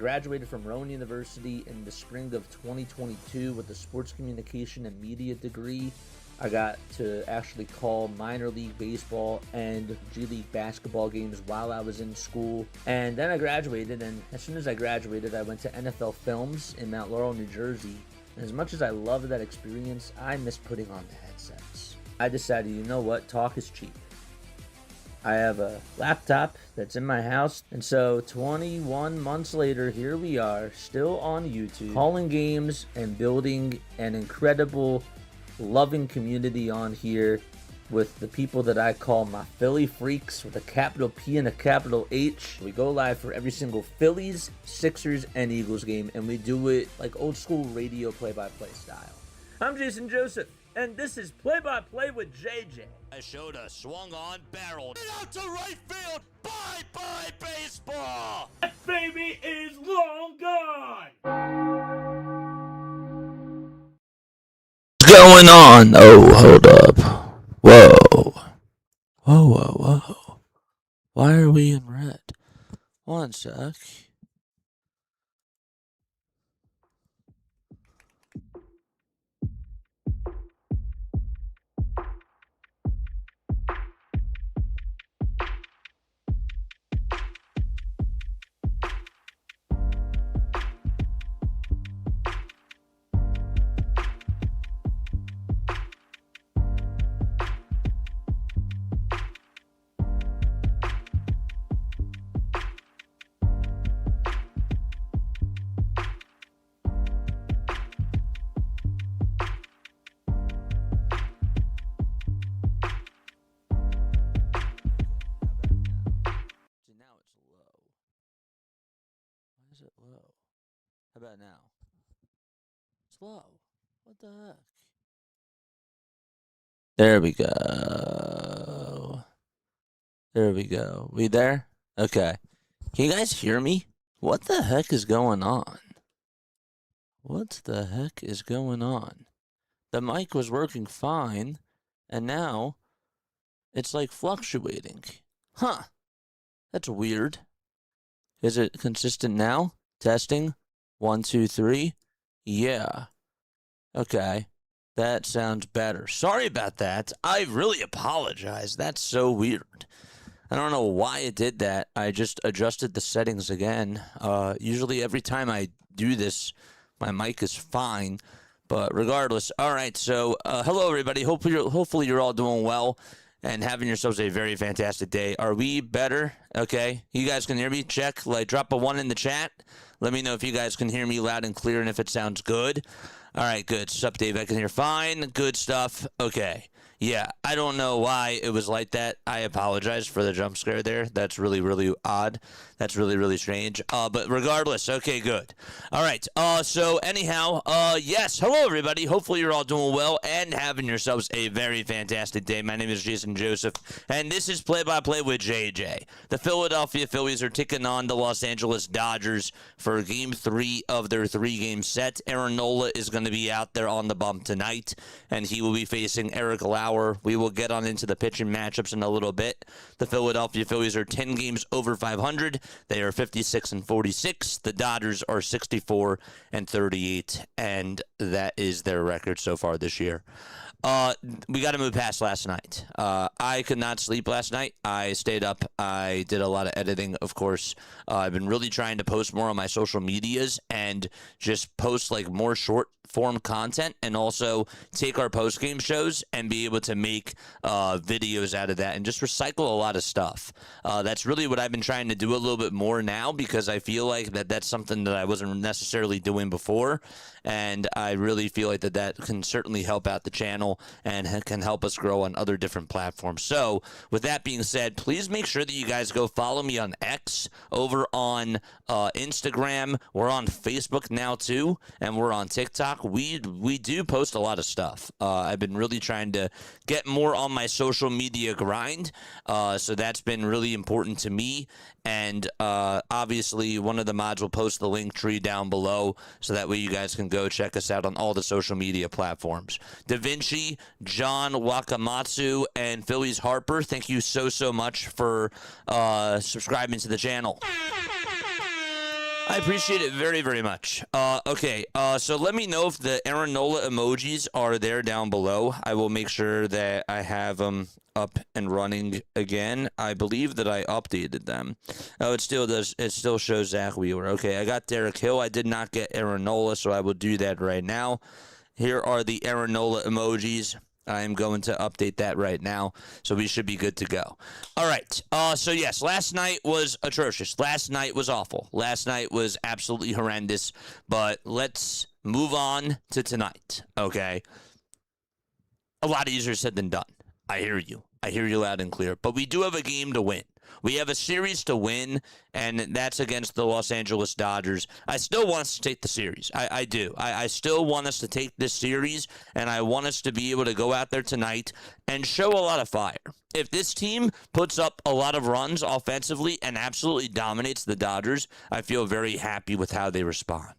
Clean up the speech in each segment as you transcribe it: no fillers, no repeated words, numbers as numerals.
graduated from Rowan University in the spring of 2022 with a sports communication and media degree. I got to actually call minor league baseball and G League basketball games while I was in school. And then I graduated, and as soon as I graduated, I went to NFL Films in Mount Laurel, New Jersey. And as much as I loved that experience, I miss putting on the headsets. I decided, you know what, talk is cheap. I have a laptop that's in my house, and so 21 months later, here we are, still on YouTube, calling games and building an incredible, loving community on here with the people that I call my Philly freaks with a capital P and a capital H. We go live for every single Phillies, Sixers, and Eagles game, and we do it like old school radio play-by-play style. I'm Jason Joseph, and this is Play-by-Play with JJ. I showed a swung on barrel. Get out to right field. Bye-bye baseball. That baby is long gone. What's going on? Oh, hold up. Whoa. Whoa, whoa, whoa. Why are we in red? One sec. It low? How about now? It's low. What the heck? There we go. There we go. We there? Okay. Can you guys hear me? What the heck is going on? What the heck is going on? The mic was working fine, and now it's like fluctuating. Huh. That's weird. Is it consistent now? Testing. 1, 2, 3. Yeah. Okay. That sounds better. Sorry about that. I really apologize. That's so weird. I don't know why it did that. I just adjusted the settings again. Usually every time I do this, my mic is fine. But regardless. All right. So, hello, everybody. Hopefully you're all doing well and having yourselves a very fantastic day. Are we better? Okay. You guys can hear me? Check. Like, drop a 1 in the chat. Let me know if you guys can hear me loud and clear and if it sounds good. All right, good. Sup, Dave? I can hear fine. Good stuff. Okay. Yeah, I don't know why it was like that. I apologize for the jump scare there. That's really, really odd. That's really, really strange. But regardless, okay, good. All right. So anyhow, yes. Hello, everybody. Hopefully you're all doing well and having yourselves a very fantastic day. My name is Jason Joseph, and this is Play-by-Play with JJ. The Philadelphia Phillies are taking on the Los Angeles Dodgers for Game 3 of their 3-game set. Aaron Nola is going to be out there on the bump tonight, and he will be facing Eric Lauer. We will get on into the pitching matchups in a little bit. The Philadelphia Phillies are 10 games over 500. They are 56-46. The Dodgers are 64-38, and that is their record so far this year. We got to move past last night. I could not sleep last night. I stayed up. I did a lot of editing, of course. I've been really trying to post more on my social medias and just post like more short form content, and also take our post game shows and be able to make videos out of that and just recycle a lot of stuff. That's really what I've been trying to do a little bit more now, because I feel like that's something that I wasn't necessarily doing before, and I really feel like that can certainly help out the channel and can help us grow on other different platforms. So with that being said, please make sure that you guys go follow me on X, over on Instagram. We're on Facebook now too, and we're on TikTok. We do post a lot of stuff. I've been really trying to get more on my social media grind, so that's been really important to me. And obviously, one of the mods will post the link tree down below, so that way you guys can go check us out on all the social media platforms. Da Vinci, John Wakamatsu, and Phillies Harper, thank you so much for subscribing to the channel. I appreciate it very, very much. Okay, so let me know if the Aaron Nola emojis are there down below. I will make sure that I have them up and running again. I believe that I updated them. Oh, it still does. It still shows Zach Wheeler. Okay, I got Derek Hill. I did not get Aaron Nola, so I will do that right now. Here are the Aaron Nola emojis. I am going to update that right now, so we should be good to go. All right, so yes, last night was atrocious. Last night was awful. Last night was absolutely horrendous, but let's move on to tonight, okay? A lot easier said than done. I hear you. I hear you loud and clear, but we do have a game to win. We have a series to win, and that's against the Los Angeles Dodgers. I still want us to take the series. I do. I still want us to take this series, and I want us to be able to go out there tonight and show a lot of fire. If this team puts up a lot of runs offensively and absolutely dominates the Dodgers, I feel very happy with how they respond.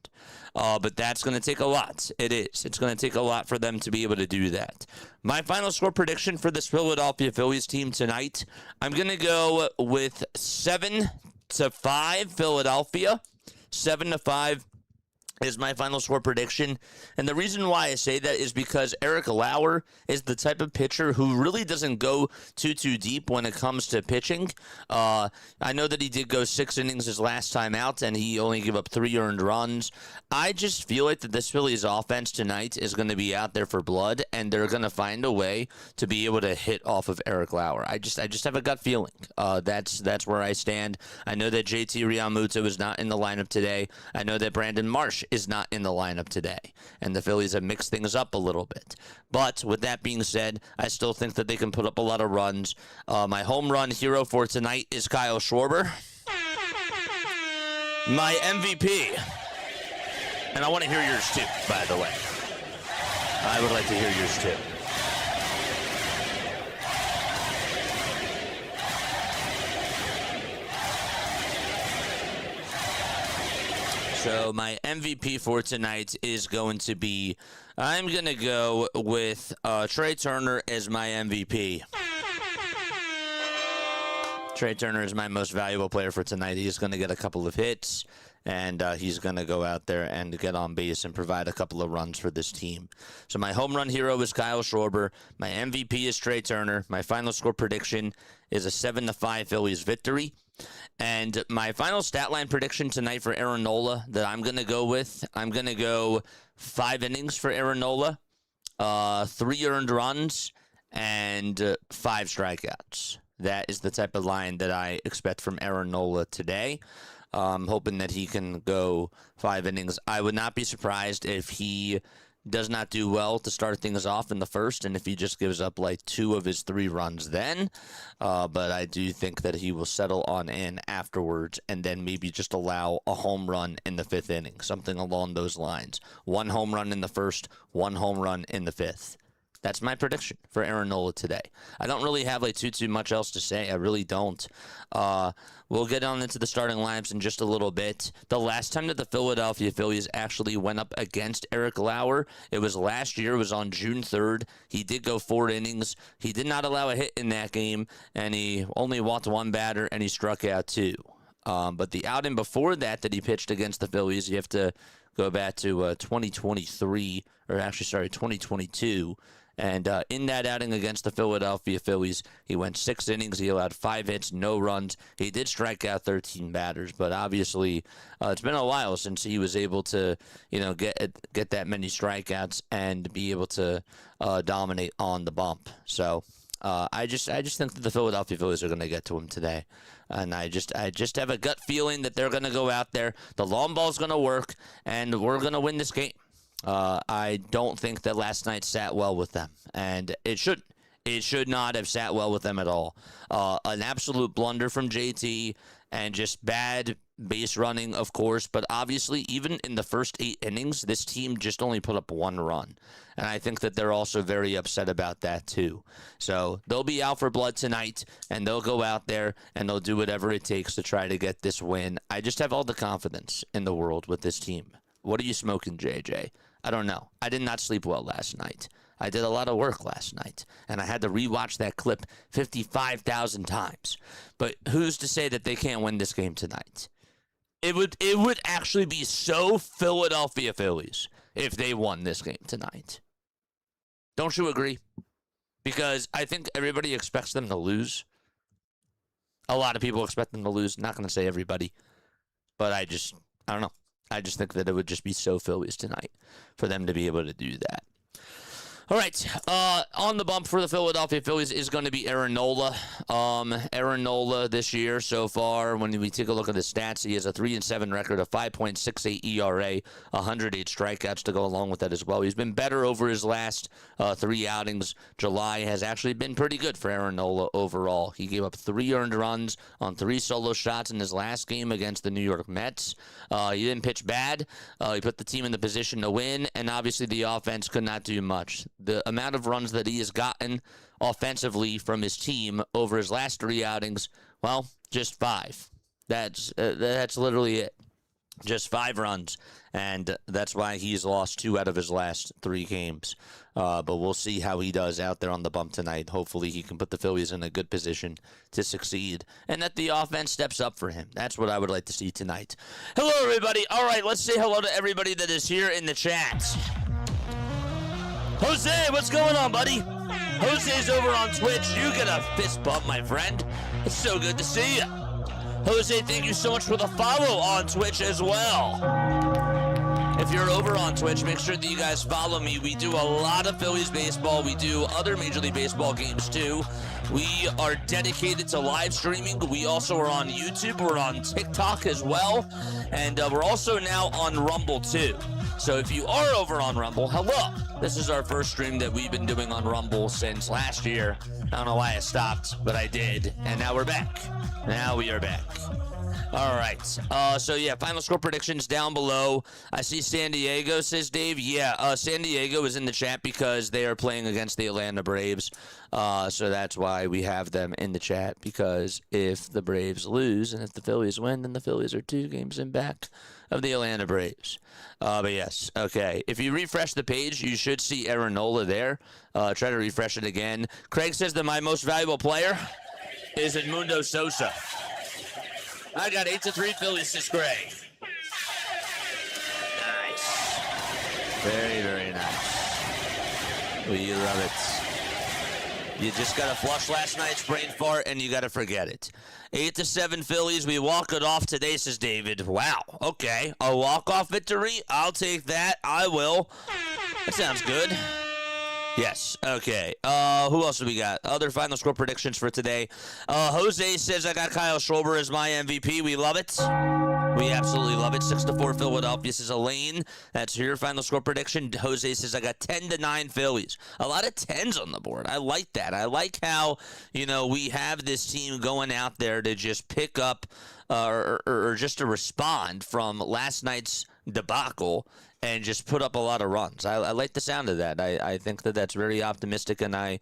But that's going to take a lot. It is. It's going to take a lot for them to be able to do that. My final score prediction for this Philadelphia Phillies team tonight, I'm going to go with 7-5 Philadelphia. 7-5 is my final score prediction. And the reason why I say that is because Eric Lauer is the type of pitcher who really doesn't go too deep when it comes to pitching. I know that he did go 6 innings his last time out, and he only gave up 3 earned runs. I just feel like that this Phillies offense tonight is going to be out there for blood, and they're going to find a way to be able to hit off of Eric Lauer. I just have a gut feeling. That's where I stand. I know that JT Realmuto is not in the lineup today. I know that Brandon Marsh is not in the lineup today, and the Phillies have mixed things up a little bit. But with that being said, I still think that they can put up a lot of runs. My home run hero for tonight is Kyle Schwarber. My MVP, and I want to hear yours too, by the way. I would like to hear yours too. So my MVP for tonight is going to be, I'm going to go with Trey Turner as my MVP. Trey Turner is my most valuable player for tonight. He's going to get a couple of hits, and he's going to go out there and get on base and provide a couple of runs for this team. So my home run hero is Kyle Schwarber. My MVP is Trey Turner. My final score prediction is a 7-5 Phillies victory. And my final stat line prediction tonight for Aaron Nola that I'm going to go with, I'm going to go 5 innings for Aaron Nola, 3 earned runs, and 5 strikeouts. That is the type of line that I expect from Aaron Nola today. I'm hoping that he can go 5 innings. I would not be surprised if he does not do well to start things off in the first, and if he just gives up like 2 of his 3 runs then. But I do think that he will settle on in afterwards and then maybe just allow a home run in the 5th inning, something along those lines. 1 home run in the first, 1 home run in the 5th. That's my prediction for Aaron Nola today. I don't really have like too much else to say. I really don't. We'll get on into the starting lineups in just a little bit. The last time that the Philadelphia Phillies actually went up against Eric Lauer, it was last year. It was on June 3rd. He did go 4 innings. He did not allow a hit in that game, and he only walked 1 batter, and he struck out 2. But the outing before that he pitched against the Phillies, you have to go back to 2022. And in that outing against the Philadelphia Phillies, he went 6 innings. He allowed 5 hits, no runs. He did strike out 13 batters, but obviously it's been a while since he was able to, get that many strikeouts and be able to dominate on the bump. So I just think that the Philadelphia Phillies are going to get to him today. And I just have a gut feeling that they're going to go out there. The long ball's going to work, and we're going to win this game. I don't think that last night sat well with them, and it should not have sat well with them at all. An absolute blunder from JT, and just bad base running, of course, but obviously even in the first 8 innings, this team just only put up 1 run, and I think that they're also very upset about that too. So they'll be out for blood tonight, and they'll go out there and they'll do whatever it takes to try to get this win. I just have all the confidence in the world with this team. What are you smoking, JJ? I don't know. I did not sleep well last night. I did a lot of work last night, and I had to rewatch that clip 55,000 times. But who's to say that they can't win this game tonight? It would actually be so Philadelphia Phillies if they won this game tonight. Don't you agree? Because I think everybody expects them to lose. A lot of people expect them to lose. Not going to say everybody. But I don't know. I just think that it would just be so Phillies tonight for them to be able to do that. All right, on the bump for the Philadelphia Phillies is going to be Aaron Nola. Aaron Nola this year so far, when we take a look at the stats, he has a 3-7 record, a 5.68 ERA, 108 strikeouts to go along with that as well. He's been better over his last 3 outings. July has actually been pretty good for Aaron Nola overall. He gave up 3 earned runs on 3 solo shots in his last game against the New York Mets. He didn't pitch bad. He put the team in the position to win, and obviously the offense could not do much. The amount of runs that he has gotten offensively from his team over his last 3 outings, well, just 5. That's literally it. Just 5 runs, and that's why he's lost 2 out of his last 3 games. But we'll see how he does out there on the bump tonight. Hopefully he can put the Phillies in a good position to succeed, and that the offense steps up for him. That's what I would like to see tonight. Hello, everybody. All right, let's say hello to everybody that is here in the chat. Jose, what's going on, buddy? Jose's over on Twitch. You get a fist bump, my friend. It's so good to see you. Jose, thank you so much for the follow on Twitch as well. If you're over on Twitch, make sure that you guys follow me. We do a lot of Phillies baseball. We do other Major League Baseball games, too. We are dedicated to live streaming. We also are on YouTube. We're on TikTok as well. And we're also now on Rumble, too. So if you are over on Rumble, hello. This is our first stream that we've been doing on Rumble since last year. I don't know why I stopped, but I did. And now we're back. Now we are back. All right. So, yeah, final score predictions down below. I see San Diego, says Dave. Yeah, San Diego is in the chat because they are playing against the Atlanta Braves. So that's why we have them in the chat, because if the Braves lose and if the Phillies win, then the Phillies are 2 games in back of the Atlanta Braves. But yes, okay. If you refresh the page, you should see Aaron Nola there. Try to refresh it again. Craig says that my most valuable player is Edmundo Sosa. I got 8-3 Phillies, says Craig. Nice. Very, very nice. We love it. You just got to flush last night's brain fart, and you got to forget it. 8-7 Phillies. We walk it off today, says David. Wow. Okay. A walk-off victory? I'll take that. I will. That sounds good. Yes. Okay. Who else do we got? Other final score predictions for today. Jose says I got Kyle Schwarber as my MVP. We love it. We absolutely love it. 6-4 Philadelphia, says Elaine. That's your final score prediction. Jose says I got 10-9 Phillies. A lot of 10s on the board. I like that. I like how, we have this team going out there to just pick up or just to respond from last night's debacle and just put up a lot of runs. I like the sound of that. I think that that's very optimistic, and I'm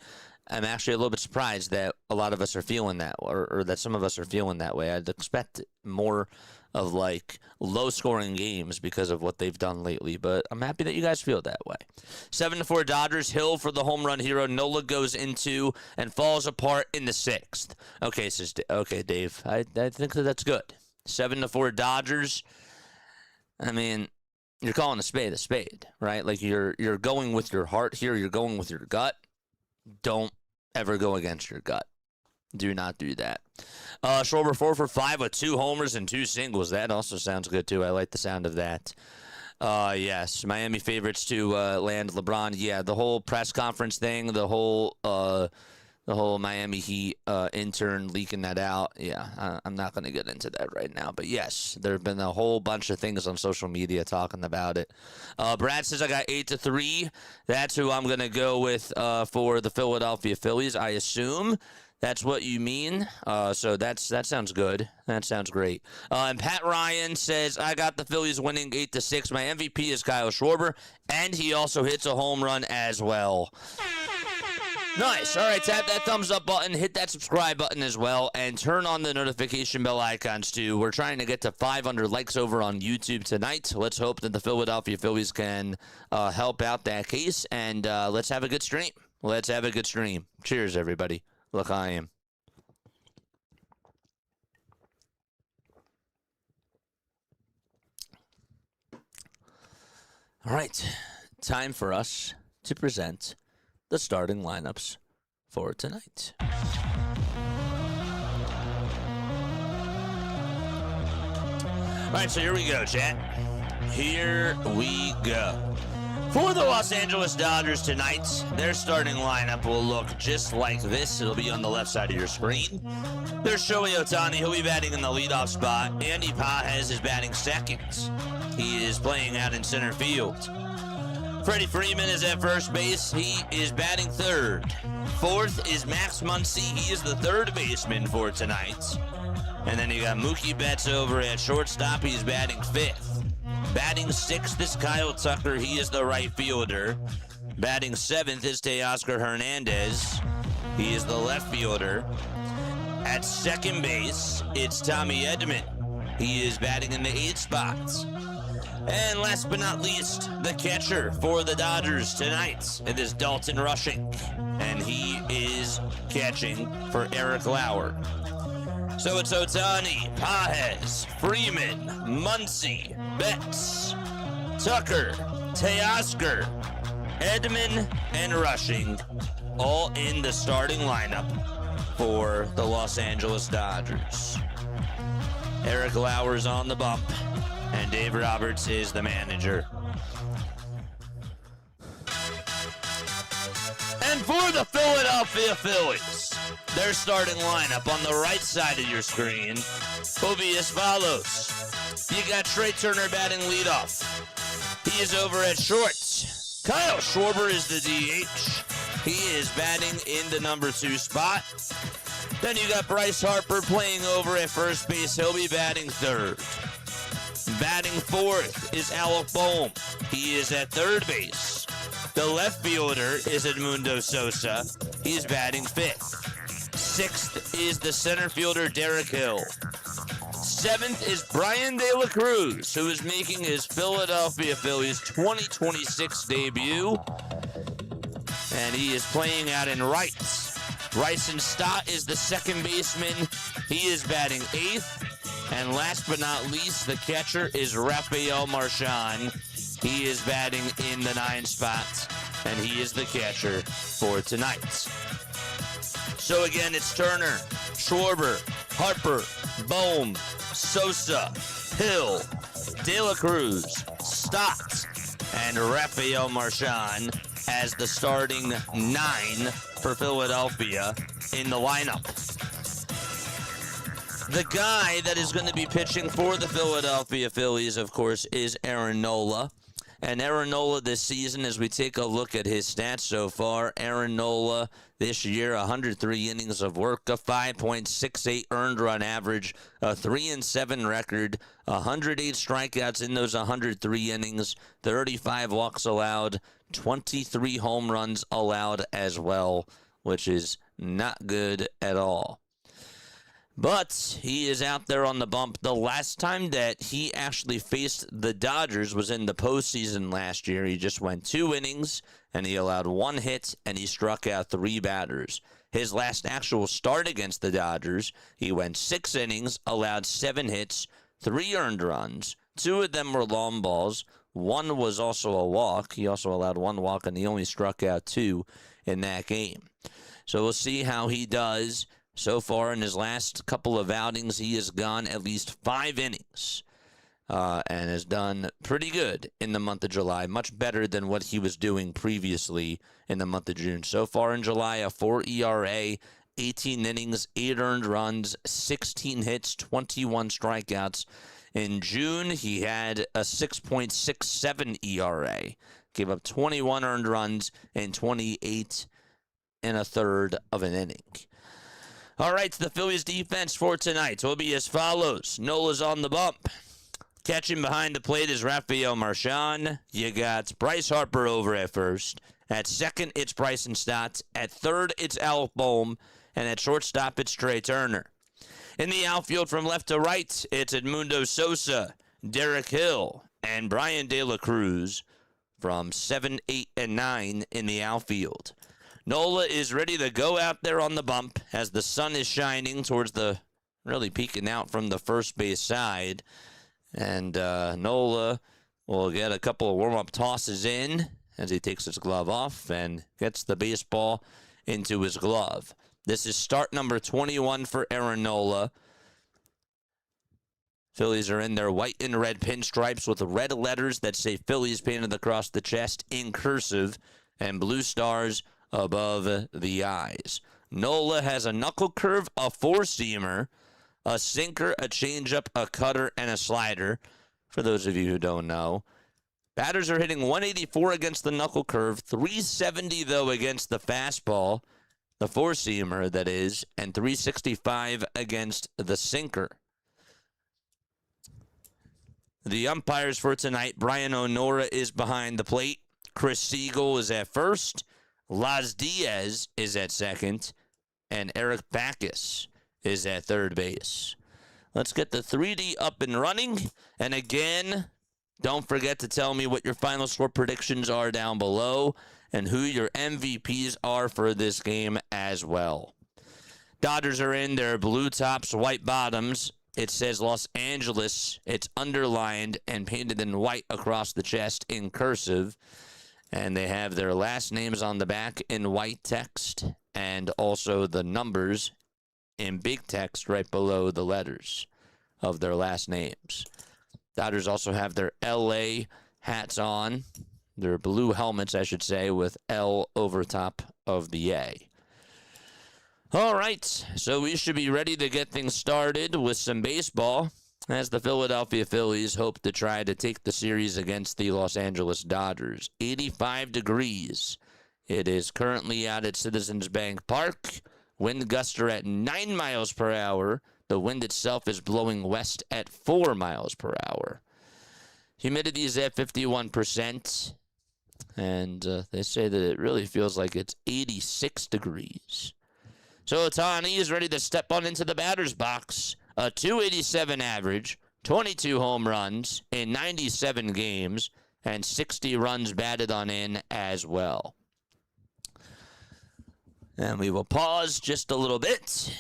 actually a little bit surprised that a lot of us are feeling that, or that some of us are feeling that way. I'd expect more of low-scoring games because of what they've done lately, but I'm happy that you guys feel that way. 7-4 Dodgers. Hill for the home run hero. Nola goes into and falls apart in the 6th. Okay, Dave. I think that's good. 7-4 Dodgers. I mean, you're calling a spade, right? Like you're going with your heart here. You're going with your gut. Don't ever go against your gut. Do not do that. Schwarber 4 for 5 with 2 homers and 2 singles. That also sounds good, too. I like the sound of that. Yes, Miami favorites to land LeBron. Yeah, the whole press conference thing, the whole Miami Heat intern leaking that out. Yeah, I'm not going to get into that right now. But, yes, there have been a whole bunch of things on social media talking about it. Brad says I got 8-3. That's who I'm going to go with for the Philadelphia Phillies, I assume. That's what you mean. So that sounds good. That sounds great. And Pat Ryan says, I got the Phillies winning 8-6. My MVP is Kyle Schwarber, and he also hits a home run as well. Nice. All right, tap that thumbs up button, hit that subscribe button as well, and turn on the notification bell icons too. We're trying to get to 500 likes over on YouTube tonight. Let's hope that the Philadelphia Phillies can help out that case, and let's have a good stream. Let's have a good stream. Cheers, everybody. Look, I am. All right, time for us to present the starting lineups for tonight. All right, so here we go, chat. Here we go. For the Los Angeles Dodgers tonight, their starting lineup will look just like this. It'll be on the left side of your screen. There's Shohei Ohtani. He'll be batting in the leadoff spot. Andy Pages is batting second. He is playing out in center field. Freddie Freeman is at first base. He is batting third. Fourth is Max Muncy. He is the third baseman for tonight. And then you got Mookie Betts over at shortstop. He's batting fifth. Batting sixth is Kyle Tucker. He is the right fielder. Batting seventh is Teoscar Hernandez. He is the left fielder. At second base, it's Tommy Edman. He is batting in the eighth spot. And last but not least, the catcher for the Dodgers tonight. It is Dalton Rushing. And he is catching for Eric Lauer. So it's Ohtani, Pages, Freeman, Muncy, Betts, Tucker, Teoscar, Edman, and Rushing, all in the starting lineup for the Los Angeles Dodgers. Eric Lauer's on the bump, and Dave Roberts is the manager. And for the Philadelphia Phillies, their starting lineup on the right side of your screen will be as follows. You got Trey Turner batting leadoff. He is over at short. Kyle Schwarber is the DH. He is batting in the number 2 spot. Then you got Bryce Harper playing over at first base. He'll be batting third. Batting fourth is Alec Bohm. He is at third base. The left fielder is Edmundo Sosa. He's batting fifth. Sixth is the center fielder Derek Hill. Seventh is Brian De La Cruz, who is making his Philadelphia Phillies 2026 debut. And he is playing out in right. Bryson Stott is the second baseman. He is batting eighth. And last but not least, the catcher is Rafael Marchand. He is batting in the 9 spot, and he is the catcher for tonight. So again, it's Turner, Schwarber, Harper, Bohm, Sosa, Hill, De La Cruz, Stott, and Rafael Marchand as the starting 9 for Philadelphia in the lineup. The guy that is going to be pitching for the Philadelphia Phillies, of course, is Aaron Nola. And Aaron Nola this season, as we take a look at his stats so far, Aaron Nola this year, 103 innings of work, a 5.68 earned run average, a 3-7 record, 108 strikeouts in those 103 innings, 35 walks allowed, 23 home runs allowed as well, which is not good at all. But he is out there on the bump. The last time that he actually faced the Dodgers was in the postseason last year. He just went 2 innings, and he allowed 1 hit, and he struck out 3 batters. His last actual start against the Dodgers, he went 6 innings, allowed 7 hits, 3 earned runs. 2 of them were long balls. 1 was also a walk. He also allowed 1 walk, and he only struck out 2 in that game. So we'll see how he does. So far in his last couple of outings, he has gone at least 5 innings and has done pretty good in the month of July, much better than what he was doing previously in the month of June. So far in July, a 4 ERA, 18 innings, 8 earned runs, 16 hits, 21 strikeouts. In June, he had a 6.67 ERA, gave up 21 earned runs and 28 and a third of an inning. All right, the Phillies defense for tonight will be as follows. Nola's on the bump. Catching behind the plate is Rafael Marchand. You got Bryce Harper over at first. At second, it's Bryson Stott. At third, it's Alec Bohm. And at shortstop, it's Trey Turner. In the outfield from left to right, it's Edmundo Sosa, Derek Hill, and Brian De La Cruz from 7, 8, and 9 in the outfield. Nola is ready to go out there on the bump as the sun is shining towards the, really peeking out from the first base side. And Nola will get a couple of warm-up tosses in as he takes his glove off and gets the baseball into his glove. This is start number 21 for Aaron Nola. Phillies are in their white and red pinstripes with red letters that say Phillies painted across the chest in cursive and blue stars above the eyes. Nola has a knuckle curve, a four-seamer, a sinker, a changeup, a cutter, and a slider. For those of you who don't know, batters are hitting 184 against the knuckle curve, 370 though against the fastball, the four-seamer that is, and 365 against the sinker. The umpires for tonight, Brian O'Nora is behind the plate. Chris Siegel is at first. Laz Diaz is at second. And Eric Backus is at third base. Let's get the 3D up and running. And again, don't forget to tell me what your final score predictions are down below and who your MVPs are for this game as well. Dodgers are in their blue tops, white bottoms. It says Los Angeles. It's underlined and painted in white across the chest in cursive. And they have their last names on the back in white text and also the numbers in big text right below the letters of their last names. Dodgers also have their LA hats on, their blue helmets, I should say, with L over top of the A. All right, so we should be ready to get things started with some baseball as the Philadelphia Phillies hope to try to take the series against the Los Angeles Dodgers. 85 degrees. It is currently out at Citizens Bank Park. Wind gusts are at 9 miles per hour. The wind itself is blowing west at 4 miles per hour. Humidity is at 51%. And they say that it really feels like it's 86 degrees. So Ohtani is ready to step on into the batter's box. A 287 average, 22 home runs in 97 games, and 60 runs batted on in as well. And we will pause just a little bit,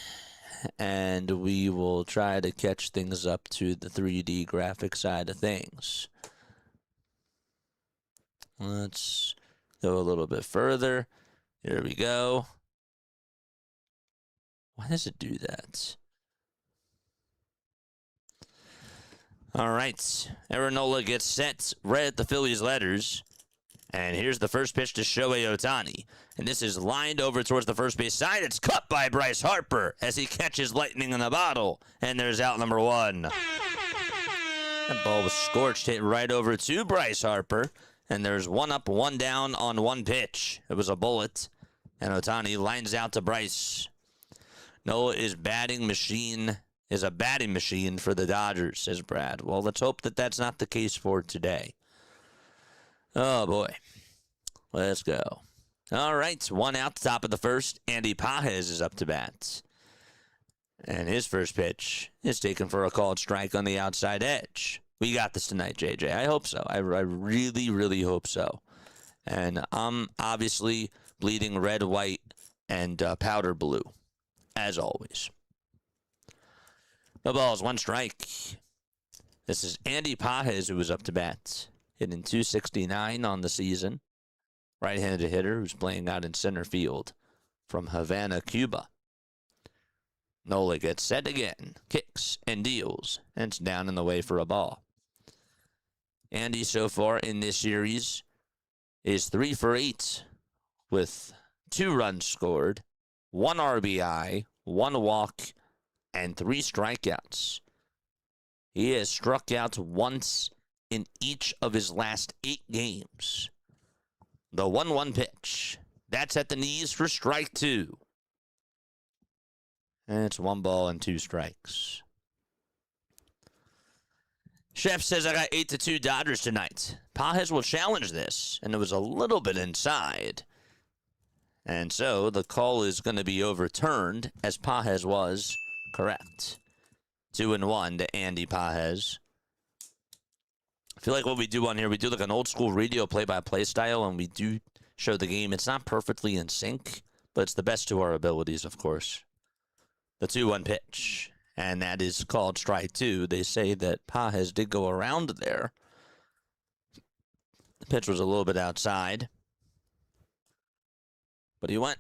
and we will try to catch things up to the 3D graphic side of things. Let's go a little bit further. Here we go. Why does it do that? All right. Aaron Nola gets set right at the Phillies letters. And here's the first pitch to Shohei Ohtani. And this is lined over towards the first base side. It's cut by Bryce Harper as he catches lightning in the bottle. And there's out number one. That ball was scorched, hit right over to Bryce Harper. And there's one up, one down on one pitch. It was a bullet. And Ohtani lines out to Bryce. Nola is a batting machine for the Dodgers, says Brad. Well, let's hope that that's not the case for today. Oh, boy. Let's go. All right, one out, top of the first. Andy Pages is up to bat. And his first pitch is taken for a called strike on the outside edge. We got this tonight, JJ. I hope so. I really, really hope so. And I'm obviously bleeding red, white, and powder blue, as always. No balls, one strike. This is Andy Pages who was up to bat, hitting .269 on the season. Right-handed hitter who's playing out in center field from Havana, Cuba. Nola gets set again, kicks and deals, and it's down in the way for a ball. Andy so far in this series is 3 for 8 with 2 runs scored, 1 RBI, 1 walk, and 3 strikeouts. He has struck out once in each of his last 8 games. The 1-1 pitch. That's at the knees for strike 2. And it's 1 ball and 2 strikes. Chef says I got 8-2 Dodgers tonight. Pages will challenge this, and it was a little bit inside. And so the call is going to be overturned, as Pages was correct. 2-1 to Andy Pages. I feel like what we do on here, we do like an old school radio play-by-play style, and we do show the game. It's not perfectly in sync, but it's the best to our abilities, of course. The 2-1 pitch, and that is called strike 2. They say that Pages did go around there, The pitch was a little bit outside, but he went.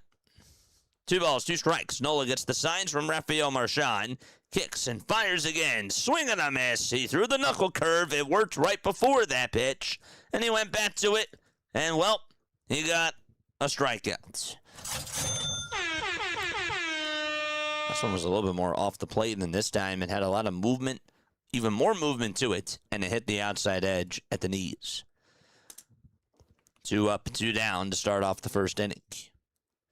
2 balls, 2 strikes. Nola gets the signs from Rafael Marchand. Kicks and fires again. Swing and a miss. He threw the knuckle curve. It worked right before that pitch. And he went back to it. And, well, he got a strikeout. This one was a little bit more off the plate than this time. It had a lot of movement, even more movement to it. And it hit the outside edge at the knees. 2 up, 2 down to start off the first inning.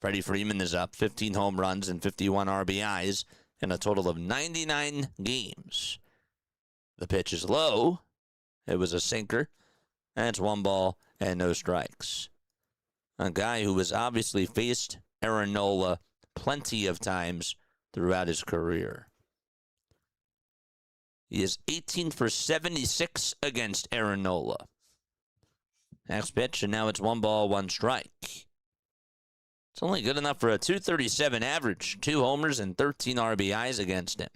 Freddie Freeman is up, 15 home runs and 51 RBIs in a total of 99 games. The pitch is low. It was a sinker, and it's 1 ball and no strikes. A guy who has obviously faced Aaron Nola plenty of times throughout his career. He is 18 for 76 against Aaron Nola. Next pitch, and now it's 1 ball, 1 strike. It's only good enough for a .237 average. 2 homers and 13 RBIs against him.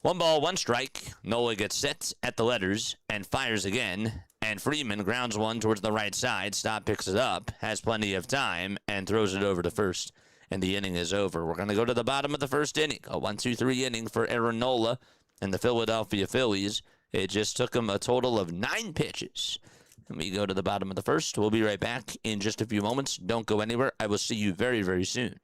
1 ball, 1 strike. Nola gets set at the letters and fires again. And Freeman grounds one towards the right side. Stott picks it up, has plenty of time, and throws it over to first. And the inning is over. We're going to go to the bottom of the first inning. A 1-2-3 inning for Aaron Nola and the Philadelphia Phillies. It just took him a total of 9 pitches. And we go to the bottom of the first. We'll be right back in just a few moments. Don't go anywhere. I will see you very, very soon.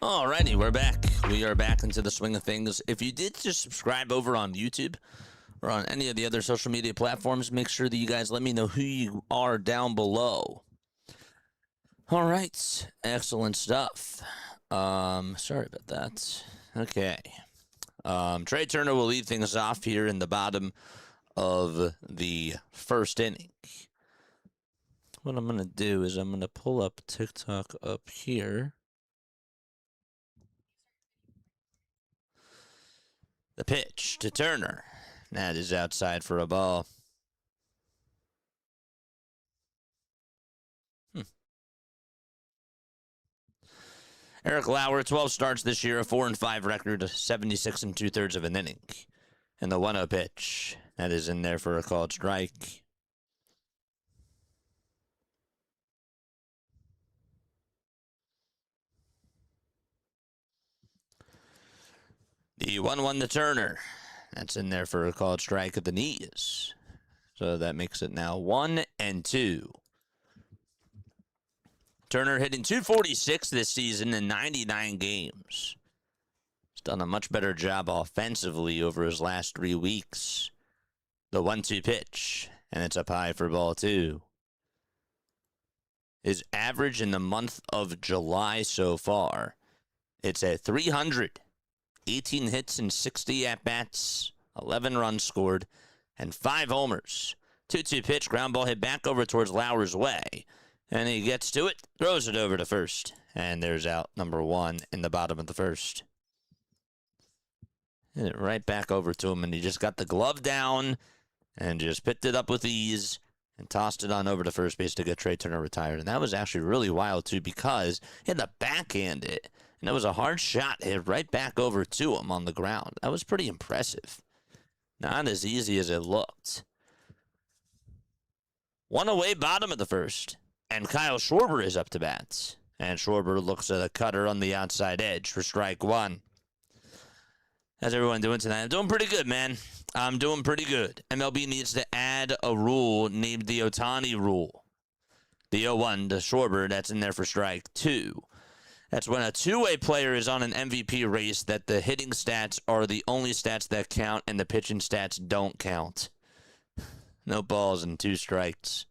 Alrighty, we're back. We are back into the swing of things. If you did just subscribe over on YouTube or on any of the other social media platforms, make sure that you guys let me know who you are down below. All right, excellent stuff. Sorry about that. Okay. Trey Turner will lead things off here in the bottom of the first inning. What I'm going to do is I'm going to pull up TikTok up here. The pitch to Turner. That is outside for a ball. Eric Lauer, 12 starts this year, a 4-5 record, 76 2/3 of an inning. And the 1-0 pitch. That is in there for a called strike. The 1-1 to Turner. That's in there for a called strike at the knees. So that makes it now 1-2. Turner hitting .246 this season in 99 games. He's done a much better job offensively over his last 3 weeks. The 1-2 pitch, and it's up high for ball 2. His average in the month of July so far, it's at 300. 18 hits and 60 at-bats, 11 runs scored, and 5 homers. 2-2 pitch, ground ball hit back over towards Lauer's way. And he gets to it, throws it over to first. And there's out number 1 in the bottom of the first. Hit it right back over to him, and he just got the glove down and just picked it up with ease and tossed it on over to first base to get Trey Turner retired. And that was actually really wild, too, because he had to backhand it. And it was a hard shot hit right back over to him on the ground. That was pretty impressive. Not as easy as it looked. 1 away, bottom of the first. And Kyle Schwarber is up to bat. And Schwarber looks at a cutter on the outside edge for strike 1. How's everyone doing tonight? I'm doing pretty good, man. I'm doing pretty good. MLB needs to add a rule named the Ohtani rule. The 0-1 to Schwarber, that's in there for strike 2. That's when a two-way player is on an MVP race that the hitting stats are the only stats that count and the pitching stats don't count. No balls and 2 strikes.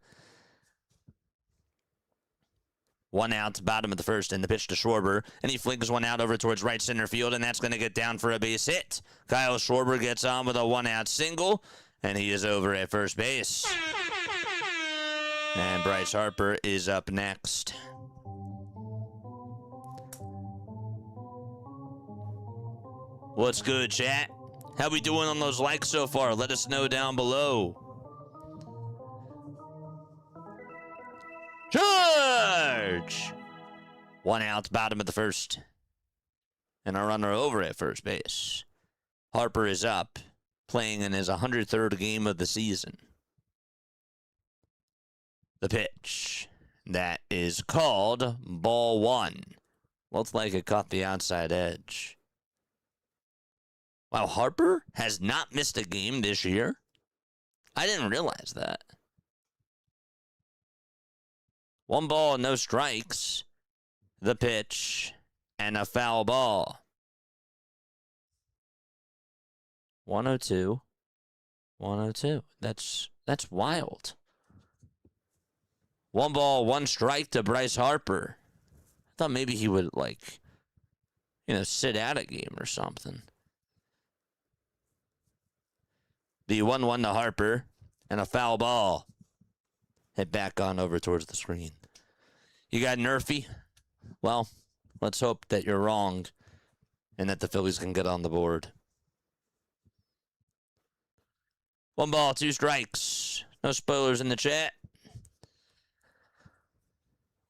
1 out, bottom of the first, and the pitch to Schwarber, and he flings one out over towards right center field, and that's going to get down for a base hit. Kyle Schwarber gets on with a 1-out single, and he is over at first base. And Bryce Harper is up next. What's good, chat? How we doing on those likes so far? Let us know down below. Charge! 1 out, bottom of the first. And a runner over at first base. Harper is up, playing in his 103rd game of the season. The pitch. That is called ball 1. Looks like it caught the outside edge. Wow, Harper has not missed a game this year. I didn't realize that. 1 ball, no strikes. The pitch, and a foul ball. 102. 102. That's wild. 1 ball, 1 strike to Bryce Harper. I thought maybe he would, sit out a game or something. The 1-1 to Harper, and a foul ball. Hit back on over towards the screen. You got Nerfy? Well, let's hope that you're wrong and that the Phillies can get on the board. 1 ball, 2 strikes. No spoilers in the chat.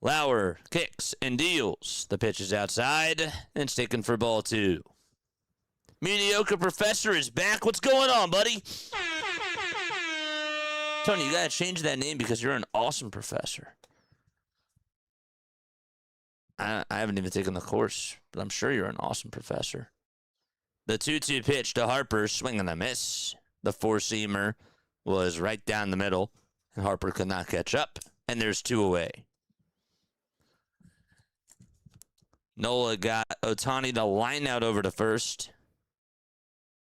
Lauer kicks and deals. The pitch is outside, and it's taken for ball 2. Mediocre Professor is back. What's going on, buddy? Tony, you gotta change that name because you're an awesome professor. I haven't even taken the course, but I'm sure you're an awesome professor. The 2-2 pitch to Harper, swing and a miss. The 4-seamer was right down the middle, and Harper could not catch up, and there's 2 away. Nola got Ohtani the line out over to first.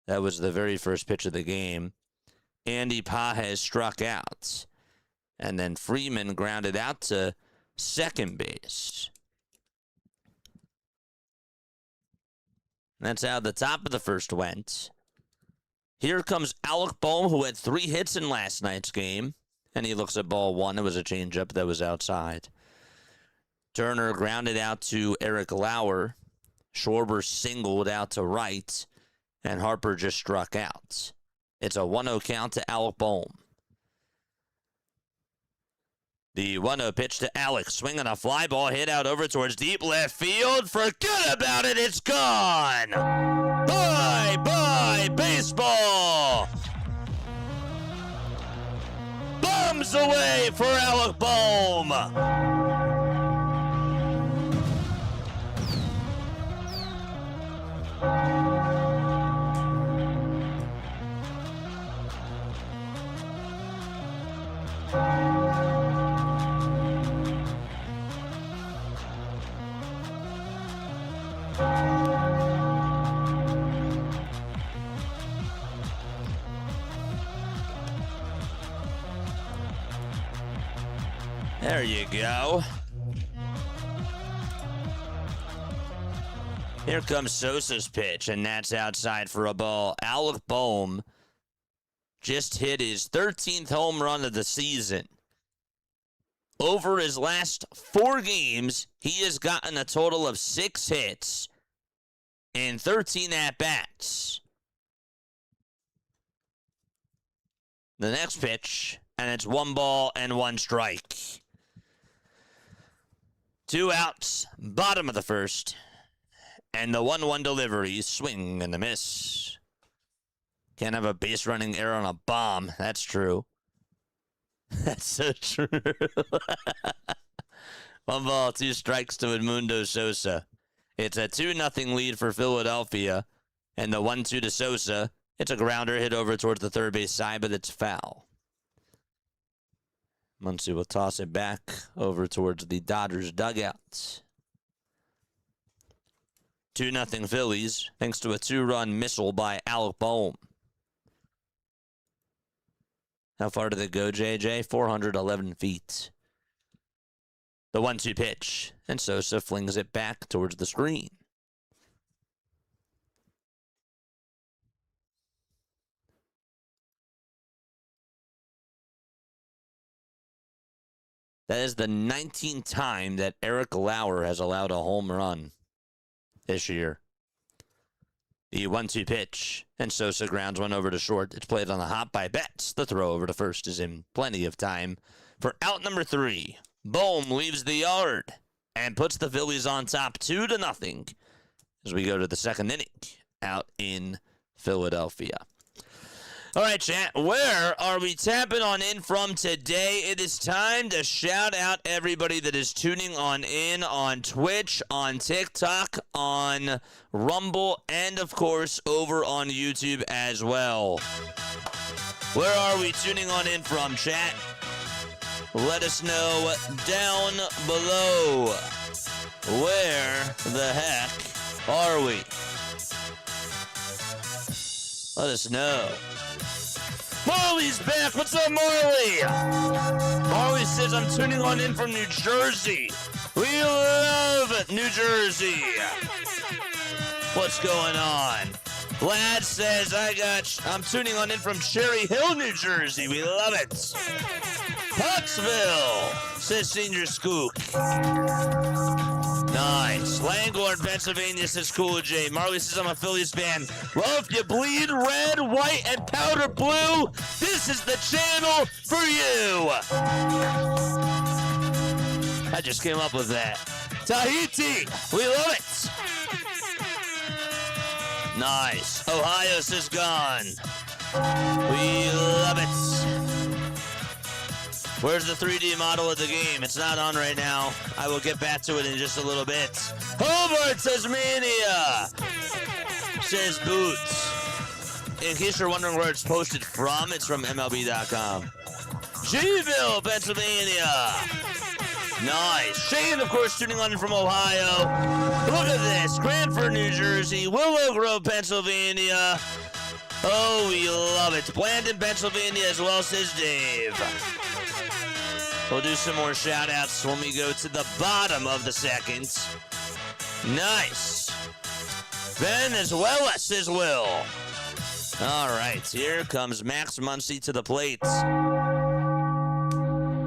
That was the very first pitch of the game. Andy Pages struck out. And then Freeman grounded out to second base. That's how the top of the first went. Here comes Alec Bohm, who had 3 hits in last night's game. And he looks at ball 1. It was a changeup that was outside. Turner grounded out to Eric Lauer. Schwarber singled out to right. And Harper just struck out. It's a 1-0 count to Alec Bohm. The 1-0 pitch to Alex. Swinging a fly ball hit out over towards deep left field. Forget about it. It's gone. Bye-bye, baseball. Bombs away for Alec Bohm. There you go. Here comes Sosa's pitch, and that's outside for a ball. Alec Bohm just hit his 13th home run of the season. over his last 4 games, he has gotten a total of 6 hits in 13 at-bats. The next pitch, and it's 1 ball and 1 strike. 2 outs, bottom of the first, and the 1-1 delivery, swing and a miss. Can't have a base running error on a bomb. That's true. That's so true. 1 ball, 2 strikes to Edmundo Sosa. It's a 2-0 lead for Philadelphia, and the 1-2 to Sosa. It's a grounder hit over towards the third base side, but it's foul. Muncy will toss it back over towards the Dodgers dugout. 2-0 Phillies, thanks to a 2-run missile by Alec Bohm. How far did it go, JJ? 411 feet. The 1-2 pitch, and Sosa flings it back towards the screen. That is the 19th time that Eric Lauer has allowed a home run this year. The 1-2 pitch, and Sosa grounds one over to short. It's played on the hop by Betts. The throw over to first is in plenty of time for out number 3. Bohm leaves the yard and puts the Phillies on top 2-0 as we go to the second inning out in Philadelphia. All right, chat, where are we tapping on in from today? It is time to shout out everybody that is tuning on in on Twitch, on TikTok, on Rumble, and, of course, over on YouTube as well. Where are we tuning on in from, chat? Let us know down below. Where the heck are we? Let us know. Marley's back. What's up, Marley? Marley says, I'm tuning on in from New Jersey. We love New Jersey. What's going on? Lad says, I'm tuning on in from Cherry Hill, New Jersey. We love it. Huntsville, says Senior Skook. Nice. Langhorne, Pennsylvania, says Cool J. Marley says, I'm a Phillies fan. Well, if you bleed red, white, and powder blue, this is the channel for you. I just came up with that. Tahiti, we love it. Nice. Ohio says gone. We love it. Where's the 3D model of the game? It's not on right now. I will get back to it in just a little bit. Hobart says Mania. Says Boots. In case you're wondering where it's posted from, it's from MLB.com. Gville, Pennsylvania. Nice. Shane, of course, tuning on from Ohio. Look at this. Cranford, New Jersey. Willow Grove, Pennsylvania. Oh, we love it. Blandon, Pennsylvania as well, says Dave. We'll do some more shout-outs when we go to the bottom of the second. Nice. Venezuela, says Will. All right, here comes Max Muncy to the plate.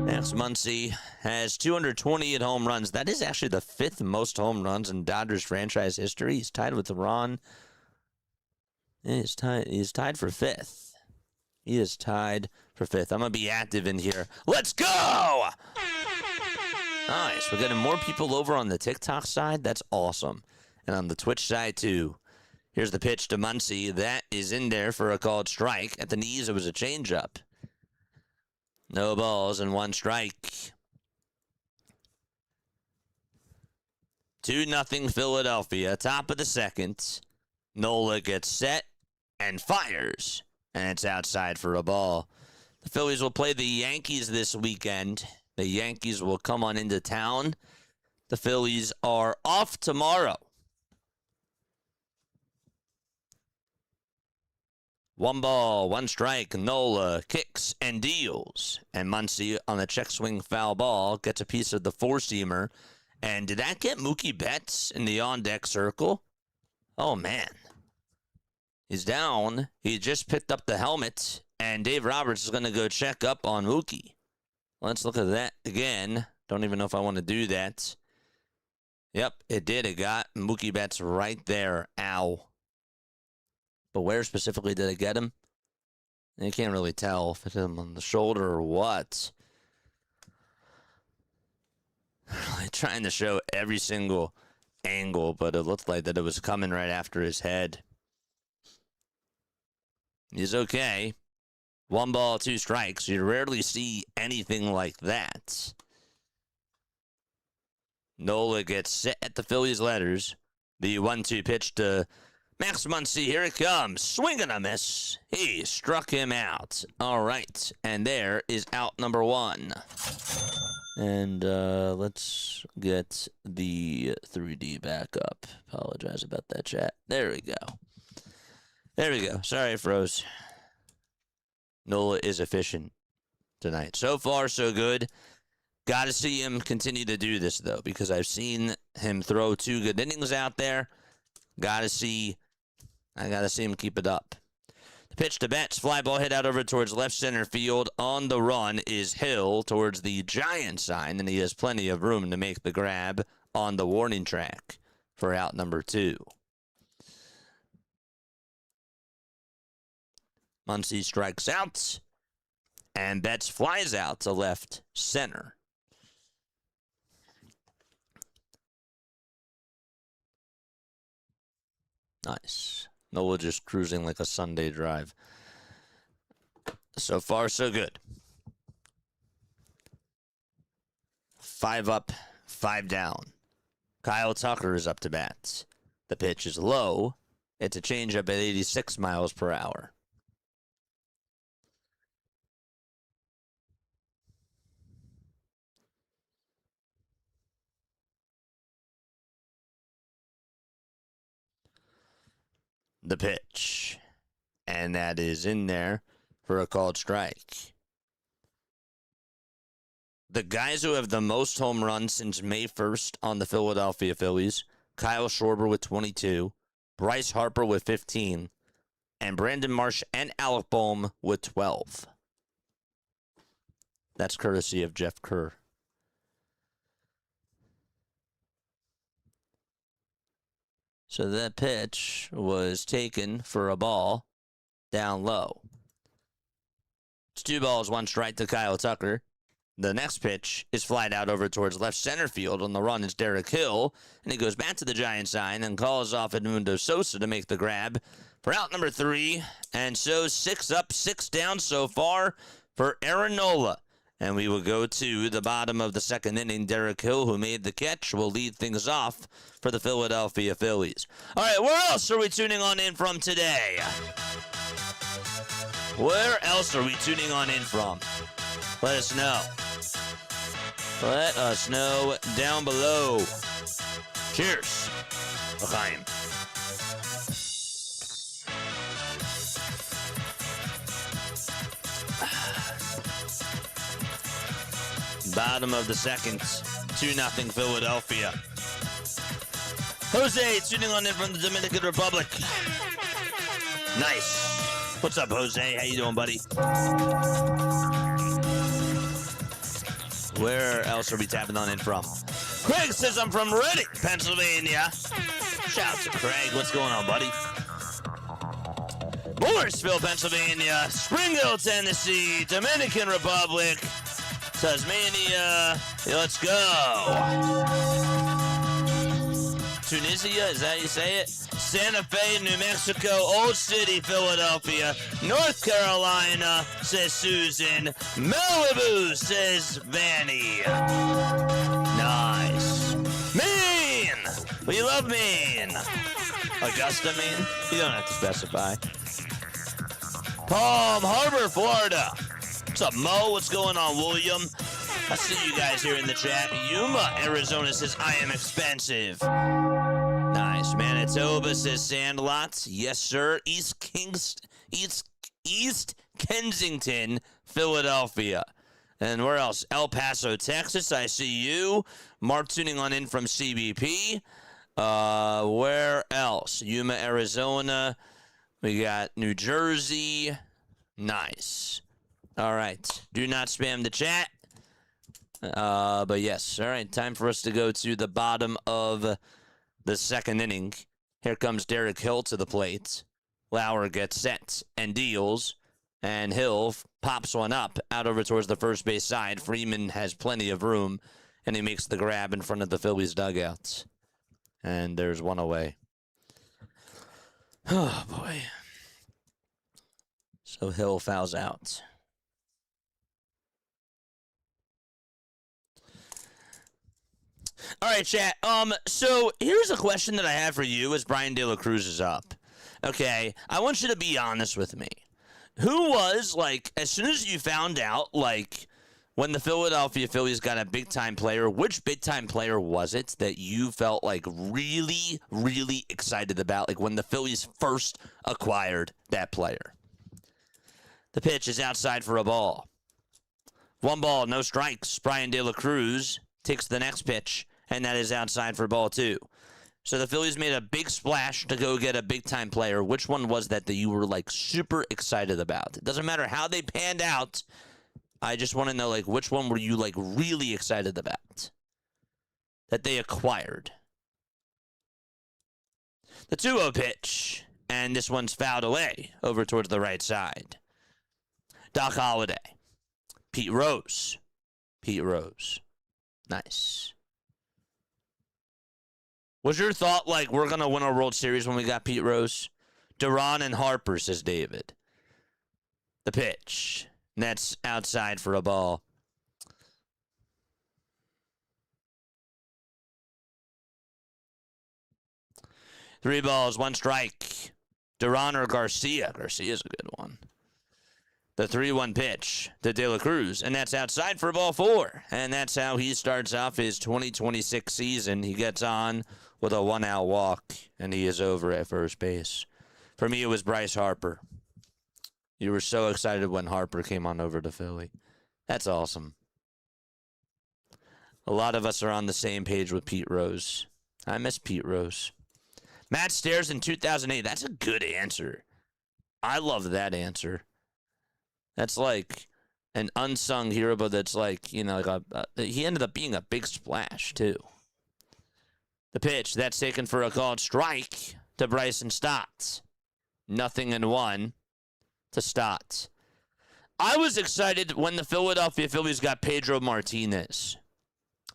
Max Muncy has 228 home runs. That is actually the 5th most home runs in Dodgers franchise history. He's tied with Ron. He's tied for 5th. He is tied for 5th. I'm going to be active in here. Let's go! Nice. We're getting more people over on the TikTok side. That's awesome. And on the Twitch side, too. Here's the pitch to Muncy. That is in there for a called strike. At the knees, it was a changeup. No balls and 1 strike. 2-0 Philadelphia. Top of the second. Nola gets set and fires. And it's outside for a ball. The Phillies will play the Yankees this weekend. The Yankees will come on into town. The Phillies are off tomorrow. 1 ball, 1 strike. Nola kicks and deals. And Muncy on the check swing foul ball gets a piece of the 4-seamer. And did that get Mookie Betts in the on-deck circle? Oh, man. He's down. He just picked up the helmet, and Dave Roberts is going to go check up on Mookie. let's look at that again. Don't even know if I want to do that. Yep, it did. It got Mookie Betts right there. Ow. But where specifically did it get him? You can't really tell if it hit him on the shoulder or what. Really trying to show every single angle, but it looked like that it was coming right after his head. He's okay. 1 ball, 2 strikes. You rarely see anything like that. Nola gets set at the Phillies letters. The 1-2 pitch to Max Muncy. Here it comes. Swing and a miss. He struck him out. All right. And there is out number 1. And let's get the 3D back up. Apologize about that, chat. There we go. There we go. Sorry, it froze. Nola is efficient tonight. So far, so good. Got to see him continue to do this, though, because I've seen him throw 2 good innings out there. I got to see him keep it up. The pitch to Betts. Fly ball hit out over towards left center field. On the run is Hill towards the Giant sign, and he has plenty of room to make the grab on the warning track for out number 2. Muncy strikes out, and Betts flies out to left center. Nice. Nola just cruising like a Sunday drive. So far, so good. 5 up, 5 down. Kyle Tucker is up to bat. The pitch is low. It's a changeup at 86 miles per hour. The pitch. And that is in there for a called strike. The guys who have the most home runs since May 1st on the Philadelphia Phillies, Kyle Schwarber with 22, Bryce Harper with 15, and Brandon Marsh and Alec Boehm with 12. That's courtesy of Jeff Kerr. So that pitch was taken for a ball down low. It's 2 balls, 1 strike to Kyle Tucker. The next pitch is flied out over towards left center field. On the run is Derek Hill, and he goes back to the Giant sign and calls off Edmundo Sosa to make the grab for out number 3. And so 6 up, 6 down so far for Aaron Nola. And we will go to the bottom of the 2nd inning. Derek Hill, who made the catch, will lead things off for the Philadelphia Phillies. All right, where else are we tuning on in from today? Where else are we tuning on in from? Let us know. Let us know down below. Cheers. L'chaim. Bottom of the 2nd, 2-0 Philadelphia. Jose tuning on in from the Dominican Republic. Nice. What's up, Jose? How you doing, buddy? Where else are we tapping on in from? Craig says I'm from Reading, Pennsylvania. Shout out to Craig. What's going on, buddy? Morrisville, Pennsylvania. Spring Hill, Tennessee. Dominican Republic. Tasmania. Let's go. Tunisia, is that how you say it? Santa Fe, New Mexico, Old City, Philadelphia, North Carolina, says Susan. Malibu, says Vanny. Nice. Maine! We love Maine. Augusta, Maine? You don't have to specify. Palm Harbor, Florida. What's up, Mo? What's going on, William? I see you guys here in the chat. Yuma, Arizona says, I am expensive. Nice. Manitoba says Sandlots. Yes, sir. East Kensington, Philadelphia. And where else? El Paso, Texas. I see you. Mark tuning on in from CBP. Where else? Yuma, Arizona. We got New Jersey. Nice. All right. Do not spam the chat. But yes, all right, time for us to go to the bottom of the second inning. Here comes Derek Hill to the plate. Lauer gets set and deals, and Hill pops one up out over towards the first base side. Freeman has plenty of room, and he makes the grab in front of the Phillies dugout. And there's one away. Oh, boy. So Hill fouls out. All right, chat. So here's a question that I have for you as Brian De La Cruz is up. Okay, I want you to be honest with me. Who was, like, as soon as you found out, like, when the Philadelphia Phillies got a big-time player, which big-time player was it that you felt, like, really, really excited about, like, when the Phillies first acquired that player? The pitch is outside for a ball. 1 ball, no strikes. Brian De La Cruz takes the next pitch, and that is outside for ball 2. So the Phillies made a big splash to go get a big-time player. Which one was that you were, like, super excited about? It doesn't matter how they panned out. I just want to know, like, which one were you, like, really excited about that they acquired? The 2-0 pitch, and this one's fouled away over towards the right side. Doc Holliday. Pete Rose. Pete Rose. Nice. Was your thought, like, we're going to win a World Series when we got Pete Rose? Duran and Harper, says David. The pitch. That's outside for a ball. Three balls, 1 strike. Duran or Garcia? Garcia's a good one. The 3-1 pitch to De La Cruz, and that's outside for ball 4. And that's how he starts off his 2026 season. He gets on with a 1-out walk, and he is over at first base. For me, it was Bryce Harper. You were so excited when Harper came on over to Philly. That's awesome. A lot of us are on the same page with Pete Rose. I miss Pete Rose. Matt Stairs in 2008. That's a good answer. I love that answer. That's like an unsung hero, but that's like, you know, like he ended up being a big splash, too. The pitch, that's taken for a called strike to Bryson Stott. 0-1 to Stott. I was excited when the Philadelphia Phillies got Pedro Martinez.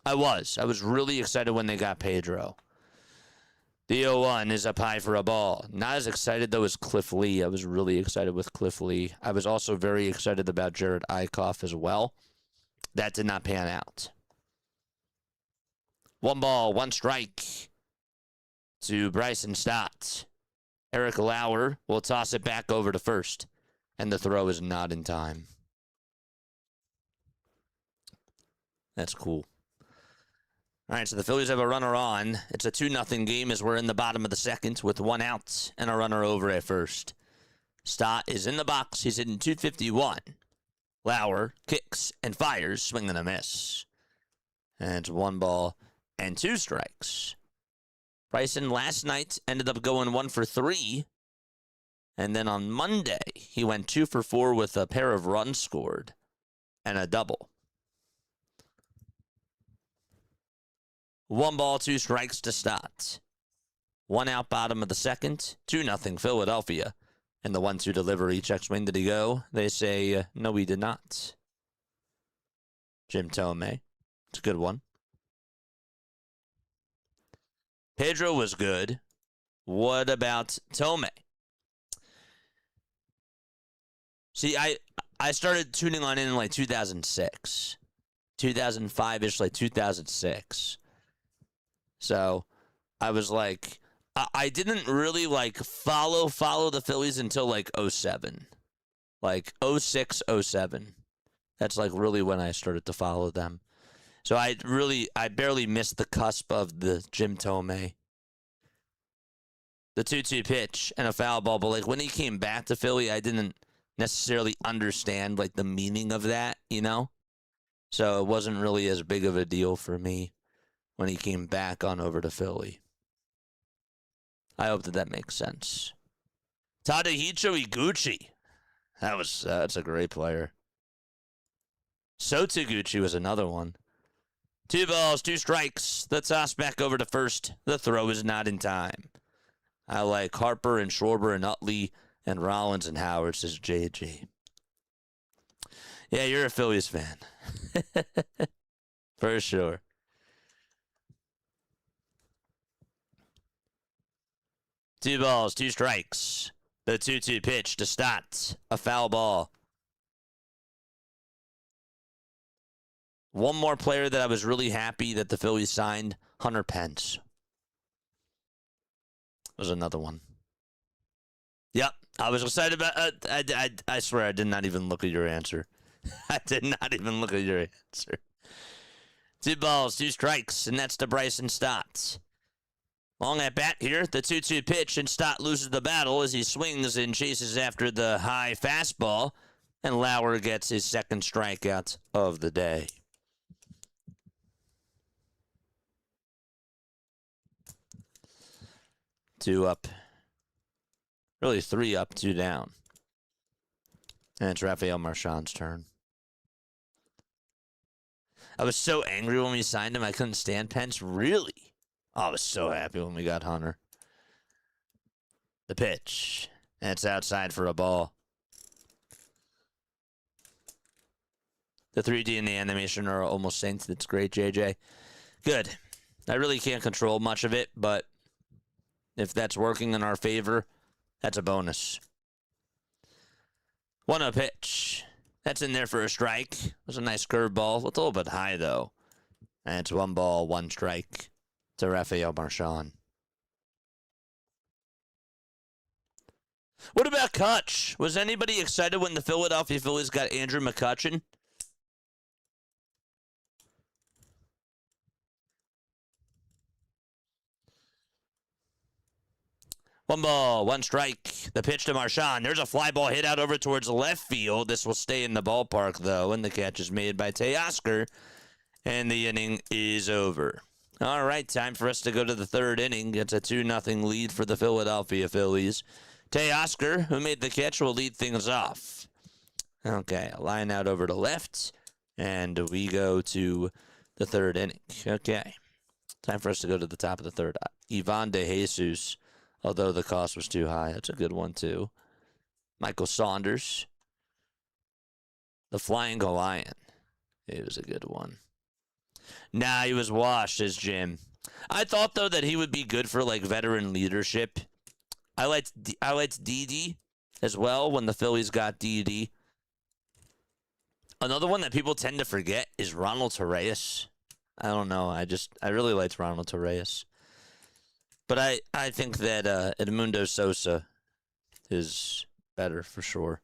I was really excited when they got Pedro. The 0-1 is up high for a ball. Not as excited, though, as Cliff Lee. I was really excited with Cliff Lee. I was also very excited about Jared Eichhoff as well. That did not pan out. 1 ball, 1 strike to Bryson Stott. Eric Lauer will toss it back over to first, and the throw is not in time. That's cool. All right, so the Phillies have a runner on. It's a 2-0 game as we're in the bottom of the second with 1 out and a runner over at first. Stott is in the box. He's hitting .251. Lauer kicks and fires, swing and a miss. And it's 1 ball and 2 strikes. Bryson last night ended up going 1 for 3. And then on Monday, he went 2 for 4 with a pair of runs scored and a double. 1 ball, 2 strikes to Stott. 1 out, bottom of the second. 2-0 Philadelphia. And the 1-2 delivery. Check swing. Did he go? They say, no, he did not. Jim Tomei. It's a good one. Pedro was good. What about Tomei? See, I started tuning on in like 2006. 2005-ish, like 2006. So I was like, I didn't really like follow the Phillies until like 07. Like 06, 07. That's like really when I started to follow them. So I barely missed the cusp of the Jim Tomei. The 2-2 pitch and a foul ball. But like when he came back to Philly, I didn't necessarily understand like the meaning of that, you know? So it wasn't really as big of a deal for me when he came back on over to Philly. I hope that makes sense. Tadahito Iguchi. That's a great player. Sota Gucci was another one. 2 balls, 2 strikes. The toss back over to first. The throw is not in time. I like Harper and Schwarber and Utley and Rollins and Howard, says JG. Yeah, you're a Phillies fan. For sure. Two balls, 2 strikes. The 2-2 pitch to Stott. A foul ball. One more player that I was really happy that the Phillies signed, Hunter Pence. Was another one. Yep, I was excited about. I swear I did not even look at your answer. I did not even look at your answer. 2 balls, 2 strikes, and that's to Bryson Stott. Long at bat here, the 2-2 pitch, and Stott loses the battle as he swings and chases after the high fastball, and Lauer gets his second strikeout of the day. Two up. Really 3 up, 2 down. And it's Rafael Marchand's turn. I was so angry when we signed him. I couldn't stand Pence. Really? Oh, I was so happy when we got Hunter. The pitch. And it's outside for a ball. The 3D and the animation are almost synced. It's great, JJ. Good. I really can't control much of it, but if that's working in our favor, that's a bonus. 1-0 pitch. That's in there for a strike. It was a nice curveball. It's a little bit high, though. And it's 1 ball, 1 strike to Rafael Marchand. What about Kutch? Was anybody excited when the Philadelphia Phillies got Andrew McCutchen? One ball, 1 strike. The pitch to Marchand. There's a fly ball hit out over towards the left field. This will stay in the ballpark, though, and the catch is made by Teoscar, and the inning is over. All right, time for us to go to the 3rd inning. It's a 2-0 lead for the Philadelphia Phillies. Teoscar, who made the catch, will lead things off. Okay, a line out over to left, and we go to the 3rd inning. Okay, time for us to go to the top of the 3rd. Ivan De Jesus. Although the cost was too high. That's a good one, too. Michael Saunders. The Flying Hawaiian. It was a good one. Nah, he was washed, says Jim. I thought, though, that he would be good for, like, veteran leadership. I liked Didi as well when the Phillies got Didi. Another one that people tend to forget is Ronald Torreyes. I don't know. I really liked Ronald Torreyes. But I think that Edmundo Sosa is better for sure.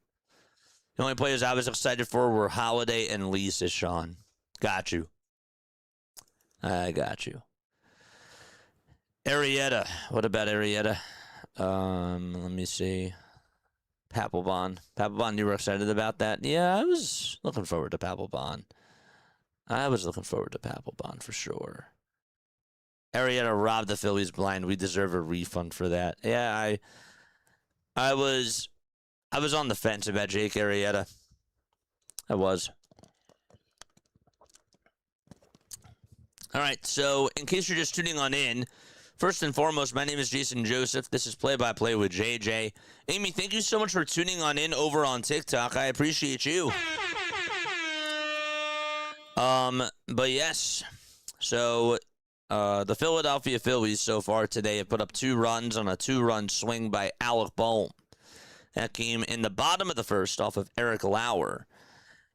The only players I was excited for were Holiday and Lee, says Sean. Got you. I got you. Arrieta. What about Arrieta? Let me see. Papelbon. Papelbon, you were excited about that? Yeah, I was looking forward to Papelbon. I was looking forward to Papelbon for sure. Arrieta robbed the Phillies blind. We deserve a refund for that. Yeah, I was on the fence about Jake Arrieta. I was. All right, so in case you're just tuning on in, first and foremost, my name is Jason Joseph. This is Play-by-Play with JJ. Amy, thank you so much for tuning on in over on TikTok. I appreciate you. But yes, so the Philadelphia Phillies so far today have put up 2 runs on a 2-run swing by Alec Bohm. That came in the bottom of the first off of Eric Lauer.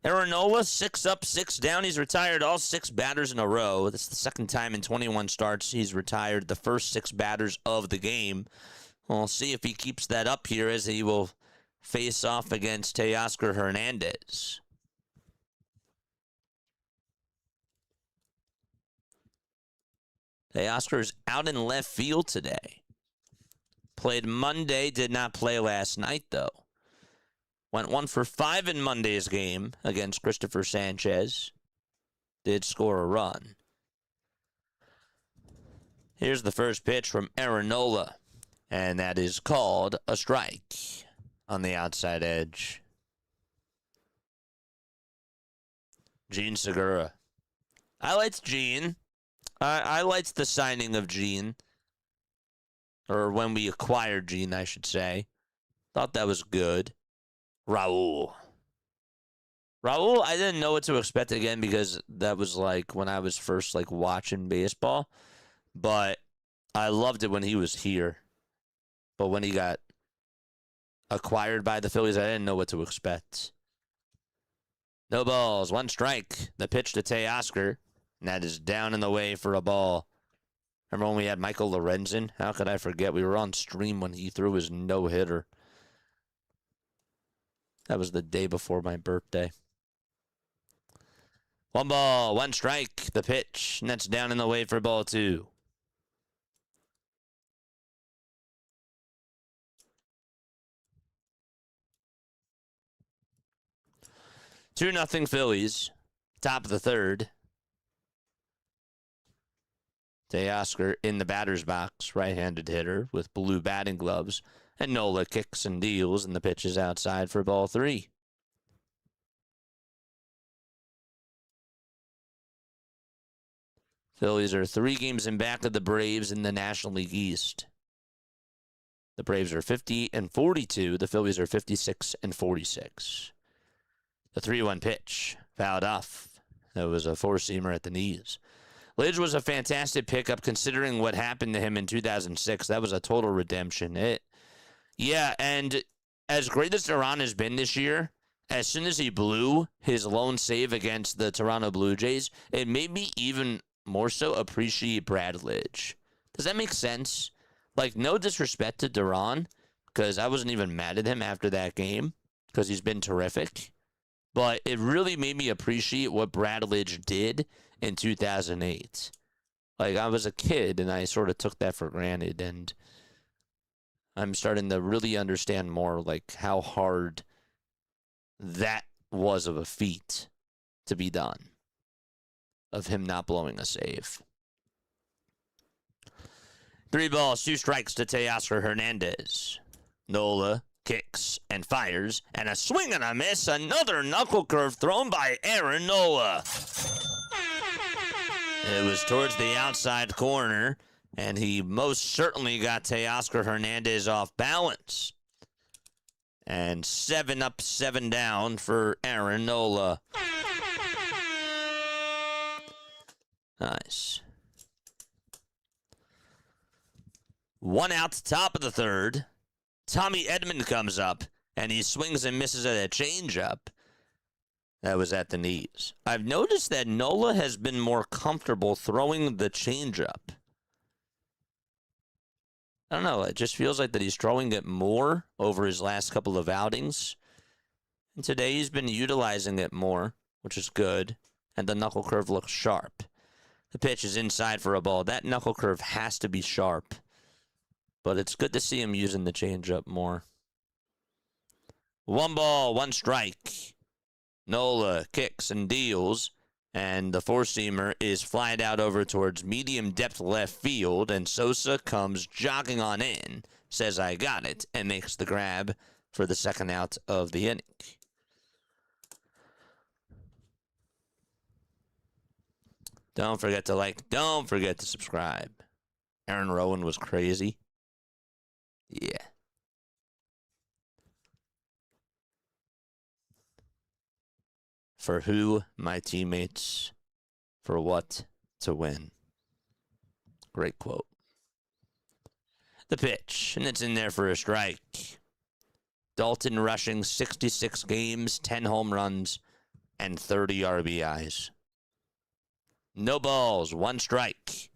Aaron Nola, 6 up, 6 down. He's retired all 6 batters in a row. This is the second time in 21 starts he's retired the first 6 batters of the game. We'll see if he keeps that up here as he will face off against Teoscar Hernandez. Teoscar is out in left field today. Played Monday, did not play last night, though. Went 1 for 5 in Monday's game against Christopher Sanchez. Did score a run. Here's the first pitch from Aaron Nola, and that is called a strike on the outside edge. Gene Segura. I liked Gene. I liked the signing of Gene. Or when we acquired Gene, I should say. Thought that was good. Raul, I didn't know what to expect again because that was like when I was first like watching baseball. But I loved it when he was here. But when he got acquired by the Phillies, I didn't know what to expect. No balls, 1 strike. The pitch to Teoscar, and that is down in the way for a ball. Remember when we had Michael Lorenzen? How could I forget? We were on stream when he threw his no-hitter. That was the day before my birthday. 1 ball, 1 strike. The pitch, and that's down in the way for ball 2. Two nothing Phillies. Top of the 3rd. Teoscar in the batter's box, right-handed hitter with blue batting gloves. And Nola kicks and deals, and the pitch is outside for ball 3. Phillies are 3 games in back of the Braves in the National League East. The Braves are 50-42. The Phillies are 56-46. The 3-1 pitch, fouled off. That was a 4-seamer at the knees. Lidge was a fantastic pickup considering what happened to him in 2006. That was a total redemption. Yeah, and as great as Duran has been this year, as soon as he blew his lone save against the Toronto Blue Jays, it made me even more so appreciate Brad Lidge. Does that make sense? Like, no disrespect to Duran, because I wasn't even mad at him after that game, because he's been terrific. But it really made me appreciate what Brad Lidge did in 2008. Like, I was a kid, and I sort of took that for granted, and I'm starting to really understand more, like, how hard that was of a feat to be done, of him not blowing a save. 3 balls, 2 strikes to Teoscar Hernandez. Nola kicks and fires, and a swing and a miss. Another knuckle curve thrown by Aaron Nola. It was towards the outside corner, and he most certainly got Teoscar Hernandez off balance. And 7 up, 7 down for Aaron Nola. Nice. 1 out, top of the 3rd. Tommy Edman comes up, and he swings and misses at a changeup. That was at the knees. I've noticed that Nola has been more comfortable throwing the changeup. I don't know. It just feels like that he's throwing it more over his last couple of outings. And today he's been utilizing it more, which is good. And the knuckle curve looks sharp. The pitch is inside for a ball. That knuckle curve has to be sharp. But it's good to see him using the changeup more. 1 ball, 1 strike. Nola kicks and deals, and the 4-seamer is flied out over towards medium depth left field, and Sosa comes jogging on in, says I got it, and makes the grab for the 2nd out of the inning. Don't forget to like, don't forget to subscribe. Aaron Rowan was crazy. Yeah. For who, my teammates, for what, to win. Great quote. The pitch, and it's in there for a strike. Dalton rushing 66 games, 10 home runs, and 30 RBIs. No balls, 1 strike.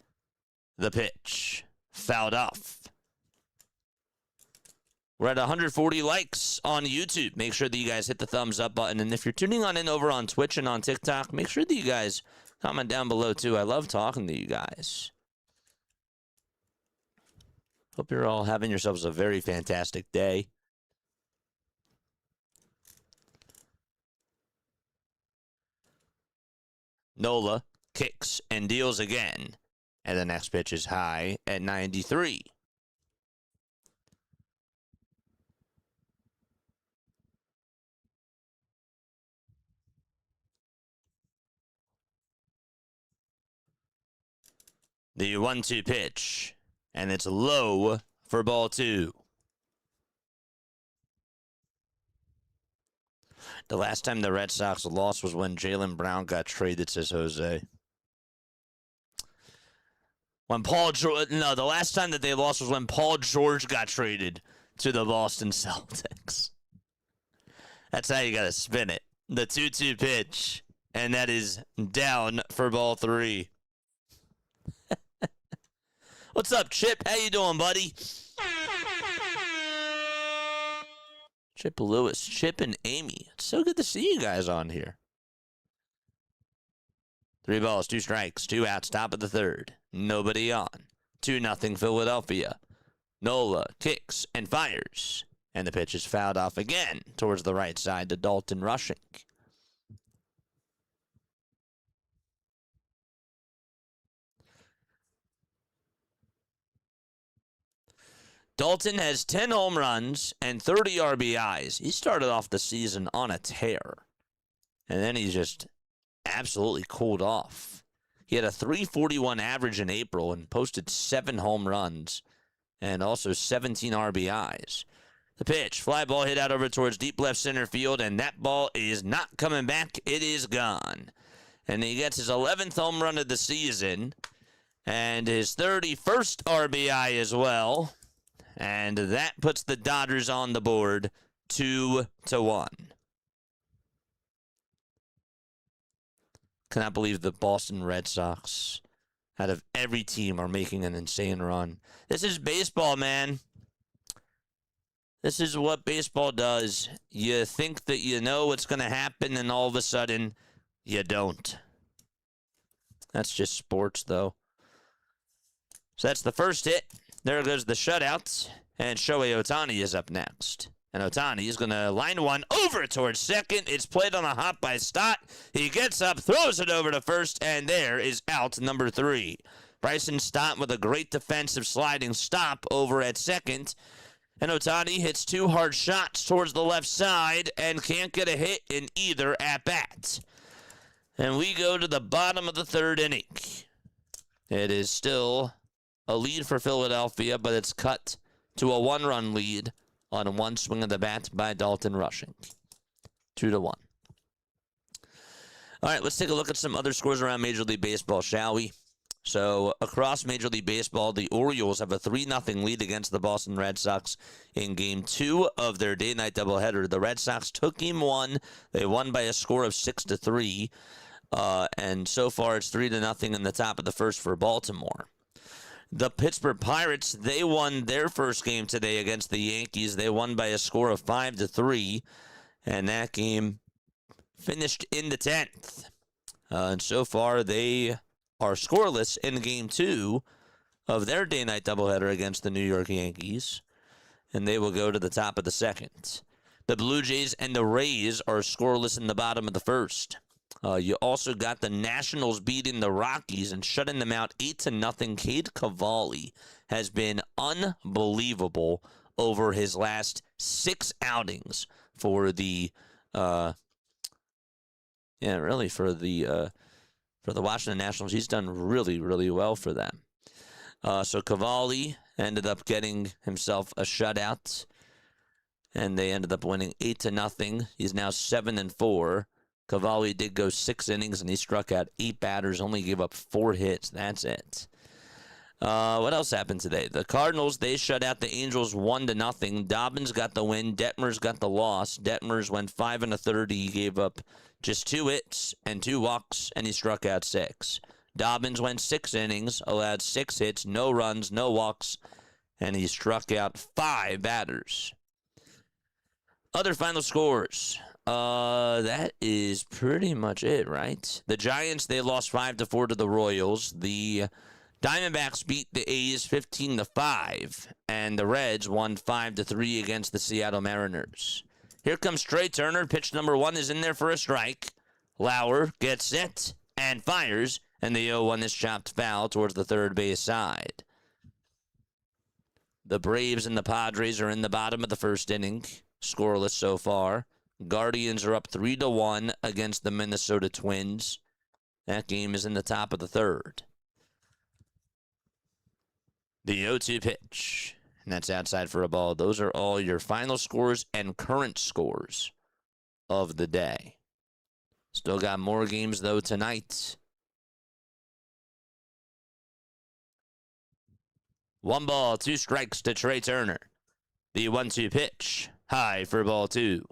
The pitch, fouled off. We're at 140 likes on YouTube. Make sure that you guys hit the thumbs up button. And if you're tuning on in over on Twitch and on TikTok, make sure that you guys comment down below too. I love talking to you guys. Hope you're all having yourselves a very fantastic day. Nola kicks and deals again. And the next pitch is high at 93. The 1-2 pitch, and it's low for ball 2. The last time the Red Sox lost was when Jaylen Brown got traded, says Jose. The last time that they lost was when Paul George got traded to the Boston Celtics. That's how you got to spin it. The 2-2 pitch, and that is down for ball 3. What's up, Chip? How you doing, buddy? Chip Lewis, Chip and Amy. It's so good to see you guys on here. 3 balls, 2 strikes, 2 outs, top of the 3rd. Nobody on. 2-0 Philadelphia. Nola kicks and fires. And the pitch is fouled off again towards the right side to Dalton Rushing. Dalton has 10 home runs and 30 RBIs. He started off the season on a tear. And then he's just absolutely cooled off. He had a .341 average in April and posted 7 home runs and also 17 RBIs. The pitch, fly ball hit out over towards deep left center field, and that ball is not coming back. It is gone. And he gets his 11th home run of the season and his 31st RBI as well. And that puts the Dodgers on the board 2-1. Cannot believe the Boston Red Sox, out of every team, are making an insane run. This is baseball, man. This is what baseball does. You think that you know what's going to happen, and all of a sudden, you don't. That's just sports, though. So that's the first hit. There goes the shutout, and Shohei Ohtani is up next. And Ohtani is going to line one over towards second. It's played on a hop by Stott. He gets up, throws it over to first, and there is out number 3. Bryson Stott with a great defensive sliding stop over at second. And Ohtani hits 2 hard shots towards the left side and can't get a hit in either at-bat. And we go to the bottom of the 3rd inning. It is still a lead for Philadelphia, but it's cut to a 1-run lead on 1 swing of the bat by Dalton Rushing. 2-1. All right, let's take a look at some other scores around Major League Baseball, shall we? So across Major League Baseball, the Orioles have a 3-0 lead against the Boston Red Sox in Game 2 of their day-night doubleheader. The Red Sox took Game 1. They won by a score of 6-3. And so far, it's 3-0 in the top of the 1st for Baltimore. The Pittsburgh Pirates, they won their first game today against the Yankees. They won by a score of 5-3, and that game finished in the 10th. And so far, they are scoreless in Game 2 of their day-night doubleheader against the New York Yankees, and they will go to the top of the 2nd. The Blue Jays and the Rays are scoreless in the bottom of the 1st. You also got the Nationals beating the Rockies and shutting them out 8-0. Cade Cavalli has been unbelievable over his last 6 outings for the for the Washington Nationals. He's done really, really well for them. So Cavalli ended up getting himself a shutout, and they ended up winning 8-0. He's now 7-4. Cavalli did go 6 innings, and he struck out 8 batters, only gave up 4 hits. That's it. What else happened today? The Cardinals, they shut out the Angels 1-0. Dobbins got the win. Detmers got the loss. Detmers went 5 1/3. He gave up just 2 hits and 2 walks, and he struck out 6. Dobbins went 6 innings, allowed 6 hits, no runs, no walks, and he struck out 5 batters. Other final scores. That is pretty much it, right? The Giants, they lost 5-4 to the Royals. The Diamondbacks beat the A's 15-5, and the Reds won 5-3 against the Seattle Mariners. Here comes Trey Turner. Pitch number 1 is in there for a strike. Lauer gets set and fires, and the 0-1 is chopped foul towards the third base side. The Braves and the Padres are in the bottom of the 1st inning, scoreless so far. Guardians are up 3-1 against the Minnesota Twins. That game is in the top of the 3rd. The 0-2 pitch. And that's outside for a ball. Those are all your final scores and current scores of the day. Still got more games, though, tonight. 1 ball, 2 strikes to Trey Turner. The 1-2 pitch. High for ball 2.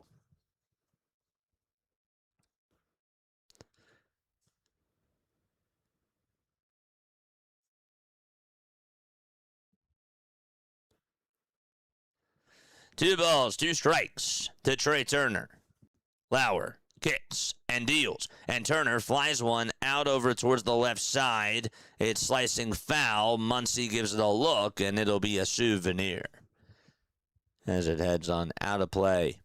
Two balls, 2 strikes to Trey Turner. Lauer kicks and deals, and Turner flies one out over towards the left side. It's slicing foul. Muncy gives it a look, and it'll be a souvenir as it heads on out of play.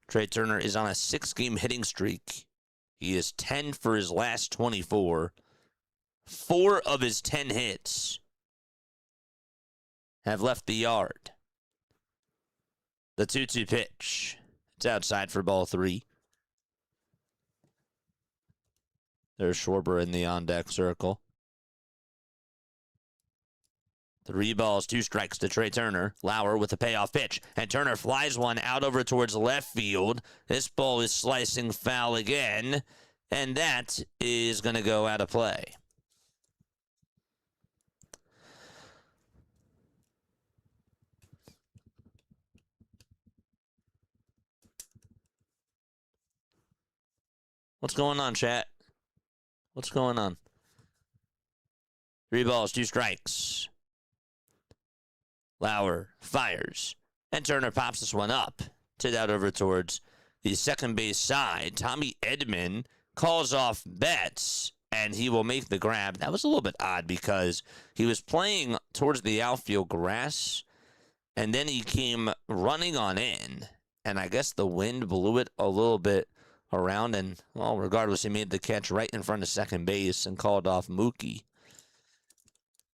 Trey Turner is on a 6-game hitting streak. He is 10 for his last 24. 4 of his 10 hits have left the yard. The 2-2 pitch. It's outside for ball 3. There's Schwarber in the on-deck circle. 3 balls, 2 strikes to Trey Turner. Lauer with a payoff pitch, and Turner flies one out over towards left field. This ball is slicing foul again, and that is going to go out of play. What's going on, chat? What's going on? 3 balls, 2 strikes. Lauer fires, and Turner pops this one up to that over towards the second base side. Tommy Edman calls off Betts, and he will make the grab. That was a little bit odd because he was playing towards the outfield grass, and then he came running on in, and I guess the wind blew it a little bit around, and, well, regardless, he made the catch right in front of second base and called off Mookie.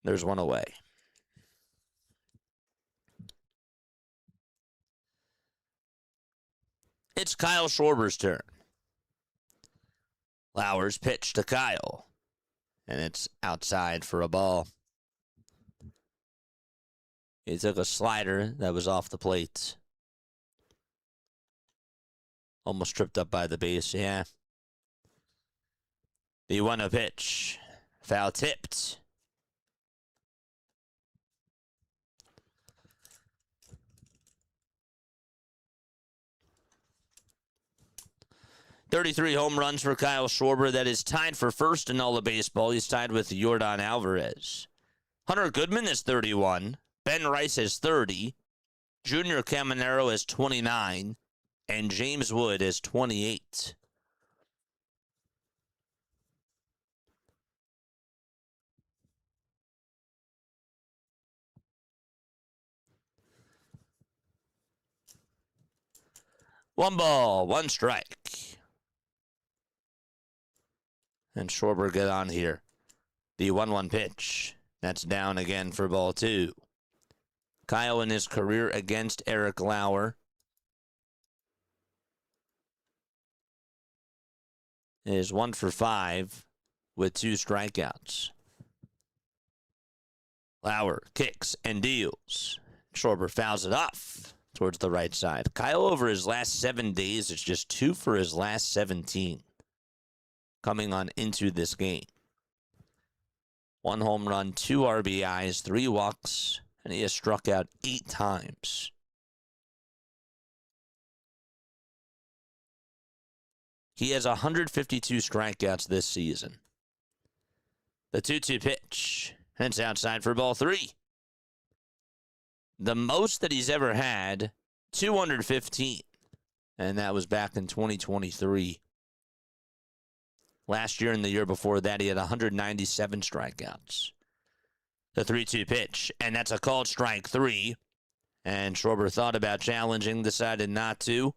There's one away. It's Kyle Schwarber's turn. Lauer's pitch to Kyle, and it's outside for a ball. He took a slider that was off the plate. Almost tripped up by the base, yeah. The 1-0 pitch. Foul tipped. .33 home runs for Kyle Schwarber. That is tied for first in all of baseball. He's tied with Yordan Alvarez. Hunter Goodman is 31. Ben Rice is 30. Junior Caminero is 29. And James Wood is 28. One ball, 1 strike. And Schwarber get on here. The 1-1 pitch. That's down again for ball 2. Kyle in his career against Eric Lauer is 1 for 5 with 2 strikeouts. Lauer kicks and deals. Schwarber fouls it off towards the right side. Kyle over his last 7 days is just 2 for his last 17 coming on into this game. 1 home run, 2 RBIs, 3 walks, and he has struck out 8 times. He has 152 strikeouts this season. The 2-2 pitch. And it's outside for ball 3. The most that he's ever had, 215. And that was back in 2023. Last year and the year before that, he had 197 strikeouts. The 3-2 pitch. And that's a called strike 3. And Schwarber thought about challenging, decided not to.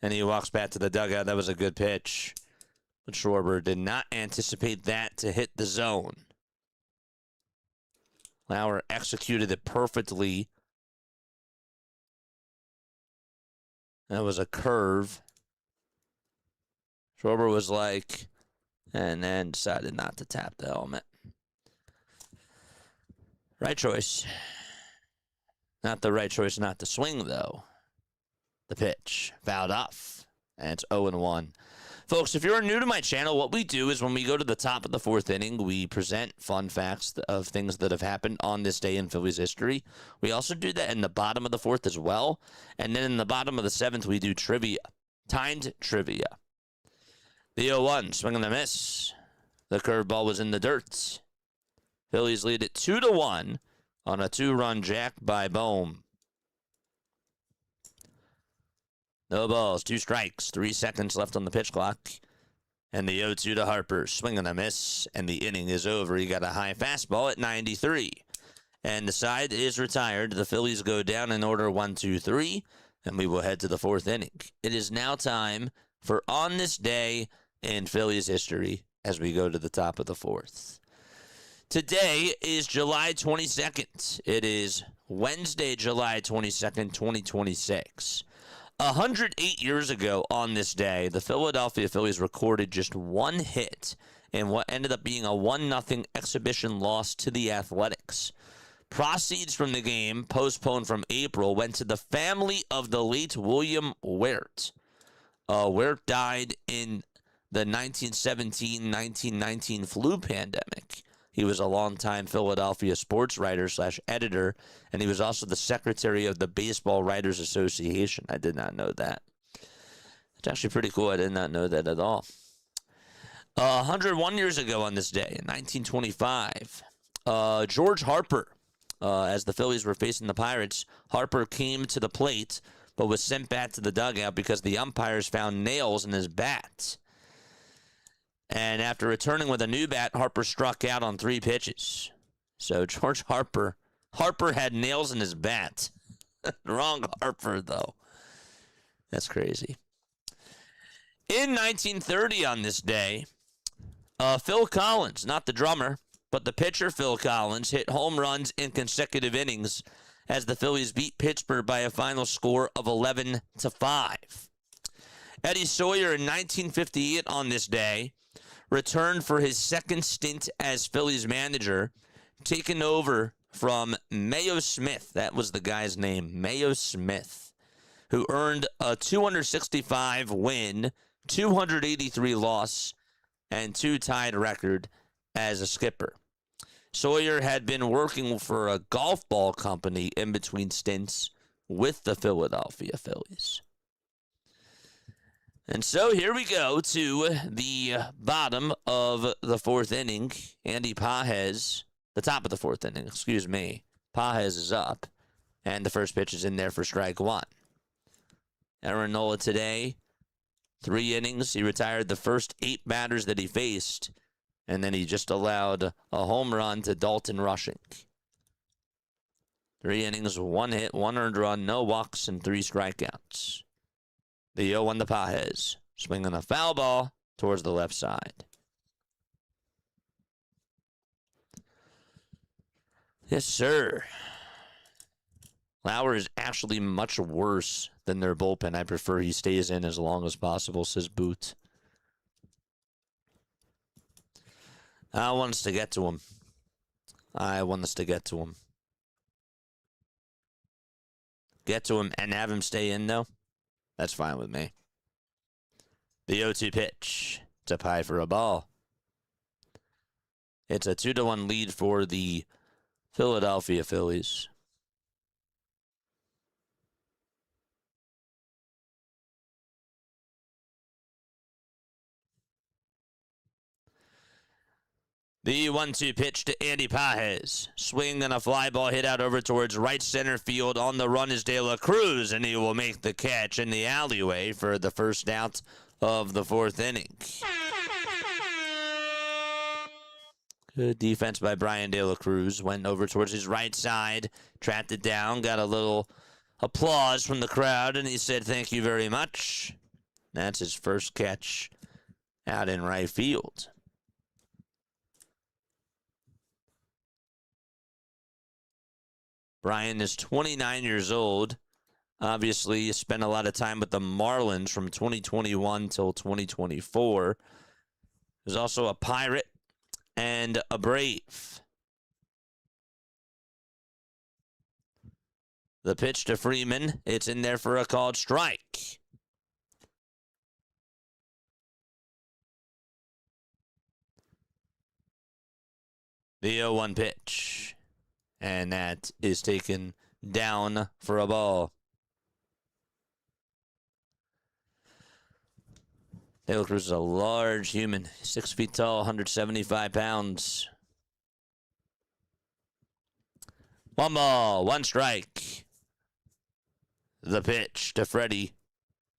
And he walks back to the dugout. That was a good pitch. But Schwarber did not anticipate that to hit the zone. Lauer executed it perfectly. That was a curve. Schwarber was like, and then decided not to tap the helmet. Right choice. Not the right choice not to swing, though. The pitch. Fouled off. And it's 0-1. Folks, if you're new to my channel, what we do is when we go to the top of the fourth inning, we present fun facts of things that have happened on this day in Phillies history. We also do that in the bottom of the fourth as well. And then in the bottom of the seventh, we do trivia. Timed trivia. The 0-1, swing and a miss. The curveball was in the dirt. Phillies lead it 2-1 on a 2-run jack by Bohm. No balls, 2 strikes, 3 seconds left on the pitch clock. And the 0-2 to Harper, swing and a miss, and the inning is over. He got a high fastball at 93. And the side is retired. The Phillies go down in order 1-2-3, and we will head to the fourth inning. It is now time for On This Day in Phillies history as we go to the top of the fourth. Today is July 22nd. It is Wednesday, July 22nd, 2026. 108 years ago on this day, the Philadelphia Phillies recorded just 1 hit in what ended up being a 1-0 exhibition loss to the Athletics. Proceeds from the game, postponed from April, went to the family of the late William Wirt. Wirt died in the 1917-1919 flu pandemic. He was a longtime Philadelphia sports writer / editor, and he was also the secretary of the Baseball Writers Association. I did not know that. It's actually pretty cool. I did not know that at all. 101 years ago on this day, in 1925, George Harper, as the Phillies were facing the Pirates, Harper came to the plate, but was sent back to the dugout because the umpires found nails in his bat. And after returning with a new bat, Harper struck out on 3 pitches. So George Harper had nails in his bat. Wrong Harper, though. That's crazy. In 1930 on this day, Phil Collins, not the drummer, but the pitcher Phil Collins, hit home runs in consecutive innings as the Phillies beat Pittsburgh by a final score of 11-5. Eddie Sawyer in 1958 on this day returned for his second stint as Phillies manager, taking over from Mayo Smith. That was the guy's name, Mayo Smith, who earned a 265 win, 283 loss, and 2 tied record as a skipper. Sawyer had been working for a golf ball company in between stints with the Philadelphia Phillies. And so here we go to the bottom of the fourth inning. Andy Pages, the top of the fourth inning, excuse me. Pages is up, and the first pitch is in there for strike 1. Aaron Nola today, 3 innings. He retired the first 8 batters that he faced, and then he just allowed a home run to Dalton Rushing. 3 innings, 1 hit, 1 earned run, no walks, and 3 strikeouts. The 0-1 to Pages, swinging a foul ball towards the left side. Yes, sir. Lauer is actually much worse than their bullpen. I prefer he stays in as long as possible, says Boot. I want us to get to him. Get to him and have him stay in, though. That's fine with me. The 0-2 pitch. It's up high for a ball. It's a 2-1 lead for the Philadelphia Phillies. The 1-2 pitch to Andy Pages. Swing and a fly ball hit out over towards right center field. On the run is De La Cruz, and he will make the catch in the alleyway for the first out of the fourth inning. Good defense by Brian De La Cruz. Went over towards his right side, trapped it down, got a little applause from the crowd, and he said, "Thank you very much." That's his first catch out in right field. Brian is 29 years old. Obviously, he spent a lot of time with the Marlins from 2021 till 2024. who's also a Pirate and a Brave. The pitch to Freeman. It's in there for a called strike. The 0-1 pitch. And that is taken down for a ball. De La Cruz is a large human. 6 feet tall, 175 pounds. 1 ball, 1 strike. The pitch to Freddie.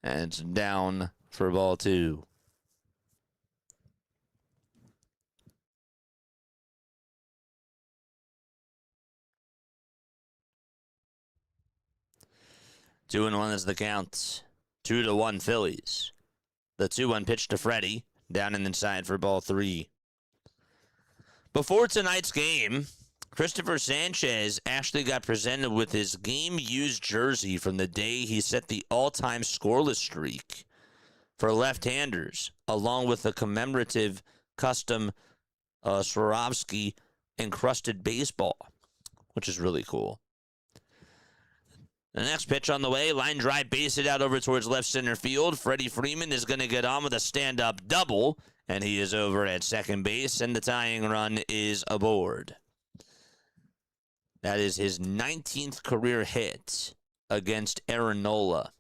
And it's down for ball 2. Two and 1 is the count. 2-1 Phillies. The 2-1 pitch to Freddie. Down and inside for ball 3. Before tonight's game, Christopher Sanchez actually got presented with his game-used jersey from the day he set the all-time scoreless streak for left-handers, along with a commemorative custom Swarovski encrusted baseball, which is really cool. The next pitch on the way, line drive, base it out over towards left center field. Freddie Freeman is going to get on with a stand-up double, and he is over at second base, and the tying run is aboard. That is his 19th career hit against Aaron Nola.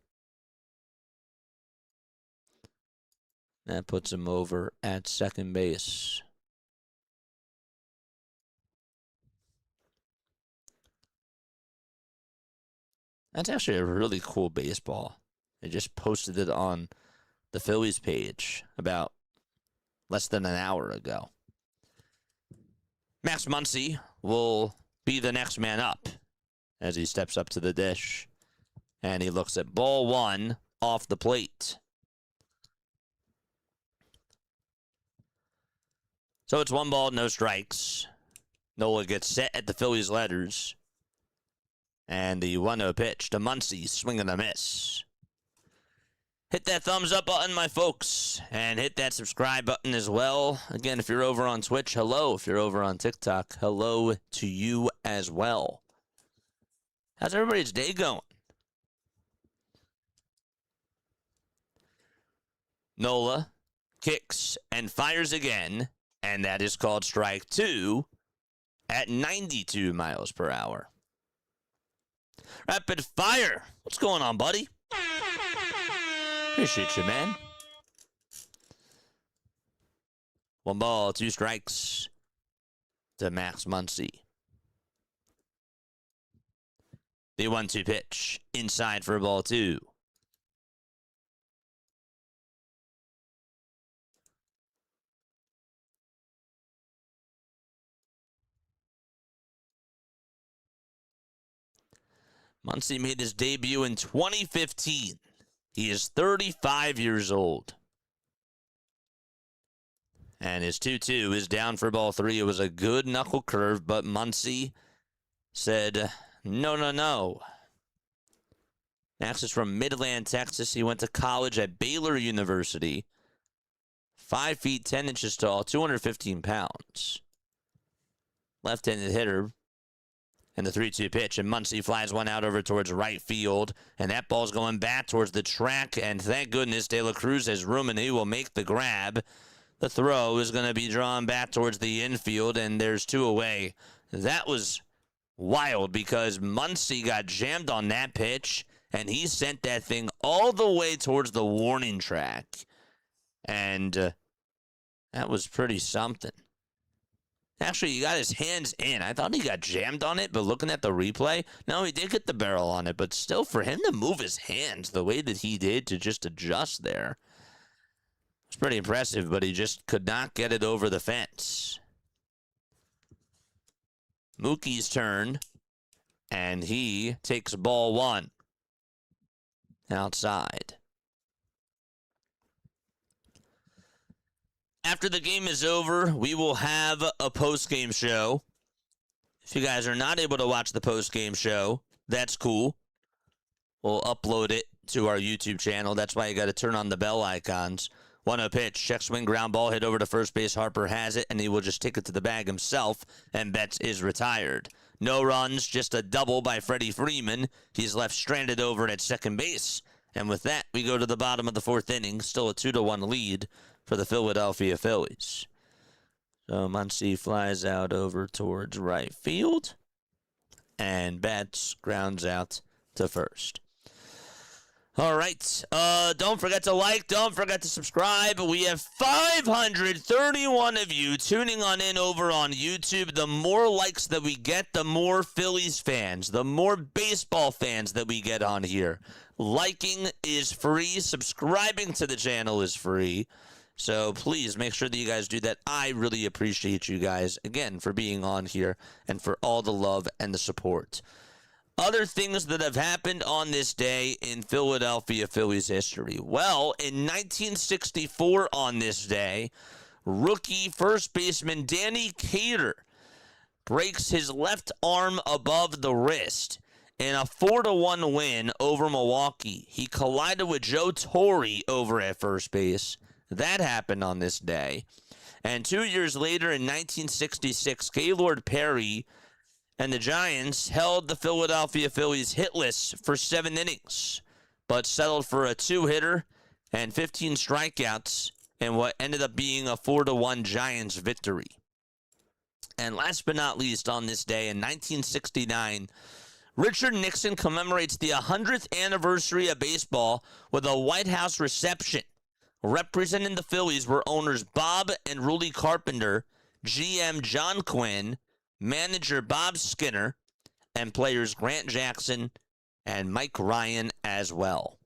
That puts him over at second base. That's actually a really cool baseball. I just posted it on the Phillies page about less than an hour ago. Max Muncy will be the next man up as he steps up to the dish. And he looks at ball 1 off the plate. So it's 1 ball, no strikes. Nola gets set at the Phillies letters. And the 1-0 pitch to Muncy, swing and a miss. Hit that thumbs up button, my folks, and hit that subscribe button as well. Again, if you're over on Twitch, hello. If you're over on TikTok, hello to you as well. How's everybody's day going? Nola kicks and fires again, and that is called strike 2 at 92 miles per hour. Rapid fire. What's going on, buddy? Appreciate you, man. 1 ball, 2 strikes to Max Muncy. The 1-2 pitch inside for ball 2. Muncy made his debut in 2015. He is 35 years old. And his 2-2 is down for ball 3. It was a good knuckle curve, but Muncy said, no, no, no. Max is from Midland, Texas. He went to college at Baylor University. 5 feet 10 inches tall, 215 pounds. Left-handed hitter. And the 3-2 pitch, and Muncy flies one out over towards right field, and that ball's going back towards the track, and thank goodness De La Cruz has room, and he will make the grab. The throw is going to be drawn back towards the infield, and there's 2 away. That was wild because Muncy got jammed on that pitch, and he sent that thing all the way towards the warning track, and that was pretty something. Actually, he got his hands in. I thought he got jammed on it, but looking at the replay, no, he did get the barrel on it. But still, for him to move his hands the way that he did to just adjust there, it's pretty impressive, but he just could not get it over the fence. Mookie's turn, and he takes ball 1 outside. After the game is over, we will have a post-game show. If you guys are not able to watch the post-game show, that's cool. We'll upload it to our YouTube channel. That's why you got to turn on the bell icons. 1-0 pitch, check swing, ground ball, hit over to first base. Harper has it, and he will just take it to the bag himself, and Betts is retired. No runs, just a double by Freddie Freeman. He's left stranded over at second base. And with that, we go to the bottom of the fourth inning, still a 2-1 lead for the Philadelphia Phillies. So Muncy flies out over towards right field, and Betts grounds out to first. All right. Don't forget to like. Don't forget to subscribe. We have 531 of you tuning on in over on YouTube. The more likes that we get, the more Phillies fans, the more baseball fans that we get on here. Liking is free. Subscribing to the channel is free. So please make sure that you guys do that. I really appreciate you guys, again, for being on here and for all the love and the support. Other things that have happened on this day in Philadelphia Phillies history. Well, in 1964 on this day, rookie first baseman Danny Cater breaks his left arm above the wrist in a 4-1 win over Milwaukee. He collided with Joe Torre over at first base. That happened on this day. And 2 years later in 1966, Gaylord Perry and the Giants held the Philadelphia Phillies hitless for 7 innings, but settled for a 2-hitter and 15 strikeouts in what ended up being a 4-1 Giants victory. And last but not least, on this day in 1969, Richard Nixon commemorates the 100th anniversary of baseball with a White House reception. Representing the Phillies were owners Bob and Rudy Carpenter, GM John Quinn, manager Bob Skinner, and players Grant Jackson and Mike Ryan as well.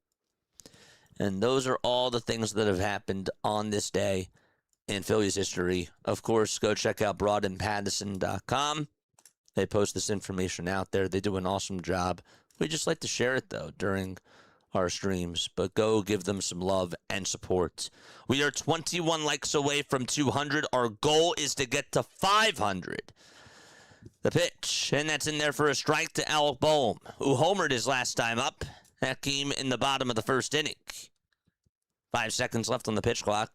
And those are all the things that have happened on this day in Phillies history. Of course, go check out broadandpattison.com. They post this information out there. They do an awesome job. We just like to share it, though, during our streams, but go give them some love and support. We are 21 likes away from 200. Our goal is to get to 500. The pitch, and that's in there for a strike to Alec Bohm, who homered his last time up. That came in the bottom of the first inning. 5 seconds left on the pitch clock.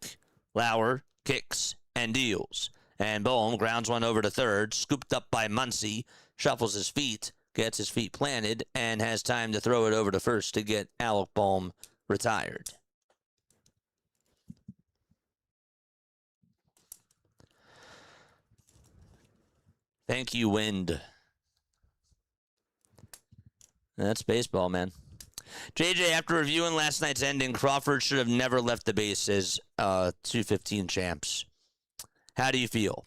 Lauer kicks and deals, and Bohm grounds one over to third, scooped up by Muncy, shuffles his feet, gets his feet planted, and has time to throw it over to first to get Alec Bohm retired. Thank you, Wind. That's baseball, man. JJ, after reviewing last night's ending, Crawford should have never left the bases. 215 champs. How do you feel?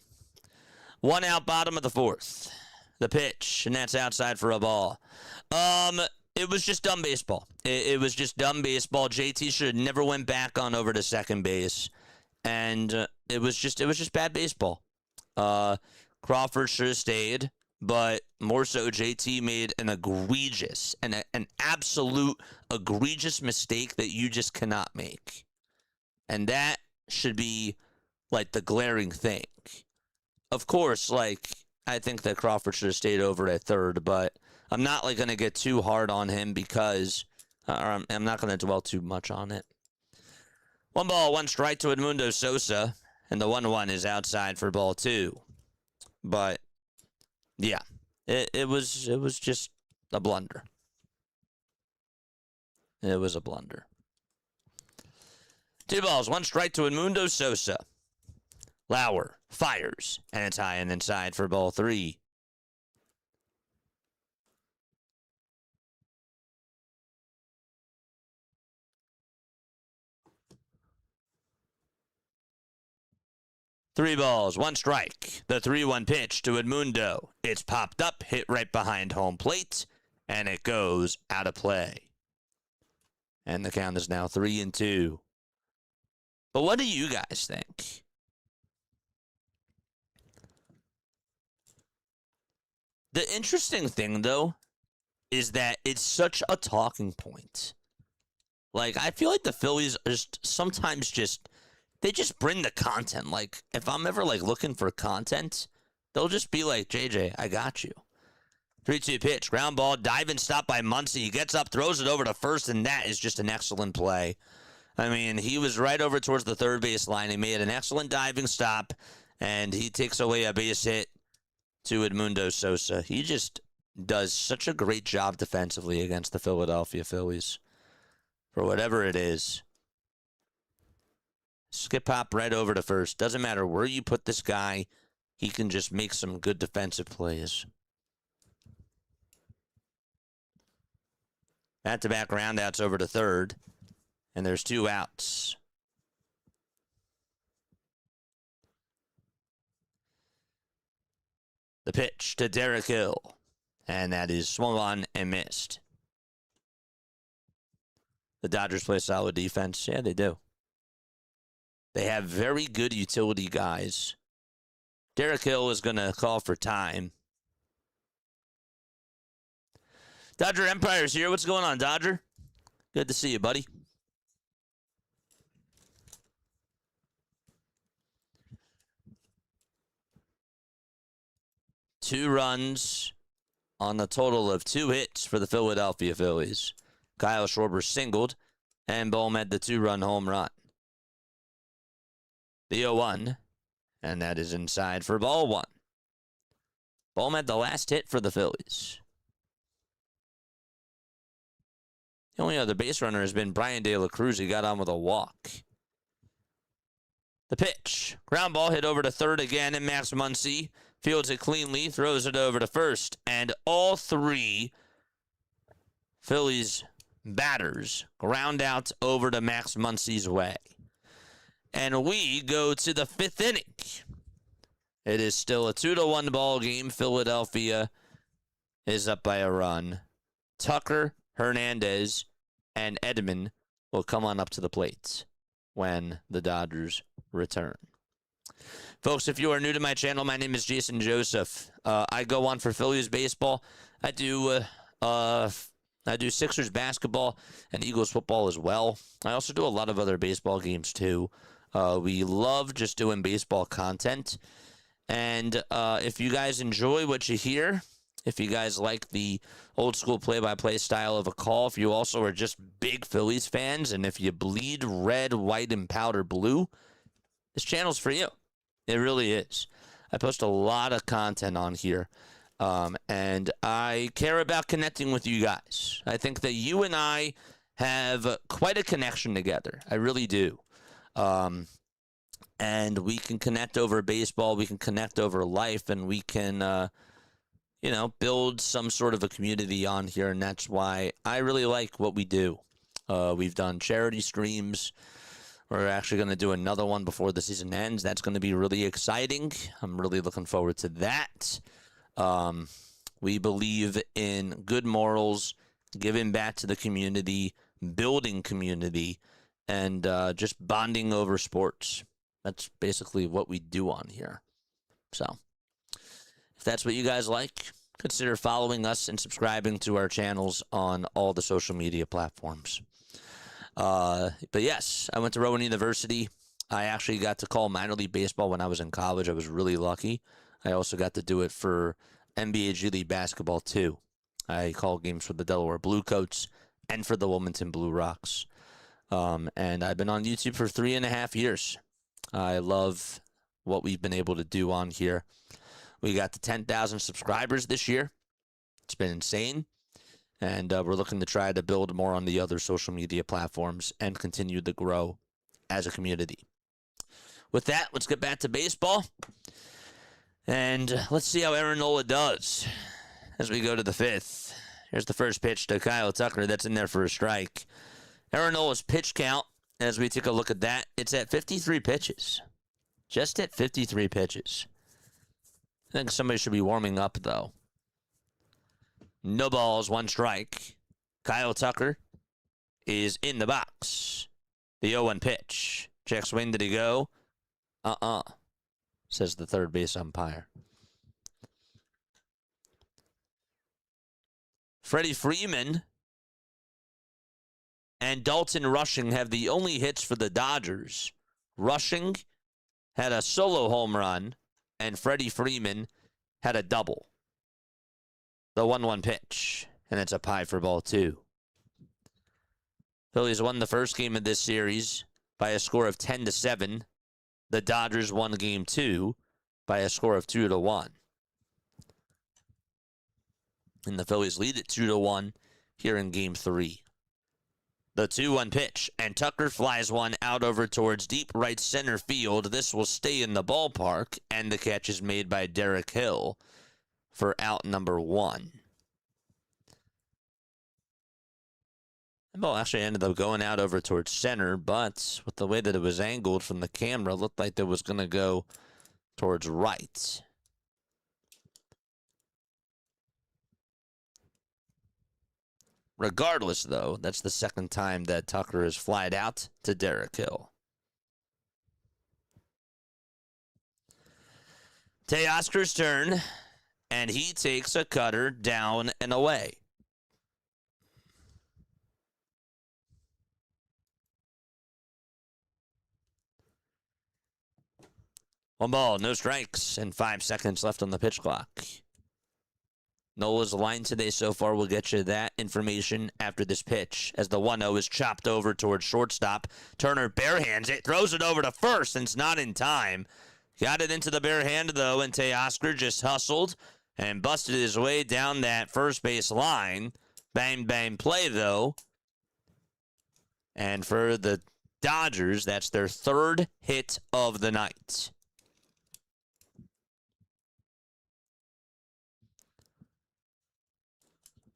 1 out, bottom of the fourth. The pitch, and that's outside for a ball. It was just dumb baseball. It was just dumb baseball. JT should have never went back on over to second base, and it was just bad baseball. Crawford should have stayed, but more so JT made an egregious, an absolute egregious mistake that you just cannot make. And that should be, like, the glaring thing. Of course, like, I think that Crawford should have stayed over at third, but I'm not, like, going to get too hard on him because I'm not going to dwell too much on it. 1 ball, 1 strike to Edmundo Sosa, and the 1-1 is outside for ball 2. But, yeah, it was just a blunder. It was a blunder. 2 balls, 1 strike to Edmundo Sosa. Lauer fires, and it's high and inside for ball 3. Three balls, 1 strike. The 3-1 pitch to Edmundo. It's popped up, hit right behind home plate, and it goes out of play. And the count is now 3-2. But what do you guys think? The interesting thing, though, is that it's such a talking point. Like, I feel like the Phillies are sometimes they just bring the content. Like, if I'm ever, like, looking for content, they'll just be like, JJ, I got you. 3-2 pitch, ground ball, diving stop by Muncy. He gets up, throws it over to first, and that is just an excellent play. I mean, he was right over towards the third base line. He made an excellent diving stop, and he takes away a base hit to Edmundo Sosa. He just does such a great job defensively against the Philadelphia Phillies for whatever it is. Skip hop right over to first. Doesn't matter where you put this guy, he can just make some good defensive plays. Back-to-back roundouts over to third, and there's 2 outs. The pitch to Derek Hill, and that is swung on and missed. The Dodgers play solid defense. Yeah, they do. They have very good utility guys. Derek Hill is going to call for time. Dodger Empire's here. What's going on, Dodger? Good to see you, buddy. Two runs on a total of 2 hits for the Philadelphia Phillies. Kyle Schwarber singled, and Bohm had the 2-run home run. The 0-1, and that is inside for ball 1. Bohm had the last hit for the Phillies. The only other base runner has been Brian De La Cruz. He got on with a walk. The pitch. Ground ball hit over to third again, and Max Muncy fields it cleanly, throws it over to first. And all 3 Phillies batters ground out over to Max Muncy's way. And we go to the 5th inning. It is still a 2-1 ball game. Philadelphia is up by a run. Tucker, Hernandez, and Edman will come on up to the plate when the Dodgers return. Folks, if you are new to my channel, my name is Jason Joseph. I go on for Phillies baseball. I do Sixers basketball and Eagles football as well. I also do a lot of other baseball games too. We love just doing baseball content. And if you guys enjoy what you hear, if you guys like the old school play-by-play style of a call, if you also are just big Phillies fans, and if you bleed red, white, and powder blue, this channel's for you. It really is. I post a lot of content on here, and I care about connecting with you guys. I think that you and I have quite a connection together. I really do. And we can connect over baseball, we can connect over life, and we can, build some sort of a community on here, and that's why I really like what we do. We've done charity streams. We're actually going to do another one before the season ends. That's going to be really exciting. I'm really looking forward to that. We believe in good morals, giving back to the community, building community, and just bonding over sports. That's basically what we do on here. So, if that's what you guys like, consider following us and subscribing to our channels on all the social media platforms. But yes, I went to Rowan University. I actually got to call minor league baseball when I was in college. I was really lucky. I also got to do it for NBA G League basketball too. I called games for the Delaware Bluecoats and for the Wilmington Blue Rocks. And I've been on YouTube for 3.5 years. I love what we've been able to do on here. We got to 10,000 subscribers this year. It's been insane. And we're looking to try to build more on the other social media platforms and continue to grow as a community. With that, let's get back to baseball. And let's see how Aaron Nola does as we go to the 5th. Here's the first pitch to Kyle Tucker. That's in there for a strike. Aaron Nola's pitch count, as we take a look at that, it's at 53 pitches. Just at 53 pitches. I think somebody should be warming up, though. No balls, 1 strike. Kyle Tucker is in the box. The 0-1 pitch. Check swing, did he go? Says the third base umpire. Freddie Freeman and Dalton Rushing have the only hits for the Dodgers. Rushing had a solo home run, and Freddie Freeman had a double. The 1-1 pitch, and it's up high for ball 2. Phillies won the first game of this series by a score of 10-7. The Dodgers won game 2 by a score of 2-1. And the Phillies lead it 2-1 here in game 3. The 2-1 pitch, and Tucker flies one out over towards deep right center field. This will stay in the ballpark, and the catch is made by Derek Hill for out number 1. The ball actually ended up going out over towards center, but with the way that it was angled from the camera, it looked like it was going to go towards right. Regardless, though, that's the second time that Tucker has flied out to Derek Hill. Teoscar's turn, and he takes a cutter down and away. One ball, no strikes, and 5 seconds left on the pitch clock. Nola's line today so far will get you that information after this pitch, as the 1-0 is chopped over towards shortstop. Turner barehands it, throws it over to first, and it's not in time. Got it into the bare hand, though, and Teoscar just hustled and busted his way down that first base line. Bang, bang play, though. And for the Dodgers, that's their 3rd hit of the night.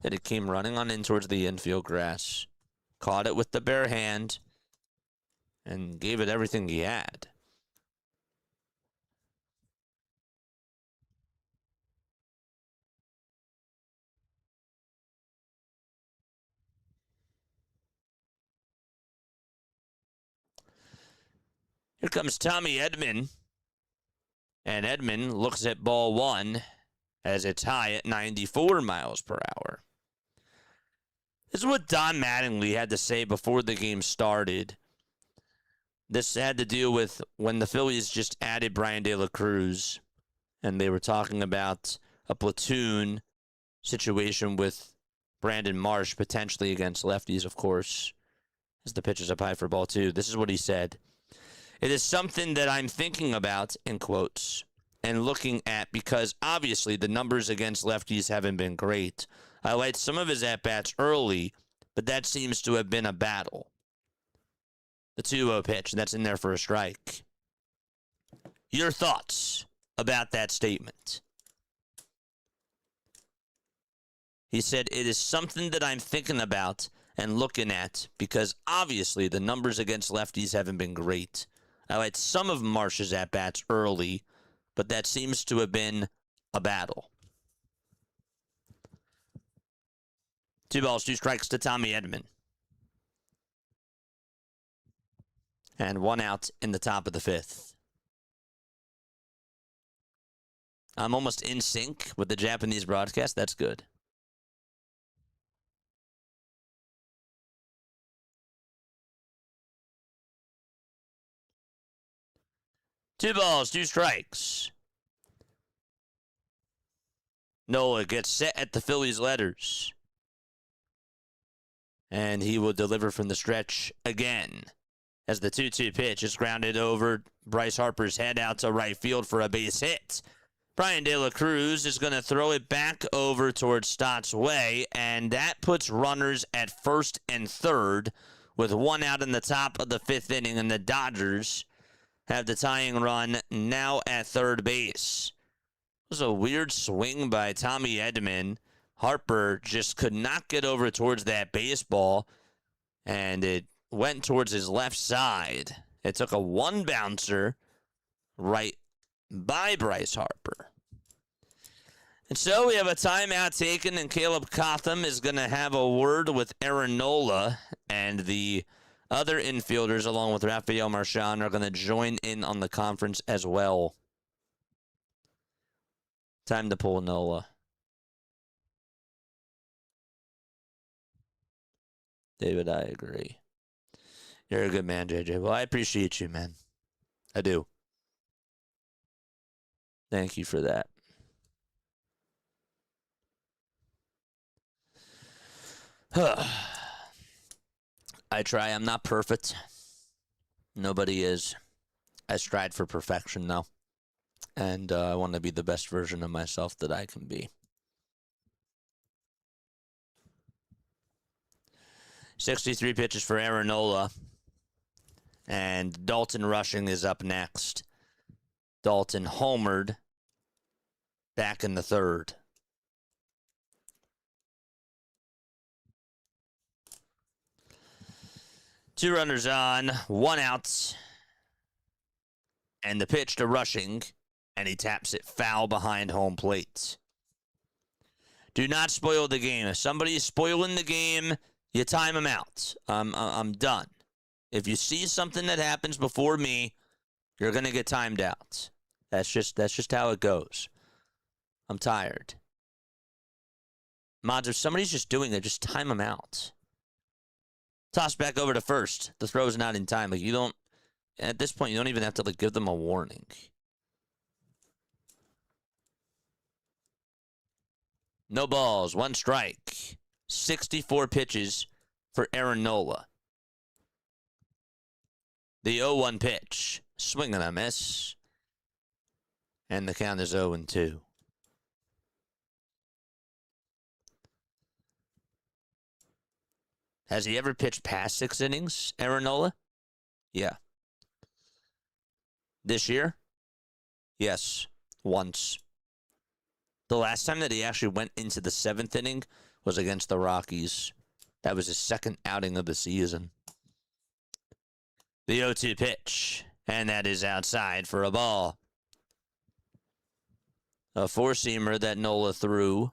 That it came running on in towards the infield grass, caught it with the bare hand, and gave it everything he had. Here comes Tommy Edman, and Edman looks at ball 1 as it's high at 94 miles per hour. This is what Don Mattingly had to say before the game started. This had to do with when the Phillies just added Brian De La Cruz, and they were talking about a platoon situation with Brandon Marsh potentially against lefties, of course, as the pitch is up high for ball 2. This is what he said. It is something that I'm thinking about, in quotes, and looking at because obviously the numbers against lefties haven't been great. I liked some of his at-bats early, but that seems to have been a battle. The 2-0 pitch, and that's in there for a strike. Your thoughts about that statement? He said, it is something that I'm thinking about and looking at because obviously the numbers against lefties haven't been great. I liked some of Marsh's at-bats early, but that seems to have been a battle. 2 balls, 2 strikes to Tommy Edman. And 1 out in the top of the 5th. I'm almost in sync with the Japanese broadcast. That's good. Two balls, 2 strikes. Nola gets set at the Phillies letters. And he will deliver from the stretch again. As the 2-2 pitch is grounded over Bryce Harper's head out to right field for a base hit. Brian De La Cruz is going to throw it back over towards Stott's way, and that puts runners at first and third with 1 out in the top of the 5th inning, and the Dodgers have the tying run now at third base. It was a weird swing by Tommy Edman. Harper just could not get over towards that baseball, and it went towards his left side. It took a 1-bouncer right by Bryce Harper. And so we have a timeout taken, and Caleb Cotham is going to have a word with Aaron Nola, and the other infielders, along with Rafael Marchand, are going to join in on the conference as well. Time to pull Nola. David, I agree. You're a good man, JJ. Well, I appreciate you, man. I do. Thank you for that. I try. I'm not perfect. Nobody is. I strive for perfection, though. And I want to be the best version of myself that I can be. 63 pitches for Aaron Nola. And Dalton Rushing is up next. Dalton homered back in the third. Two runners on, one out. And the pitch to Rushing, and he taps it foul behind home plate. Do not spoil the game. If somebody is spoiling the game, you time them out. I'm done. If you see something that happens before me, you're gonna get timed out. That's just how it goes. I'm tired. Mods, if somebody's just doing it, just time them out. Toss back over to first. The throw's not in time. Like, you don't. At this point, you don't even have to give them a warning. No balls, one strike. 64 pitches for Aaron Nola. The 0-1 pitch. Swing and a miss. And the count is 0-2. Has he ever pitched past 6 innings, Aaron Nola? Yeah. This year? Yes, once. The last time that he actually went into the 7th inning was against the Rockies. That was his second outing of the season. The 0-2 pitch, and that is outside for a ball. A four-seamer that Nola threw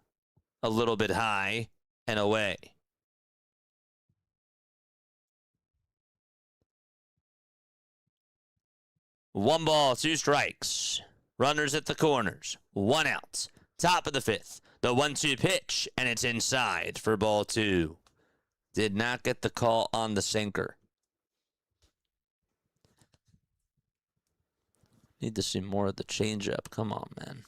a little bit high and away. One ball, 2 strikes. Runners at the corners. 1 out. Top of the 5th. The 1-2 pitch, and it's inside for ball 2. Did not get the call on the sinker. Need to see more of the changeup. Come on, man.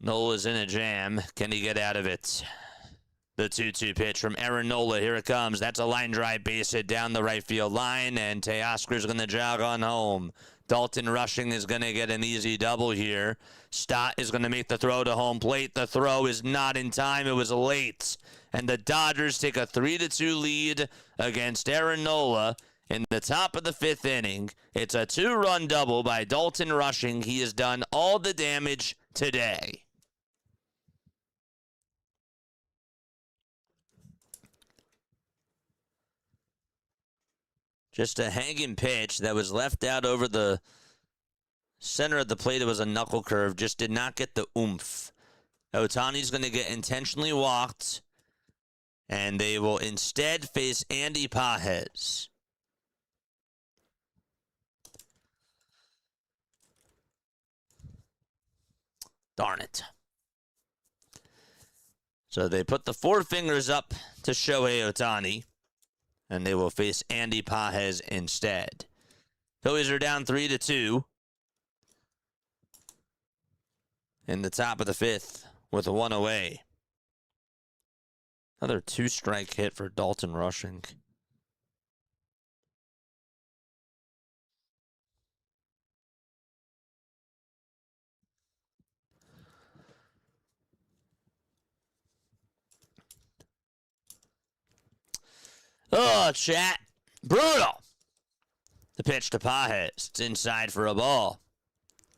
Nola's in a jam. Can he get out of it? The 2-2 pitch from Aaron Nola. Here it comes. That's a line drive base hit down the right field line, and Teoscar's going to jog on home. Dalton Rushing is going to get an easy double here. Stott is going to make the throw to home plate. The throw is not in time. It was late. And the Dodgers take a 3-2 lead against Aaron Nola in the top of the 5th inning. It's a 2-run double by Dalton Rushing. He has done all the damage today. Just a hanging pitch that was left out over the center of the plate. It was a knuckle curve. Just did not get the oomph. Ohtani's going to get intentionally walked, and they will instead face Andy Pages. Darn it. So they put the 4 fingers up to Shohei Ohtani, and they will face Andy Pages instead. Phillies are down 3-2 in the top of the 5th with 1 away. Another 2-strike hit for Dalton Rushing. Oh, chat. Brutal. The pitch to Pages. It's inside for a ball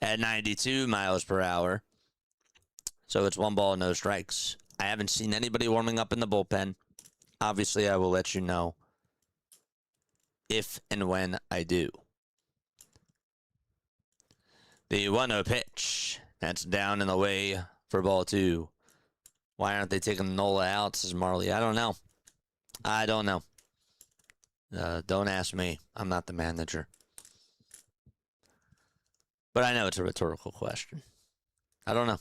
at 92 miles per hour. So it's 1 ball, no strikes. I haven't seen anybody warming up in the bullpen. Obviously, I will let you know if and when I do. The 1-0 pitch. That's down and away for ball 2. Why aren't they taking Nola out, says Marley? I don't know. I don't know. Don't ask me. I'm not the manager. But I know it's a rhetorical question. I don't know.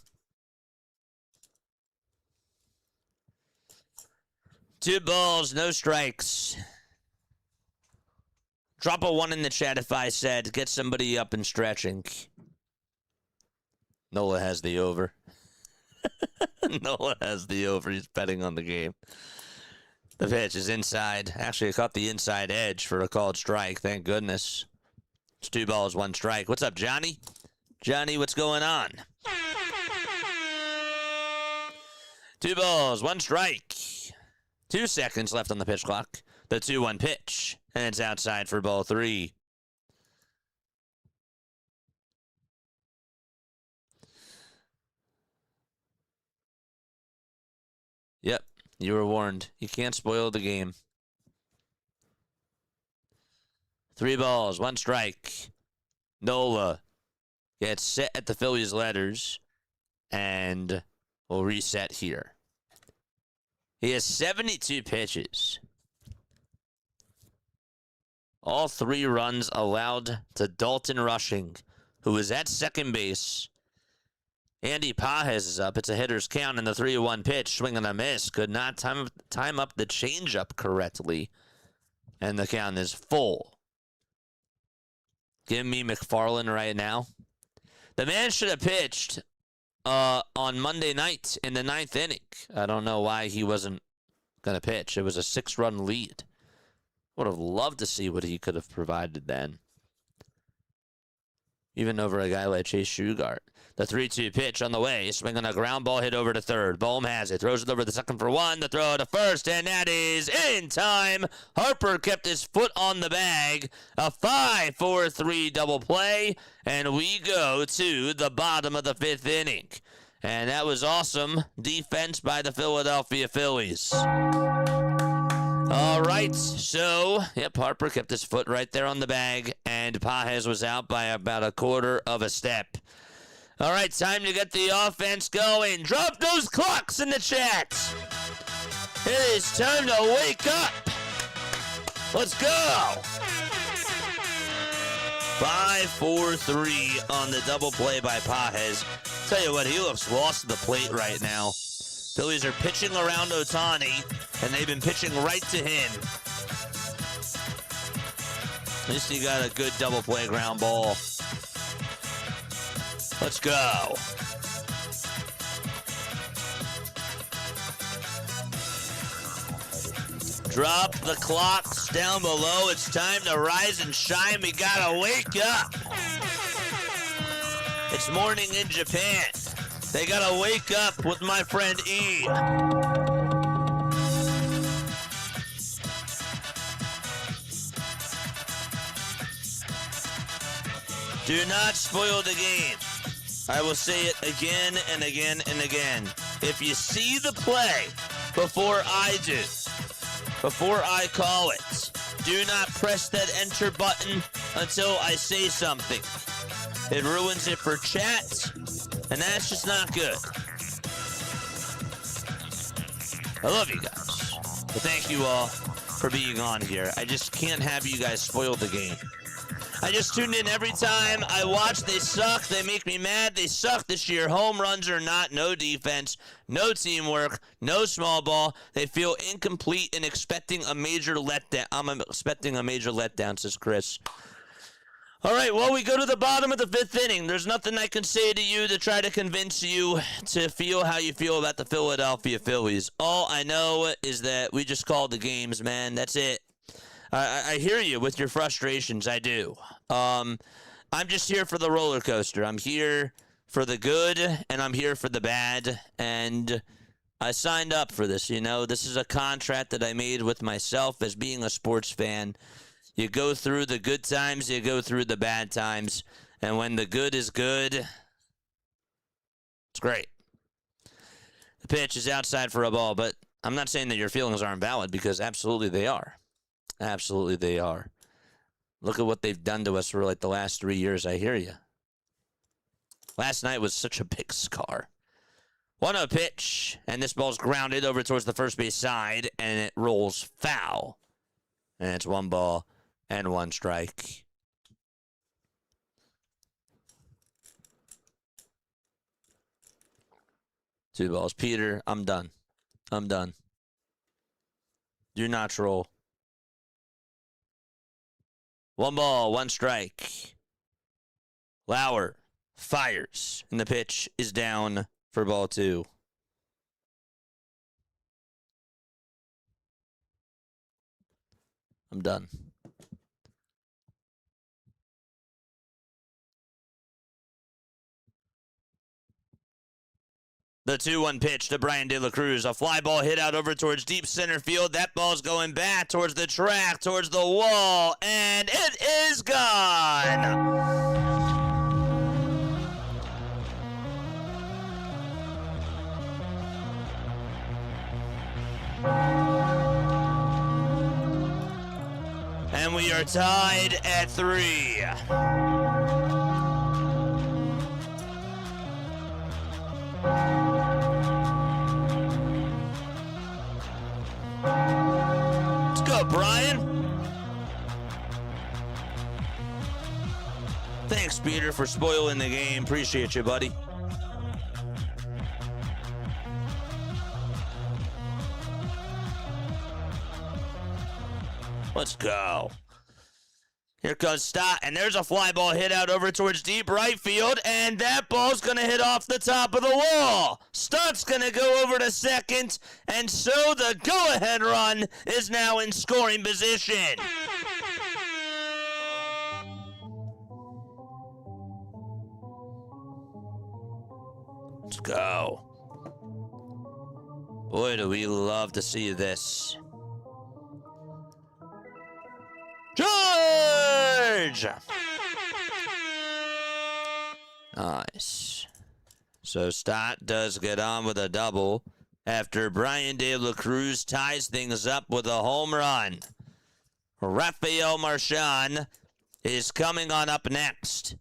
2 balls, no strikes. Drop a 1 in the chat if I said get somebody up and stretching. Nola has the over. Noah has the over. He's betting on the game. The pitch is inside. Actually, I caught the inside edge for a called strike. Thank goodness. It's 2 balls, 1 strike. What's up, Johnny? Johnny, what's going on? 2 balls, 1 strike. 2 seconds left on the pitch clock. The 2-1 pitch. And it's outside for ball 3. Yep, you were warned. You can't spoil the game. 3 balls, 1 strike. Nola gets set at the Phillies letters and will reset here. He has 72 pitches. All 3 runs allowed to Dalton Rushing, who is at second base. Andy Pages is up. It's a hitter's count, and the 3-1 pitch, swing and a miss. Could not time up the changeup correctly, and the count is full. Give me McFarland right now. The man should have pitched on Monday night in the 9th inning. I don't know why he wasn't going to pitch. It was a 6-run lead. Would have loved to see what he could have provided then. Even over a guy like Chase Shugart. The 3-2 pitch on the way. Swinging a ground ball hit over to third. Bohm has it. Throws it over the second for 1. The throw to first, and that is in time. Harper kept his foot on the bag. A 5-4-3 double play. And we go to the bottom of the 5th inning. And that was awesome defense by the Philadelphia Phillies. All right, so, yep, Harper kept his foot right there on the bag, and Pages was out by about a quarter of a step. All right, time to get the offense going. Drop those clocks in the chat. It is time to wake up. Let's go. 5-4-3 on the double play by Pages. Tell you what, he looks lost to the plate right now. Phillies are pitching around Ohtani, and they've been pitching right to him. At least he got a good double play ground ball. Let's go. Drop the clocks down below. It's time to rise and shine. We gotta wake up. It's morning in Japan. They gotta wake up with my friend E. Do not spoil the game. I will say it again and again and again. If you see the play before I do, before I call it, do not press that enter button until I say something. It ruins it for chat, and that's just not good. I love you guys. But thank you all for being on here. I just can't have you guys spoil the game. I just tuned in every time I watch. They suck. They make me mad. They suck this year. Home runs or not. No defense. No teamwork. No small ball. They feel incomplete and expecting a major letdown. I'm expecting a major letdown, says Chris. All right, well, we go to the bottom of the 5th inning. There's nothing I can say to you to try to convince you to feel how you feel about the Philadelphia Phillies. All I know is that we just called the games, man. That's it. I hear you with your frustrations. I do. I'm just here for the roller coaster. I'm here for the good, and I'm here for the bad. And I signed up for this, you know. This is a contract that I made with myself as being a sports fan. You go through the good times, you go through the bad times. And when the good is good, it's great. The pitch is outside for a ball, but I'm not saying that your feelings aren't valid, because absolutely they are. Absolutely they are. Look at what they've done to us for like the last 3 years. I hear you. Last night was such a big scar. 1-0 pitch, and this ball's grounded over towards the first base side, and it rolls foul. And it's 1 ball and 1 strike. Two balls. Peter, I'm done. I'm done. Do not troll. 1 ball, 1 strike. Lauer fires, and the pitch is down for ball 2. I'm done. The 2-1 pitch to Brian De La Cruz. A fly ball hit out over towards deep center field. That ball's going back towards the track, towards the wall, and it is gone. And we are tied at 3. Let's go, Brian. Thanks, Peter, for spoiling the game. Appreciate you, buddy. Let's go. Here comes Stott, and there's a fly ball hit out over towards deep right field, and that ball's going to hit off the top of the wall. Stott's going to go over to second, and so the go-ahead run is now in scoring position. Let's go. Boy, do we love to see this. George! Nice. So Stott does get on with a double after Brian De La Cruz ties things up with a home run. Rafael Marchand is coming on up next.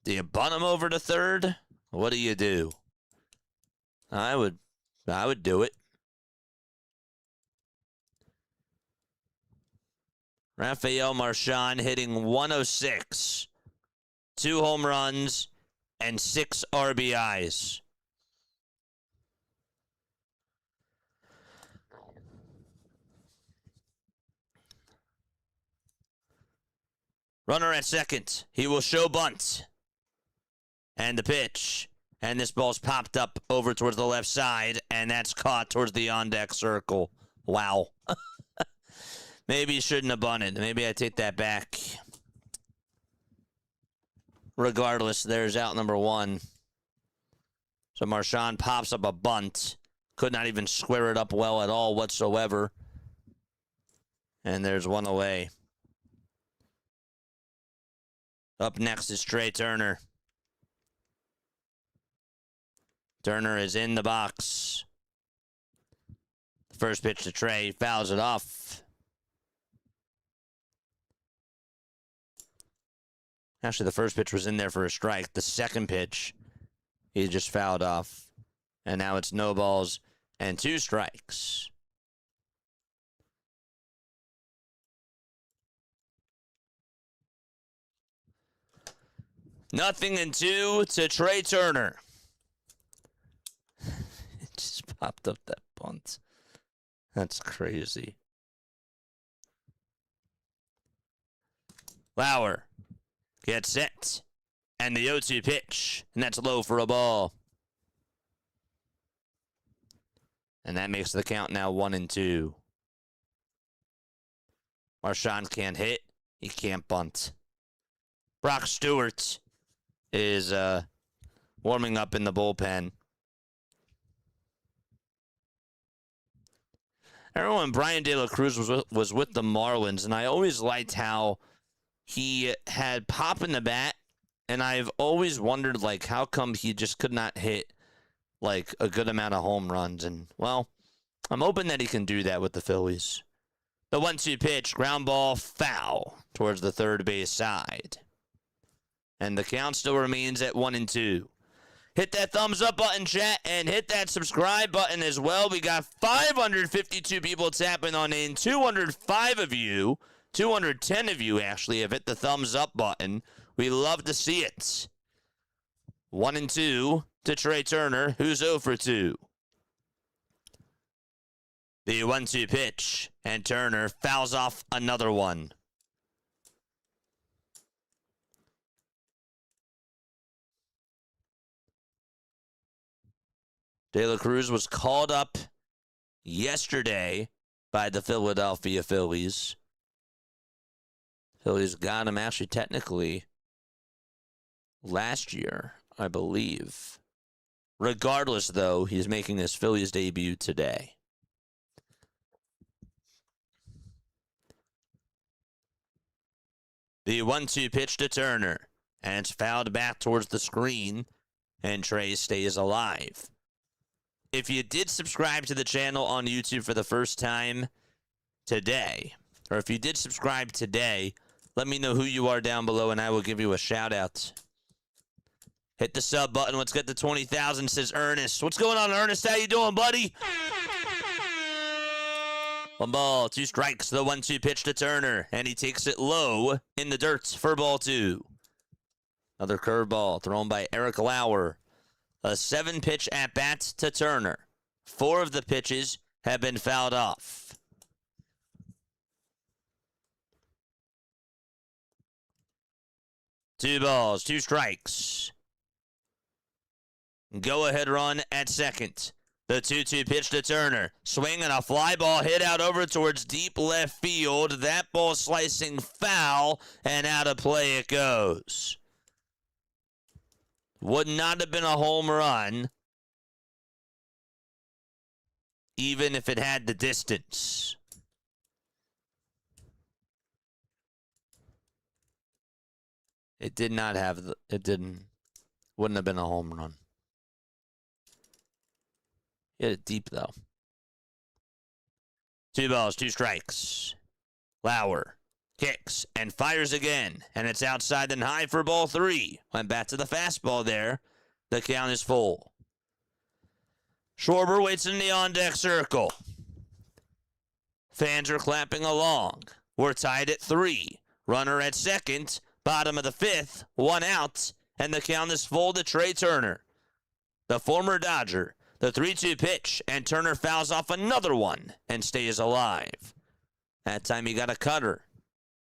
Do you bunt him over to third? What do you do? I would do it. Rafael Marchand hitting 106, 2 home runs, and 6 RBIs. Runner at second. He will show bunt. And the pitch. And this ball's popped up over towards the left side, and that's caught towards the on-deck circle. Wow. Maybe you shouldn't have bunted. Maybe I take that back. Regardless, there's out number 1. So Marchand pops up a bunt. Could not even square it up well at all whatsoever. And there's one away. Up next is Trey Turner. Turner is in the box. The first pitch to Trey, fouls it off. Actually, the first pitch was in there for a strike. The second pitch, he just fouled off. And now it's no balls and 2 strikes. Nothing in 2 to Trey Turner. It just popped up that bunt. That's crazy. Lauer gets set. And the 0-2 pitch. And that's low for a ball. And that makes the count now 1-2. Marchand can't hit. He can't bunt. Brock Stewart is warming up in the bullpen. I remember when Brian De La Cruz was with the Marlins, and I always liked how he had pop in the bat, and I've always wondered, like, how come he just could not hit, like, a good amount of home runs. And, well, I'm hoping that he can do that with the Phillies. The 1-2 pitch, ground ball, foul towards the third base side. And the count still remains at 1-2. Hit that thumbs up button, chat, and hit that subscribe button as well. We got 552 people tapping on in. 205 of you, 210 of you actually, have hit the thumbs up button. We love to see it. 1-2 to Trey Turner, who's 0 for 2. The 1-2 pitch, and Turner fouls off another one. De La Cruz was called up yesterday by the Philadelphia Phillies. Phillies got him actually technically last year, I believe. Regardless, though, he's making his Phillies debut today. The 1-2 pitch to Turner, and it's fouled back towards the screen, and Trey stays alive. If you did subscribe to the channel on YouTube for the first time today, or if you did subscribe today, let me know who you are down below, and I will give you a shout-out. Hit the sub button. Let's get to 20,000, says Ernest. What's going on, Ernest? How you doing, buddy? 1 ball, 2 strikes. The 1-2 pitch to Turner, and he takes it low in the dirt for ball 2. Another curveball thrown by Eric Lauer. A 7-pitch at-bat to Turner. 4 of the pitches have been fouled off. Two balls, 2 strikes. Go-ahead run at second. The 2-2 pitch to Turner. Swing and a fly ball hit out over towards deep left field. That ball slicing foul, and out of play it goes. Would not have been a home run, even if it had the distance. It did not have the, wouldn't have been a home run. Hit it deep, though. 2 balls, 2 strikes. Lauer kicks and fires again, and it's outside and high for ball 3. Went back to the fastball there. The count is full. Schwarber waits in the on-deck circle. Fans are clapping along. We're tied at 3. Runner at second. Bottom of the 5th. 1 out, and the count is full to Trey Turner, the former Dodger. The 3-2 pitch, and Turner fouls off another one and stays alive. That time he got a cutter.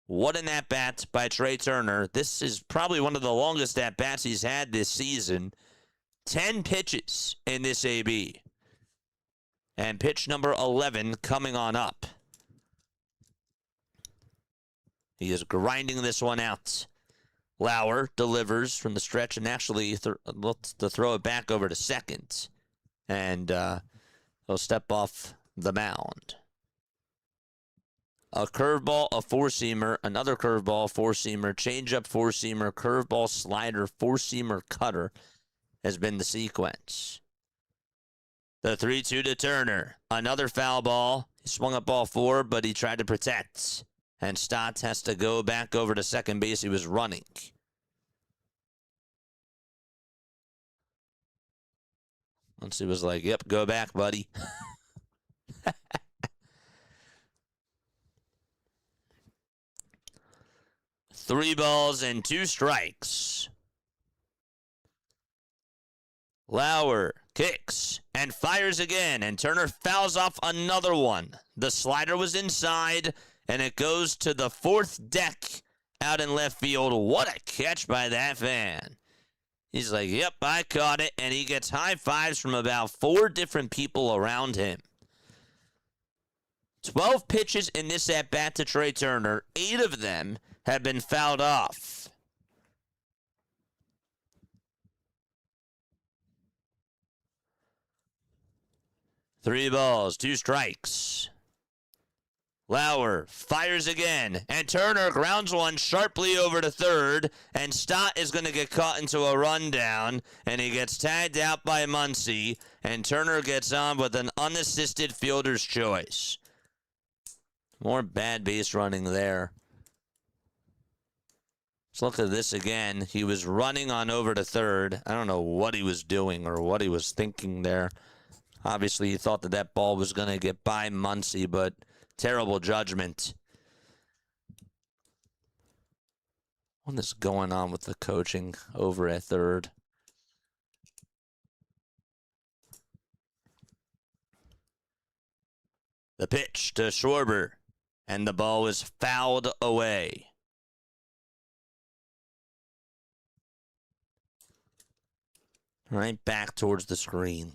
What an at-bat by Trey Turner. This is probably one of the longest at-bats he's had this season. 10 pitches in this AB. And pitch number 11 coming on up. He is grinding this one out. Lauer delivers from the stretch and actually looks to throw it back over to second. And he'll step off the mound. A curveball, a four-seamer, another curveball, four-seamer, changeup, four-seamer, curveball, slider, four-seamer, cutter has been the sequence. The 3-2 to Turner. Another foul ball. He swung up ball 4, but he tried to protect. And Stotts has to go back over to second base. He was running. Once he was like, yep, go back, buddy. 3 balls and 2 strikes. Lauer kicks and fires again, and Turner fouls off another one. The slider was inside, and it goes to the 4th deck out in left field. What a catch by that fan. He's like, yep, I caught it, and he gets high fives from about 4 different people around him. 12 pitches in this at-bat to Trey Turner. 8 of them have been fouled off. Three balls, 2 strikes. Lauer fires again, and Turner grounds one sharply over to third, and Stott is going to get caught into a rundown, and he gets tagged out by Muncy, and Turner gets on with an unassisted fielder's choice. More bad base running there. Let's look at this again. He was running on over to third. I don't know what he was doing or what he was thinking there. Obviously, he thought that that ball was going to get by Muncy, but terrible judgment. What is going on with the coaching over at third? The pitch to Schwarber, and the ball was fouled away. Right back towards the screen.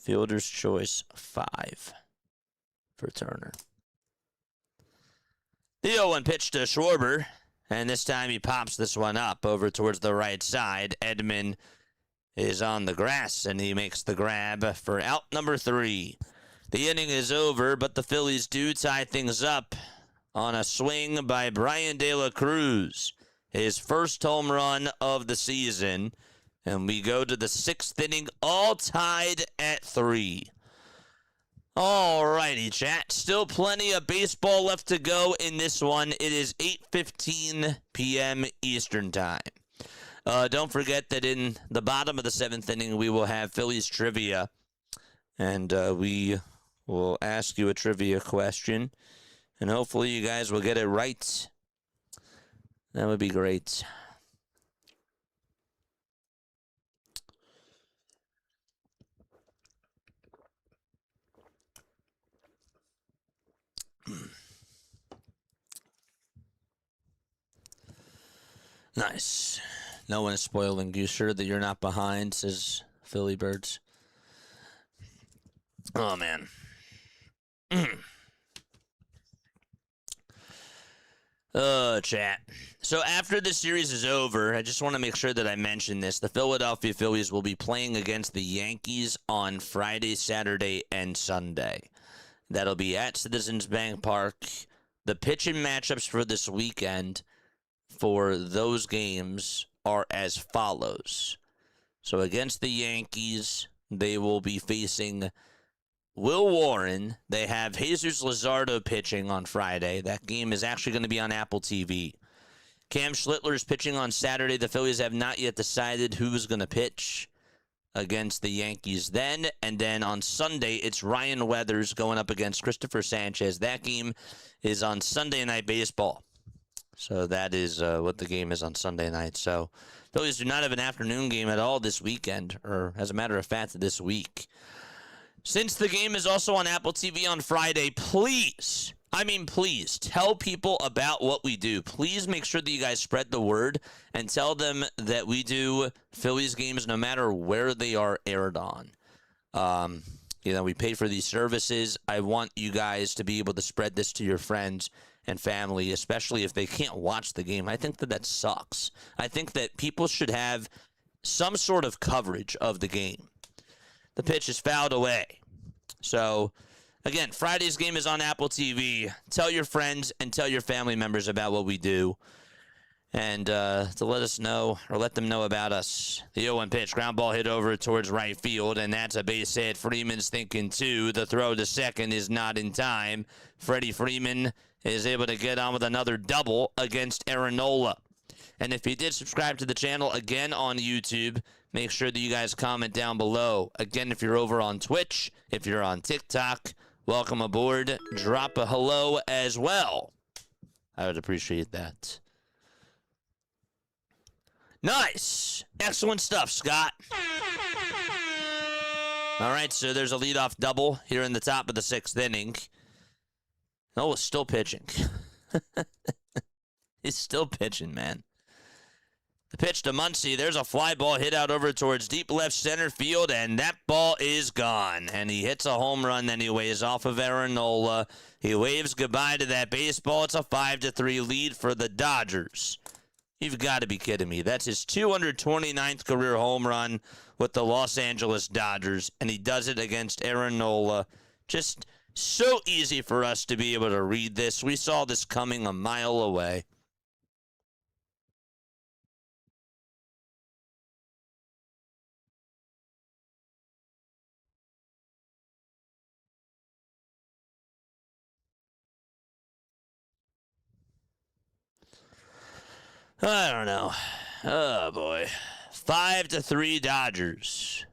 Fielder's choice 5 for Turner. The 0-1 pitch to Schwarber, and this time he pops this one up over towards the right side. Edman is on the grass, and he makes the grab for out number 3. The inning is over, but the Phillies do tie things up on a swing by Brian De La Cruz, his first home run of the season. And we go to the 6th inning, all tied at 3. All righty, chat. Still plenty of baseball left to go in this one. It is 8:15 p.m. Eastern Time. Don't forget that in the bottom of the 7th inning, we will have Phillies trivia. And we will ask you a trivia question. And hopefully you guys will get it right. That would be great. Nice. No one is spoiling you. Sure that you're not behind, says Philly Birds. Oh, man. Chat. So after the series is over, I just want to make sure that I mention this. The Philadelphia Phillies will be playing against the Yankees on Friday, Saturday, and Sunday. That'll be at Citizens Bank Park. The pitching matchups for this weekend for those games are as follows. So against the Yankees, they will be facing Will Warren. They have Jesus Luzardo pitching on Friday. That game is actually going to be on Apple TV. Cam Schlittler is pitching on Saturday. The Phillies have not yet decided who's going to pitch against the Yankees then. And then on Sunday, it's Ryan Weathers going up against Christopher Sanchez. That game is on Sunday Night Baseball. So that is what the game is on Sunday night. So Phillies do not have an afternoon game at all this weekend, or as a matter of fact, this week. Since the game is also on Apple TV on Friday, please tell people about what we do. Please make sure that you guys spread the word and tell them that we do Phillies games no matter where they are aired on. We pay for these services. I want you guys to be able to spread this to your friends and family, especially if they can't watch the game. I think that sucks. I think that people should have some sort of coverage of the game. The pitch is fouled away. So, again, Friday's game is on Apple TV. Tell your friends and tell your family members about what we do. And to let us know, or let them know about us. The 0-1 pitch, ground ball hit over towards right field, and that's a base hit. Freeman's thinking 2. The throw to second is not in time. Freddie Freeman is able to get on with another double against Aaron Nola. And if you did subscribe to the channel again on YouTube, make sure that you guys comment down below. Again, if you're over on Twitch, if you're on TikTok, welcome aboard. Drop a hello as well. I would appreciate that. Nice. Excellent stuff, Scott. All right, so there's a leadoff double here in the top of the 6th inning. Noah's still pitching. He's still pitching, man. The pitch to Muncy. There's a fly ball hit out over towards deep left center field, and that ball is gone. And he hits a home run anyways off of Aaron Nola. He waves goodbye to that baseball. It's a 5-3 lead for the Dodgers. You've got to be kidding me. That's his 229th career home run with the Los Angeles Dodgers, and he does it against Aaron Nola. Just so easy for us to be able to read this. We saw this coming a mile away. I don't know. Oh, boy. 5-3 Dodgers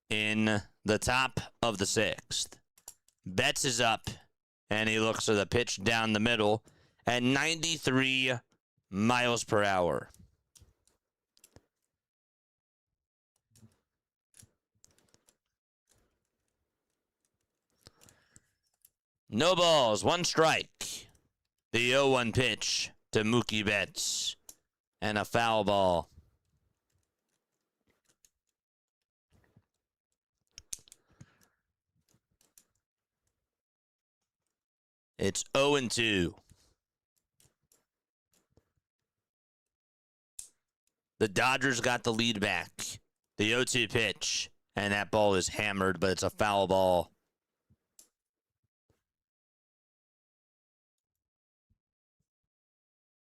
in the top of the 6th. Betts is up, and he looks for the pitch down the middle at 93 miles per hour. No balls, 1 strike. The 0-1 pitch to Mookie Betts, and a foul ball. It's 0-2. The Dodgers got the lead back. The 0-2 pitch. And that ball is hammered, but it's a foul ball.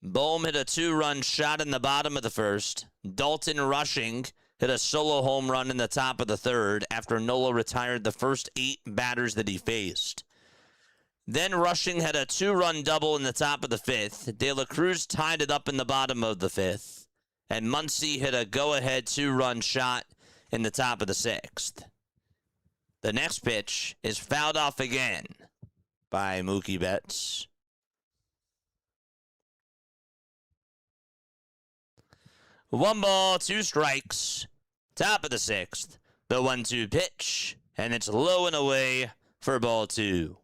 Bohm hit a 2-run shot in the bottom of the first. Dalton Rushing hit a solo home run in the top of the third after Nola retired the first 8 batters that he faced. Then Rushing had a 2-run double in the top of the 5th. De La Cruz tied it up in the bottom of the 5th. And Muncy hit a go-ahead 2-run shot in the top of the 6th. The next pitch is fouled off again by Mookie Betts. One ball, 2 strikes. Top of the 6th. The 1-2 pitch. And it's low and away for ball 2.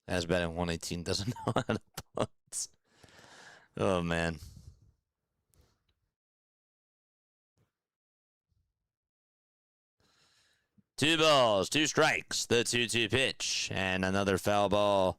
As betting 118 doesn't know how to punt. Oh, man. Two balls, 2 strikes. The 2-2 pitch. And another foul ball.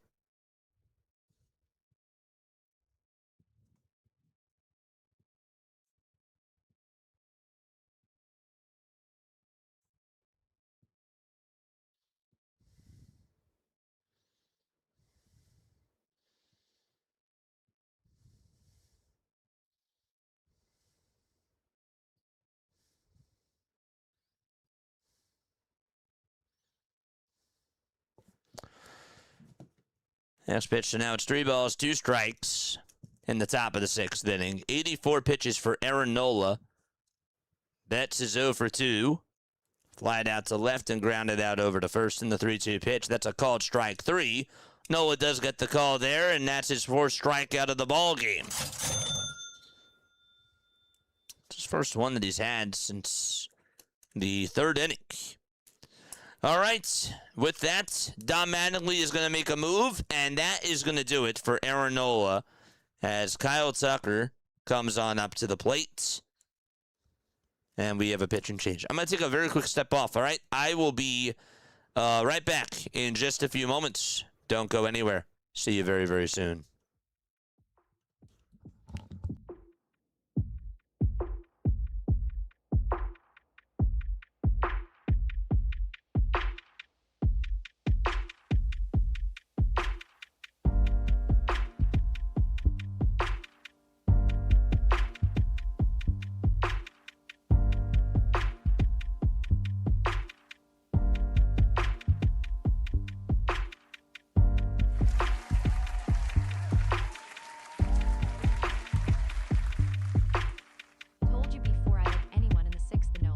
Next pitch, so now it's 3 balls, 2 strikes in the top of the 6th inning. 84 pitches for Aaron Nola. Betts is 0 for 2. Flied out to left and grounded out over to first in the 3-2 pitch. That's a called strike 3. Nola does get the call there, and that's his 4th strikeout of the ball game. It's his first one that he's had since the 3rd inning. All right, with that, Don Mattingly is going to make a move, and that is going to do it for Aaron Nola as Kyle Tucker comes on up to the plate. And we have a pitch and change. I'm going to take a very quick step off, all right? I will be right back in just a few moments. Don't go anywhere. See you very, very soon. Told you before I let anyone in the 6th Nola.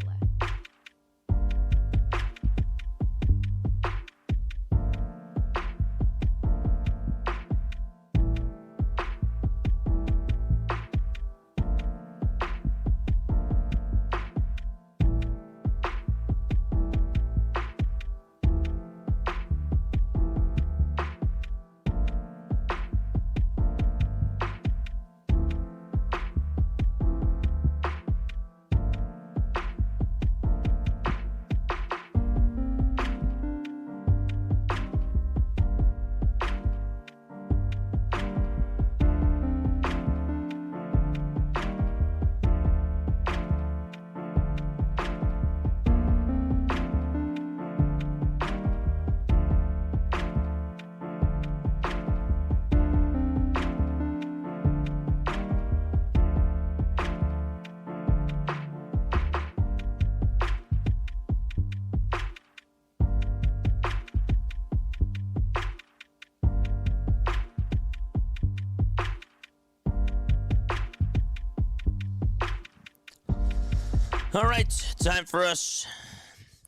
All right, time for us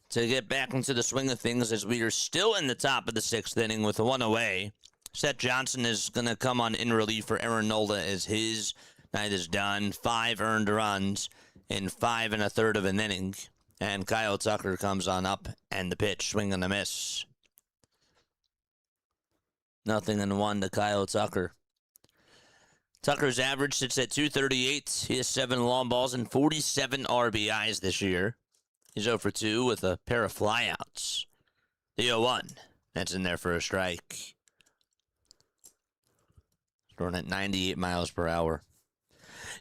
to get back into the swing of things as we are still in the top of the 6th inning with 1 away. Seth Johnson is going to come on in relief for Aaron Nola as his night is done. 5 earned runs in 5 1/3 of an inning. And Kyle Tucker comes on up and the pitch, swing and a miss. 0-1 to Kyle Tucker. Tucker's average sits at 238. He has 7 long balls and 47 RBIs this year. He's 0 for 2 with a pair of flyouts. The 0-1. That's in there for a strike. Throwing at 98 miles per hour.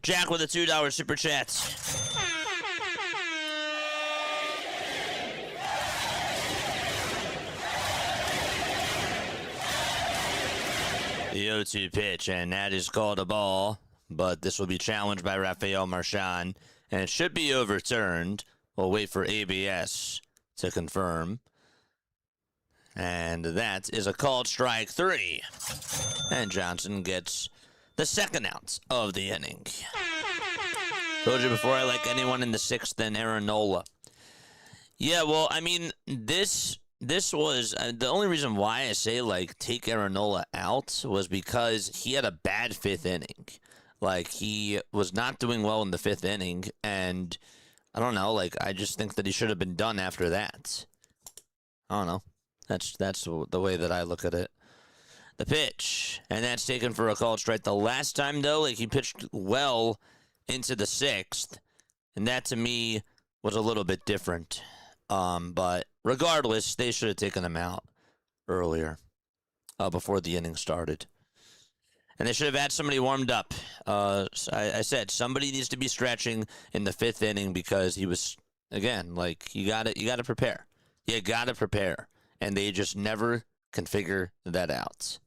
Jack with a $2 super chat. The 0-2 pitch, and that is called a ball, but this will be challenged by Rafael Marchand, and it should be overturned. We'll wait for ABS to confirm. And that is a called strike 3. And Johnson gets the second out of the inning. Told you before, I like anyone in the 6th than Aaron Nola. Yeah, well, I mean, this was the only reason why I say like take Aaron Nola out was because he had a bad 5th inning. Like, he was not doing well in the 5th inning, and I don't know, like, I just think that he should have been done after that. I don't know. That's the way that I look at it. The pitch, and that's taken for a called strike. The last time, though, like, he pitched well into the 6th, and that to me was a little bit different. But regardless, they should have taken him out earlier, before the inning started. And they should have had somebody warmed up. I said somebody needs to be stretching in the 5th inning because he was, again, like, you gotta prepare. You gotta prepare. And they just never can figure that out.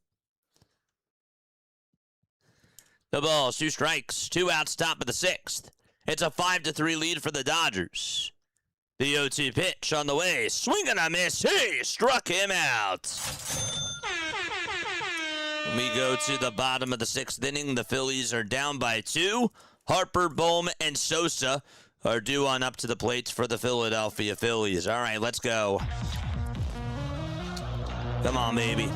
The ball, 2 strikes, 2 outs, top of the 6th. It's a 5-3 lead for the Dodgers. The 0-2 pitch on the way, swing and a miss. He struck him out. We go to the bottom of the 6th inning. The Phillies are down by 2. Harper, Bohm, and Sosa are due on up to the plate for the Philadelphia Phillies. All right, let's go. Come on, baby.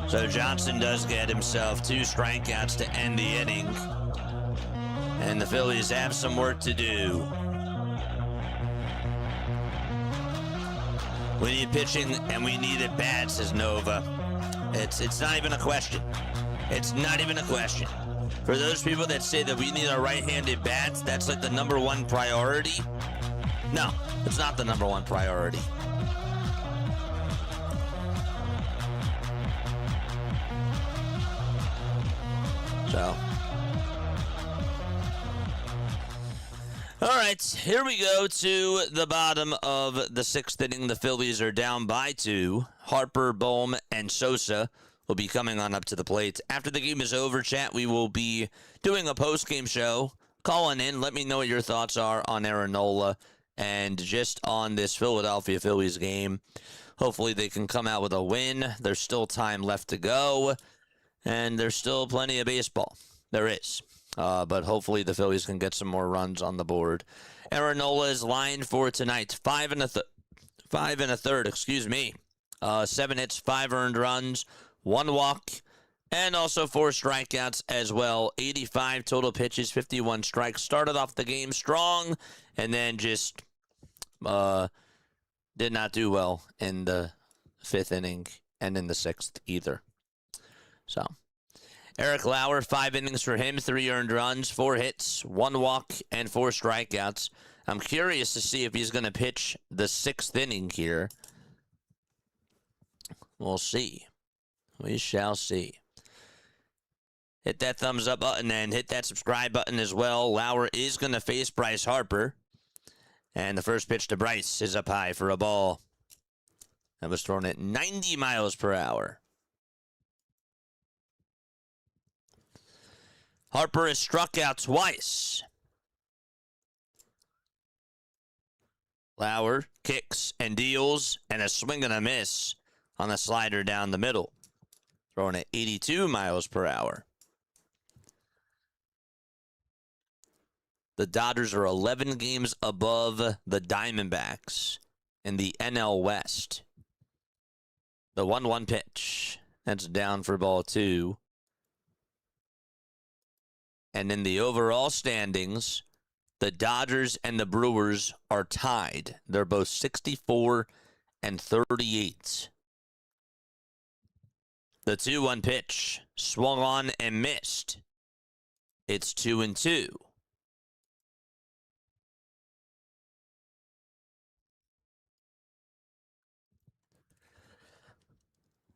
So Johnson does get himself 2 strikeouts to end the inning. And the Phillies have some work to do. We need pitching and we need it bad, says Nova. It's not even a question. It's not even a question. For those people that say that we need a right-handed bat, that's like the #1 priority. No, it's not the #1 priority. So, all right, here we go to the bottom of the 6th inning. The Phillies are down by 2. Harper, Bohm, and Sosa will be coming on up to the plate. After the game is over, chat, we will be doing a post-game show. Calling in, let me know what your thoughts are on Aaron Nola and just on this Philadelphia Phillies game. Hopefully they can come out with a win. There's still time left to go, and there's still plenty of baseball. There is. But hopefully the Phillies can get some more runs on the board. Aaron Nola is lined for tonight. 5 1/3, excuse me. 7 hits, 5 earned runs, 1 walk, and also 4 strikeouts as well. 85 total pitches, 51 strikes. Started off the game strong, and then just did not do well in the 5th inning and in the 6th either. So, Eric Lauer, 5 innings for him, 3 earned runs, 4 hits, 1 walk, and 4 strikeouts. I'm curious to see if he's going to pitch the 6th inning here. We'll see. We shall see. Hit that thumbs up button and hit that subscribe button as well. Lauer is going to face Bryce Harper. And the first pitch to Bryce is up high for a ball. That was thrown at 90 miles per hour. Harper is struck out twice. Lauer kicks and deals, and a swing and a miss on a slider down the middle. Throwing at 82 miles per hour. The Dodgers are 11 games above the Diamondbacks in the NL West. The 1-1 pitch. That's down for ball 2. And in the overall standings, the Dodgers and the Brewers are tied. They're both 64 and 38. The 2-1 pitch swung on and missed. It's 2-2.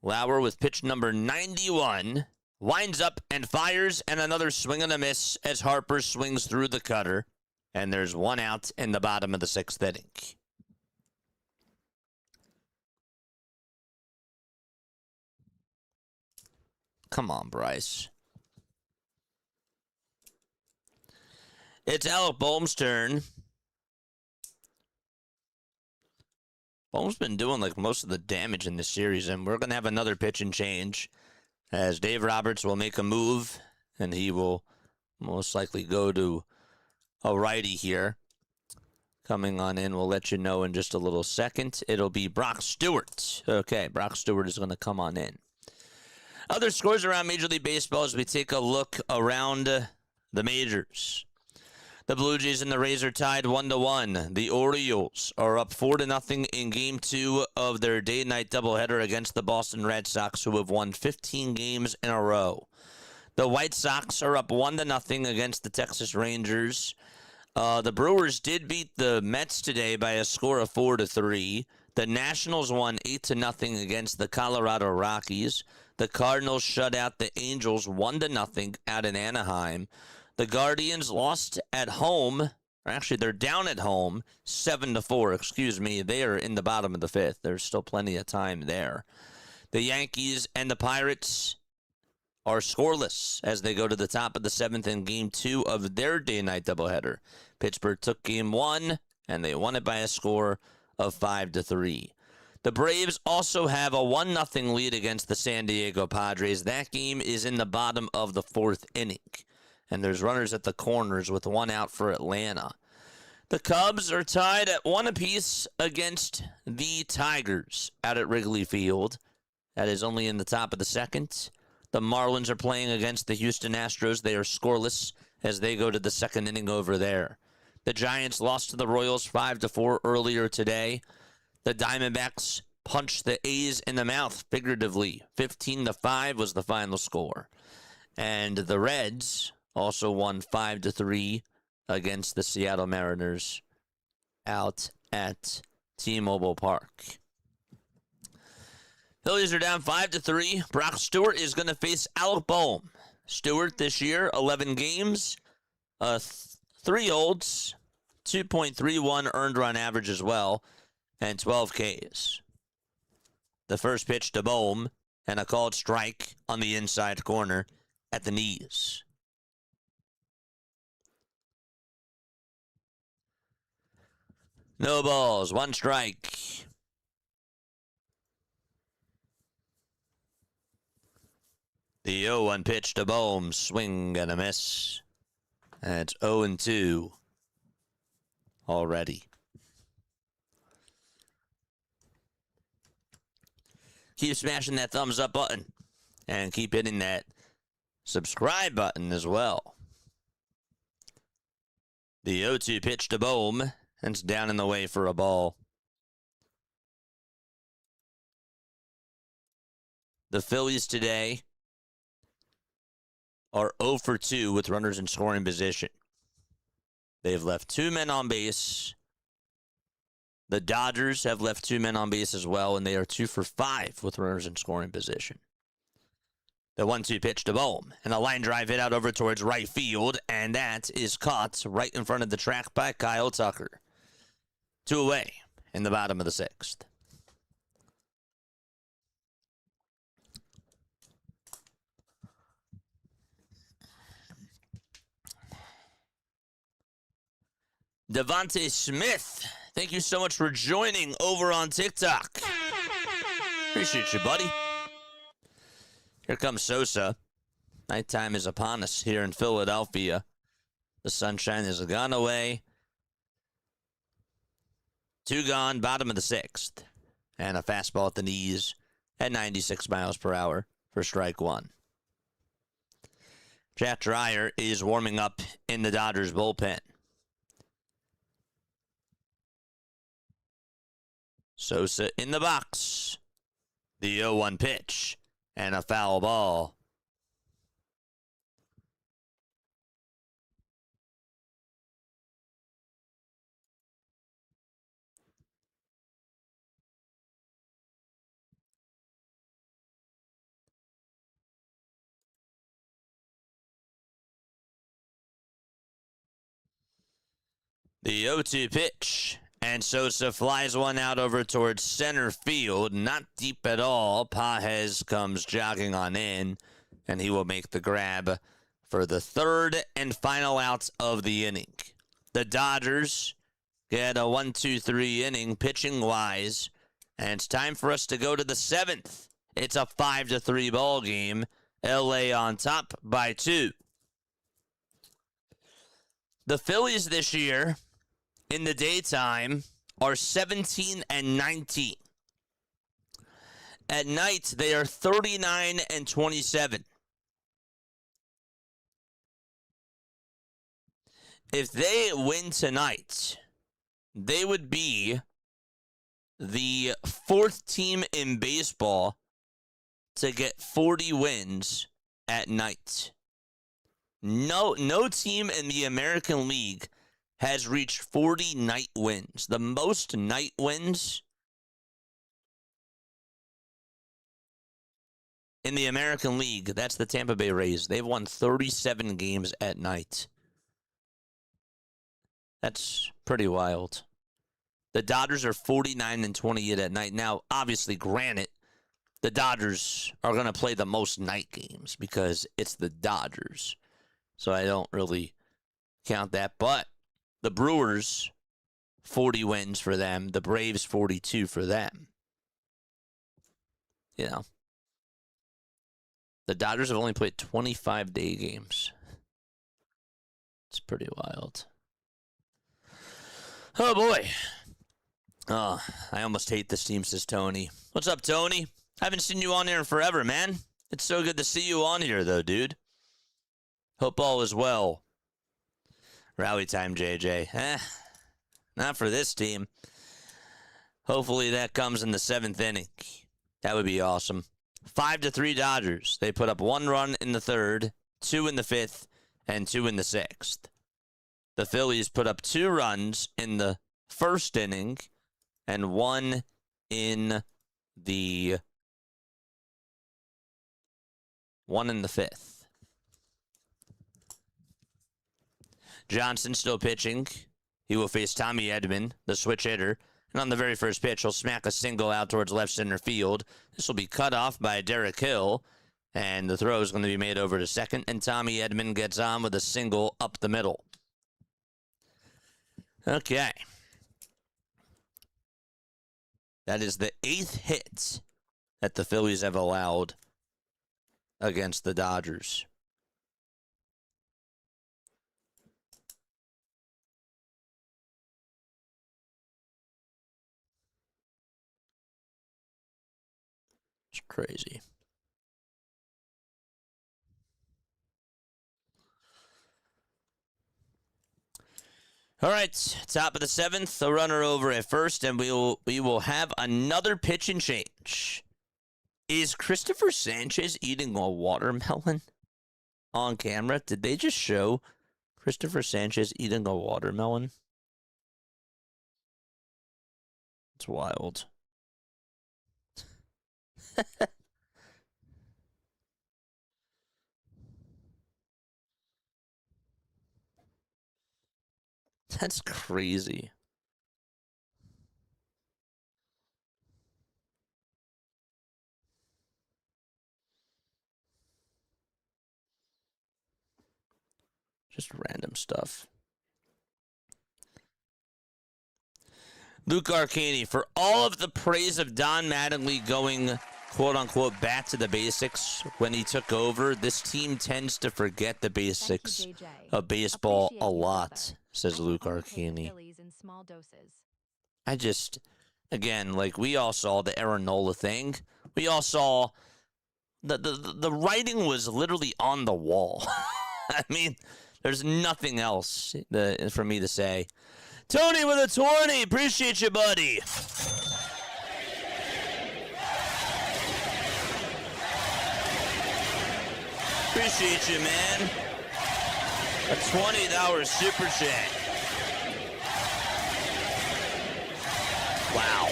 Lauer with pitch number 91. Winds up and fires, and another swing and a miss as Harper swings through the cutter. And there's one out in the bottom of the 6th inning. Come on, Bryce. It's Alec Boehm's turn. Boehm's been doing like most of the damage in this series, and we're going to have another pitch and change as Dave Roberts will make a move, and he will most likely go to a righty here. Coming on in, we'll let you know in just a little second. It'll be Brock Stewart. Okay, Brock Stewart is going to come on in. Other scores around Major League Baseball as we take a look around the majors. The Blue Jays and the Rays are tied 1-1. The Orioles are up 4-0 in Game 2 of their day-night doubleheader against the Boston Red Sox, who have won 15 games in a row. The White Sox are up 1-0 against the Texas Rangers. The Brewers did beat the Mets today by a score of 4-3. The Nationals won 8-0 against the Colorado Rockies. The Cardinals shut out the Angels 1-0 out in Anaheim. The Guardians lost at home. Or actually, they're down at home 7-4. Excuse me. They are in the bottom of the 5th. There's still plenty of time there. The Yankees and the Pirates are scoreless as they go to the top of the 7th in Game 2 of their day-night doubleheader. Pittsburgh took Game 1, and they won it by a score of 5-3. The Braves also have a 1-0 lead against the San Diego Padres. That game is in the bottom of the 4th inning, and there's runners at the corners with one out for Atlanta. The Cubs are tied at 1 apiece against the Tigers out at Wrigley Field. That is only in the top of the 2nd. The Marlins are playing against the Houston Astros. They are scoreless as they go to the 2nd inning over there. The Giants lost to the Royals 5-4 earlier today. The Diamondbacks punched the A's in the mouth, figuratively. 15-5 was the final score. And the Reds also won 5-3 against the Seattle Mariners out at T-Mobile Park. Phillies are down 5-3. Brock Stewart is going to face Alec Boehm. Stewart this year, 11 games, 3 holds, 2.31 earned run average as well, and 12 Ks. The first pitch to Boehm, and a called strike on the inside corner at the knees. No balls, 1 strike. The 0-1 pitch to Boehm, swing and a miss. And it's 0-2 already. Keep smashing that thumbs up button and keep hitting that subscribe button as well. The 0-2 pitch to Boehm, and it's down in the way for a ball. The Phillies today are 0 for 2 with runners in scoring position. They've left 2 men on base. The Dodgers have left 2 men on base as well, and they are 2 for 5 with runners in scoring position. The 1-2 pitch to Boehm, and a line drive hit out over towards right field, and that is caught right in front of the track by Kyle Tucker. 2 away in the bottom of the 6th. Devontae Smith, thank you so much for joining over on TikTok. Appreciate you, buddy. Here comes Sosa. Nighttime is upon us here in Philadelphia. The sunshine has gone away. 2 gone, bottom of the 6th. And a fastball at the knees at 96 miles per hour for strike 1. Jack Dreyer is warming up in the Dodgers bullpen. Sosa in the box. The 0-1 pitch. And a foul ball. The 0-2 pitch. And Sosa flies one out over towards center field. Not deep at all. Pages comes jogging on in, and he will make the grab for the third and final out of the inning. The Dodgers get a 1-2-3 inning pitching-wise, and it's time for us to go to the seventh. It's a 5-3 ball game. LA on top by 2. The Phillies this year, in the daytime, are 17-19. At night, they are 39-27. If they win tonight, they would be the 4th team in baseball to get 40 wins at night. No team in the American League has reached 40 night wins. The most night wins in the American League, that's the Tampa Bay Rays. They've won 37 games at night. That's pretty wild. The Dodgers are 49-28 at night. Now, obviously, granted, the Dodgers are going to play the most night games because it's the Dodgers. So I don't really count that. But the Brewers, 40 wins for them. The Braves, 42 for them. You know, the Dodgers have only played 25 day games. It's pretty wild. Oh, boy. Oh, I almost hate this team, says Tony. What's up, Tony? I haven't seen you on here in forever, man. It's so good to see you on here, though, dude. Hope all is well. Rally time, JJ. Not for this team. Hopefully that comes in the 7th inning. That would be awesome. 5-3 Dodgers. They put up 1 run in the 3rd, 2 in the 5th, and 2 in the 6th. The Phillies put up 2 runs in the 1st inning and 1 in the 5th. Johnson still pitching. He will face Tommy Edman, the switch hitter. And on the very first pitch, he'll smack a single out towards left center field. This will be cut off by Derek Hill. And the throw is going to be made over to second. And Tommy Edman gets on with a single up the middle. Okay. That is the 8th hit that the Phillies have allowed against the Dodgers. It's crazy. All right, top of the 7th, a runner over at first, and we will have another pitch and change. Is Christopher Sanchez eating a watermelon on camera? Did they just show Christopher Sanchez eating a watermelon? It's wild. That's crazy. Just random stuff. Luke Arcani, for all of the praise of Don Mattingly going, quote-unquote, back to the basics when he took over, this team tends to forget the basics of baseball a lot, says Luke Arcani. I just, again, like, we all saw the Aaron Nola thing. We all saw the writing was literally on the wall. I mean, there's nothing else for me to say. Tony with a 20. Appreciate you, buddy. Appreciate you, man. A $20 super chat. Wow.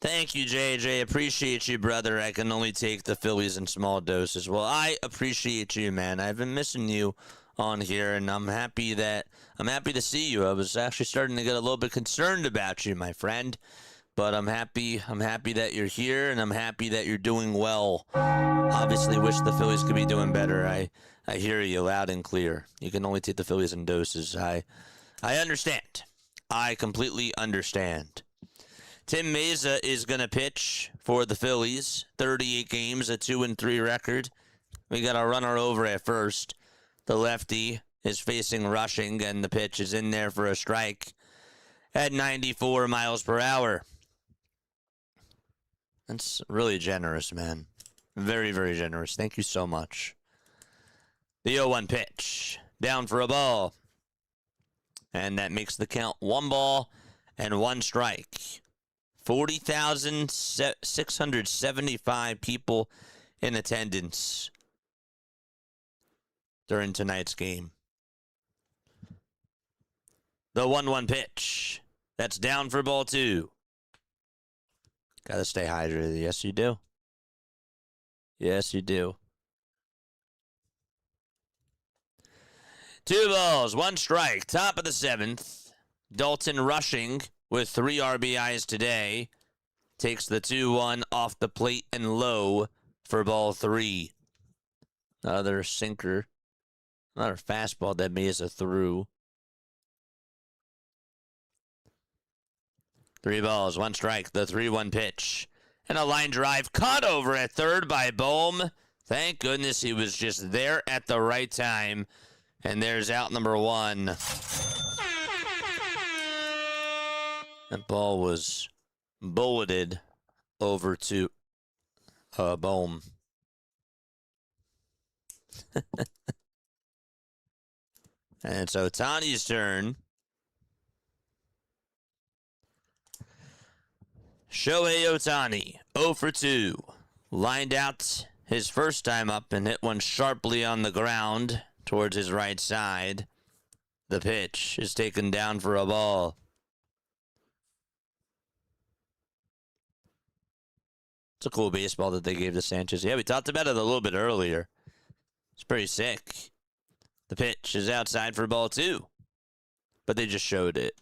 Thank you, JJ. Appreciate you, brother. I can only take the Phillies in small doses. Well, I appreciate you, man. I've been missing you on here, and I'm happy to see you. I was actually starting to get a little bit concerned about you, my friend, but I'm happy that you're here, and I'm happy that you're doing well. Obviously, wish the Phillies could be doing better. I hear you loud and clear. You can only take the Phillies in doses. I understand. I completely understand. Tim Meza is going to pitch for the Phillies. 38 games, a 2-3 record. We got a runner over at first. The lefty is facing rushing, and the pitch is in there for a strike at 94 miles per hour. That's really generous, man. Very, very generous. Thank you so much. The 0-1 pitch. Down for a ball. And that makes the count 1 ball and 1 strike. 40,675 people in attendance during tonight's game. The 1-1 pitch. That's down for ball 2. Gotta stay hydrated. Yes, you do. Yes, you do. 2 balls, 1 strike. Top of the 7th. Dalton rushing with 3 RBIs today. Takes the 2-1 off the plate and low for ball 3. Another sinker. Another fastball that Meza threw. 3 balls, 1 strike. The 3-1 pitch. And a line drive caught over at third by Bohm. Thank goodness he was just there at the right time. And there's out number 1. That ball was bulleted over to Bohm. And it's Ohtani's turn. Shohei Ohtani, 0 for 2. Lined out his first time up and hit one sharply on the ground towards his right side. The pitch is taken down for a ball. It's a cool baseball that they gave to Sanchez. Yeah, we talked about it a little bit earlier. It's pretty sick. The pitch is outside for ball 2. But they just showed it.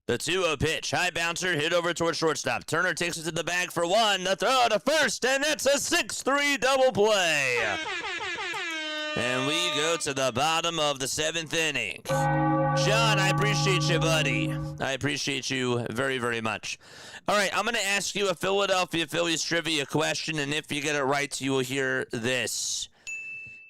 The 2-0 pitch. High bouncer, hit over towards shortstop. Turner takes it to the bag for 1. The throw to first, and that's a 6-3 double play. And we go to the bottom of the 7th inning. John, I appreciate you, buddy. I appreciate you very, very much. All right, I'm going to ask you a Philadelphia Phillies trivia question, and if you get it right, you will hear this.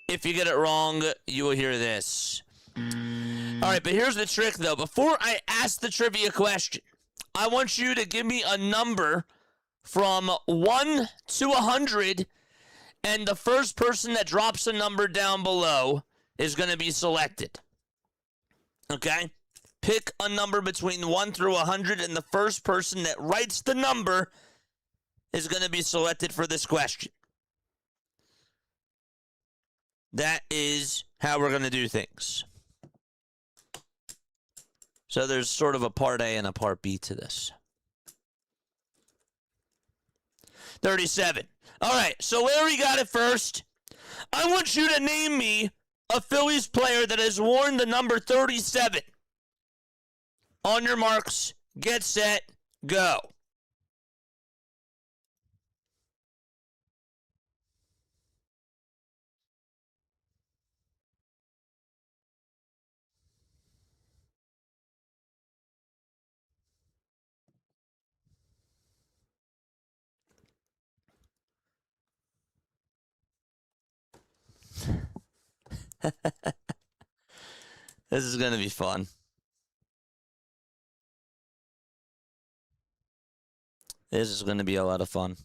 If you get it wrong, you will hear this. All right, but here's the trick, though. Before I ask the trivia question, I want you to give me a number from 1 to 100, and the first person that drops a number down below is going to be selected. Okay? Pick a number between 1 through 100, and the first person that writes the number is going to be selected for this question. That is how we're going to do things. So there's sort of a part A and a part B to this. 37. All right, so Larry got it first. I want you to name me a Phillies player that has worn the number 37. On your marks, get set, go. This is going to be fun. This is going to be a lot of fun.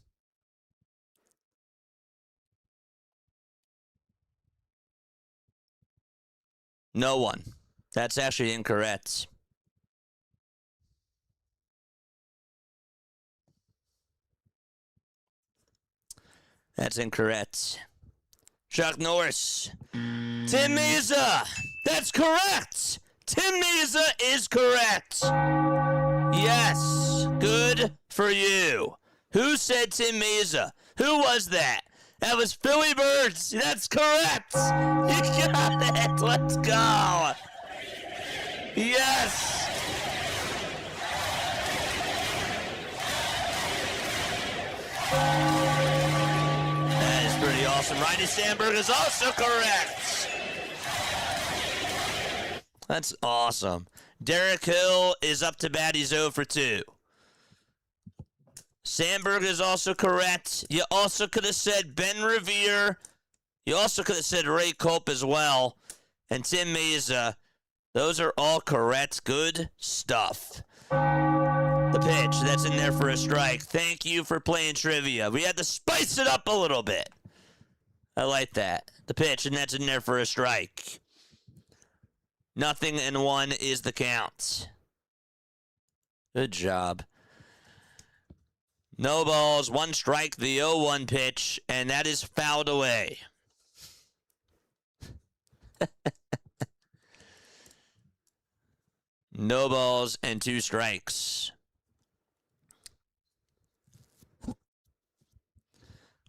No one. That's actually incorrect. That's incorrect. Chuck Norris. Tim Meza. That's correct. Tim Meza is correct. Yes. Good for you. Who said Tim Mesa? Who was that? That was Philly Birds. That's correct. You got it. Let's go. Yes. That is pretty awesome. Riley Sandberg is also correct. That's awesome. Derek Hill is up to bat. He's 0 for 2. Sandberg is also correct. You also could have said Ben Revere. You also could have said Ray Culp as well. And Tim Mesa. Those are all correct. Good stuff. The pitch, that's in there for a strike. Thank you for playing trivia. We had to spice it up a little bit. I like that. The pitch, and that's in there for a strike. 0-1 is the count. Good job. No balls, 1 strike, the 0-1 pitch, and that is fouled away. No balls and 2 strikes.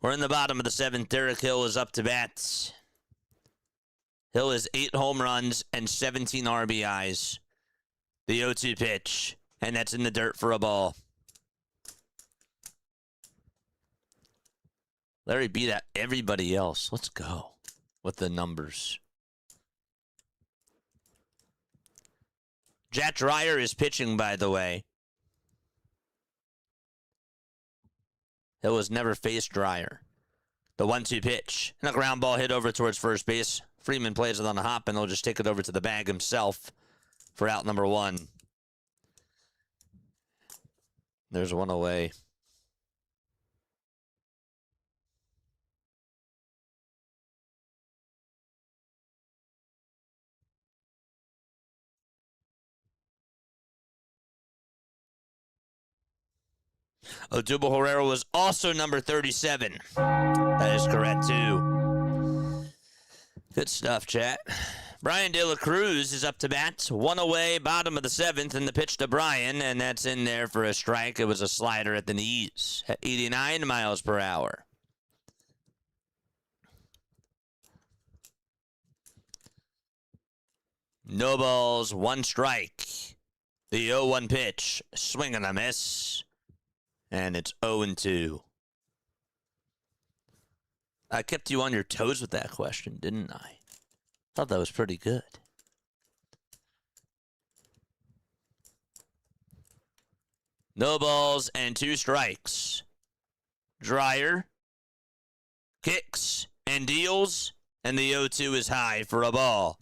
We're in the bottom of the 7th. Derek Hill is up to bat. Hill has 8 home runs and 17 RBIs. The 0-2 pitch, and that's in the dirt for a ball. Larry beat out everybody else. Let's go with the numbers. Jack Dreyer is pitching, by the way. Hill has never faced Dreyer. The 1-2 pitch. And a ground ball hit over towards first base. Freeman plays it on the hop, and he'll just take it over to the bag himself for out number 1. There's 1 away. Odubel Herrera was also number 37. That is correct, too. Good stuff, chat. Brian De La Cruz is up to bat. 1 away, bottom of the 7th, and the pitch to Brian, and that's in there for a strike. It was a slider at the knees at 89 miles per hour. No balls, 1 strike. The 0-1 pitch, swing and a miss. And it's 0-2. I kept you on your toes with that question, didn't I? Thought that was pretty good. No balls and 2 strikes. Dreyer kicks and deals, and the 0-2 is high for a ball.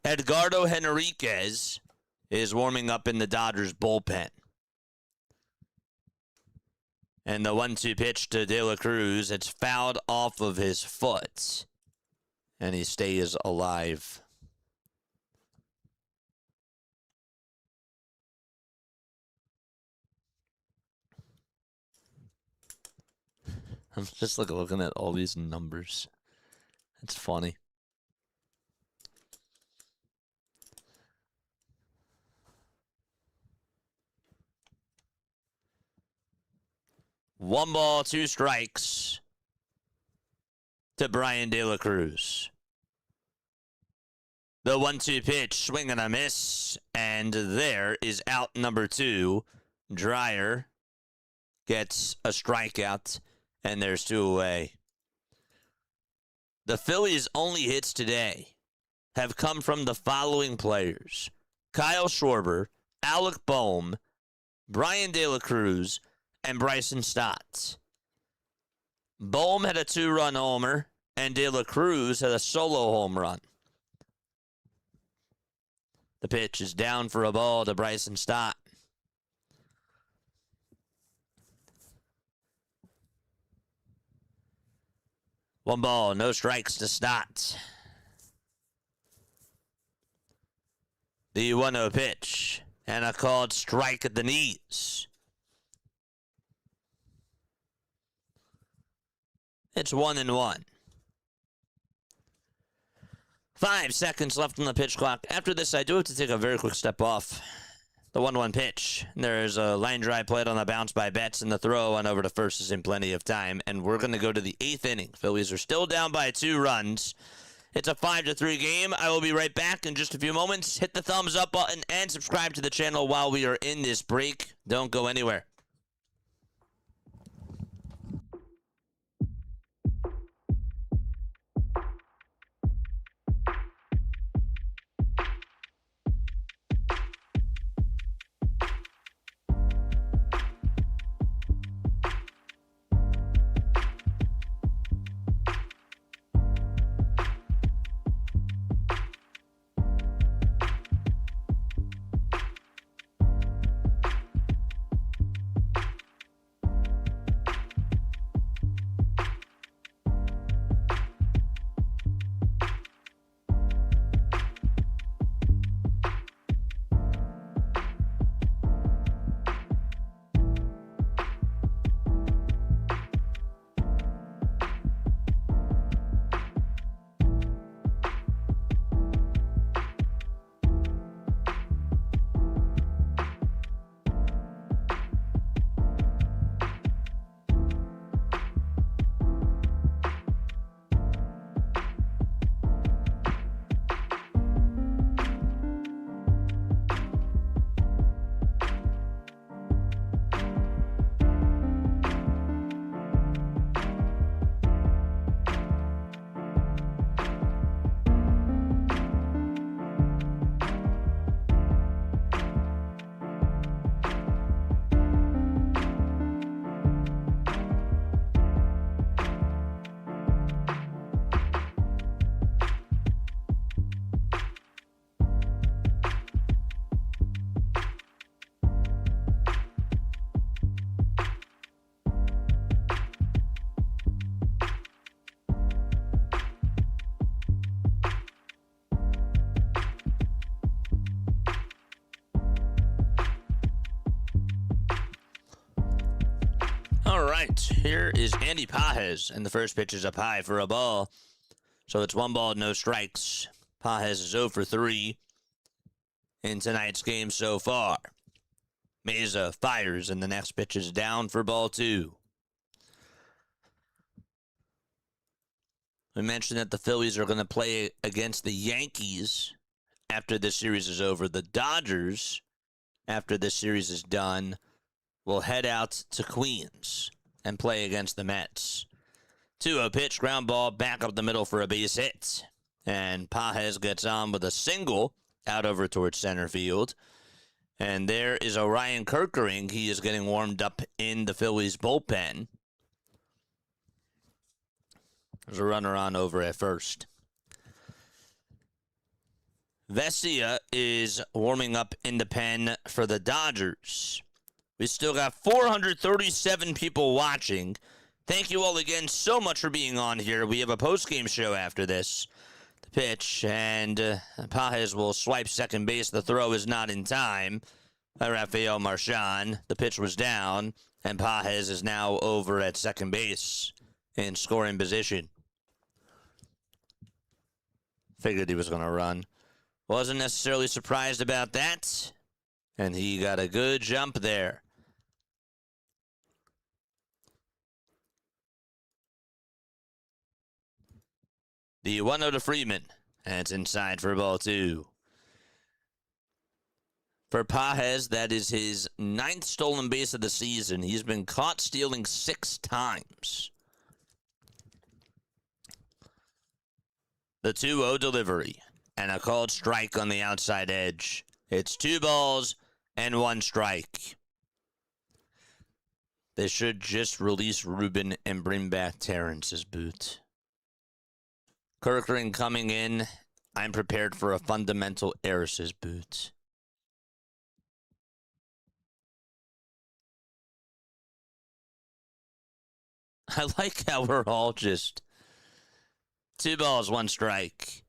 Edgardo Henriquez is warming up in the Dodgers bullpen. And the 1-2 pitch to De La Cruz, it's fouled off of his foot. And he stays alive. I'm just looking at all these numbers. It's funny. One ball, 2 strikes to Brian De La Cruz. The 1-2 pitch, swing and a miss, and there is out number 2. Dreyer gets a strikeout, and there's 2 away. The Phillies' only hits today have come from the following players: Kyle Schwarber, Alec Boehm, Brian De La Cruz, and Bryson Stott. Boehm had a 2-run homer, and De La Cruz had a solo home run. The pitch is down for a ball to Bryson Stott. One ball, no strikes to Stott. The 1-0 pitch, and a called strike at the knees. It's 1-1. 5 seconds left on the pitch clock. After this, I do have to take a very quick step off. The 1-1 pitch. There's a line drive played on the bounce by Betts, and the throw on over to first is in plenty of time. And we're going to go to the 8th inning. Phillies are still down by 2 runs. It's a 5-3 game. I will be right back in just a few moments. Hit the thumbs up button and subscribe to the channel while we are in this break. Don't go anywhere. All right, here is Andy Pages, and the first pitch is up high for a ball. So it's 1 ball, no strikes. Pages is 0 for 3 in tonight's game so far. Meza fires, and the next pitch is down for ball 2. We mentioned that the Phillies are going to play against the Yankees after this series is over. The Dodgers, after this series is done, will head out to Queens and play against the Mets. 2-0 pitch, ground ball, back up the middle for a base hit. And Pages gets on with a single out over towards center field. And there is Orion Kerkering. He is getting warmed up in the Phillies bullpen. There's a runner on over at first. Vesia is warming up in the pen for the Dodgers. We still got 437 people watching. Thank you all again so much for being on here. We have a post-game show after this. The pitch, and Pages will swipe second base. The throw is not in time by Rafael Marchand. The pitch was down, and Pages is now over at second base in scoring position. Figured he was going to run. Wasn't necessarily surprised about that, and he got a good jump there. The 1-0 to Freeman, and it's inside for ball 2. For Pages, that is his 9th stolen base of the season. He's been caught stealing 6 times. The 2-0 delivery, and a called strike on the outside edge. It's 2 balls and 1 strike. They should just release Ruben and bring back Terrence's boot. Kerkering coming in. I'm prepared for a fundamental Eris's boot. I like how we're all just 2 balls, 1 strike.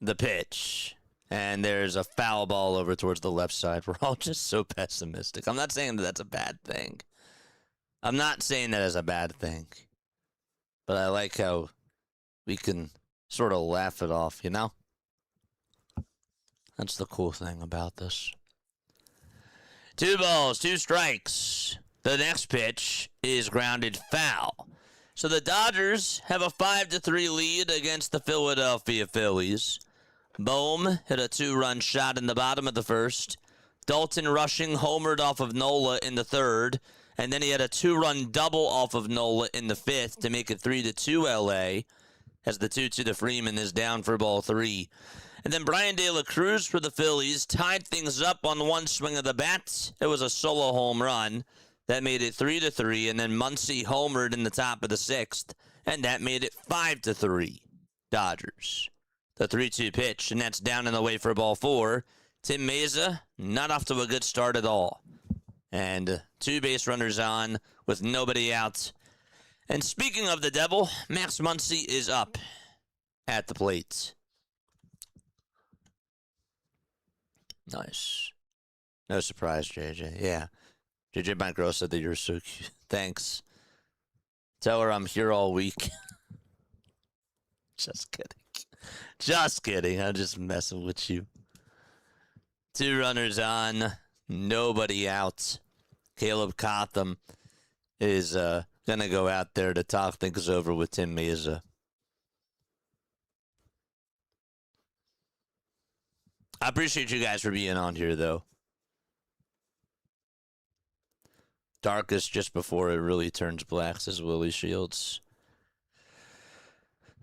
The pitch. And there's a foul ball over towards the left side. We're all just so pessimistic. I'm not saying that that's a bad thing. I'm not saying that as a bad thing. But I like how we can sort of laugh it off, you know? That's the cool thing about this. 2 balls, 2 strikes. The next pitch is grounded foul. So the Dodgers have a 5-3 lead against the Philadelphia Phillies. Bohm hit a 2-run shot in the bottom of the first. Dalton Rushing homered off of Nola in the third. And then he had a 2-run double off of Nola in the fifth to make it 3-2 LA. As the 2-2 to Freeman is down for ball 3. And then Brian De La Cruz for the Phillies tied things up on one swing of the bat. It was a solo home run. That made it 3-3. And then Muncy homered in the top of the sixth. And that made it 5-3. Dodgers. The 3-2 pitch. And that's down and away for ball 4. Tim Meza, not off to a good start at all. And 2 base runners on with nobody out. And speaking of the devil, Max Muncy is up at the plate. Nice. No surprise, JJ. Yeah. JJ Micro said that you're so cute. Thanks. Tell her I'm here all week. Just kidding. Just kidding. I'm just messing with you. 2 runners on. Nobody out. Caleb Cotham is going to go out there to talk things over with Tim Meza. I appreciate you guys for being on here, though. Darkest just before it really turns black, says Willie Shields.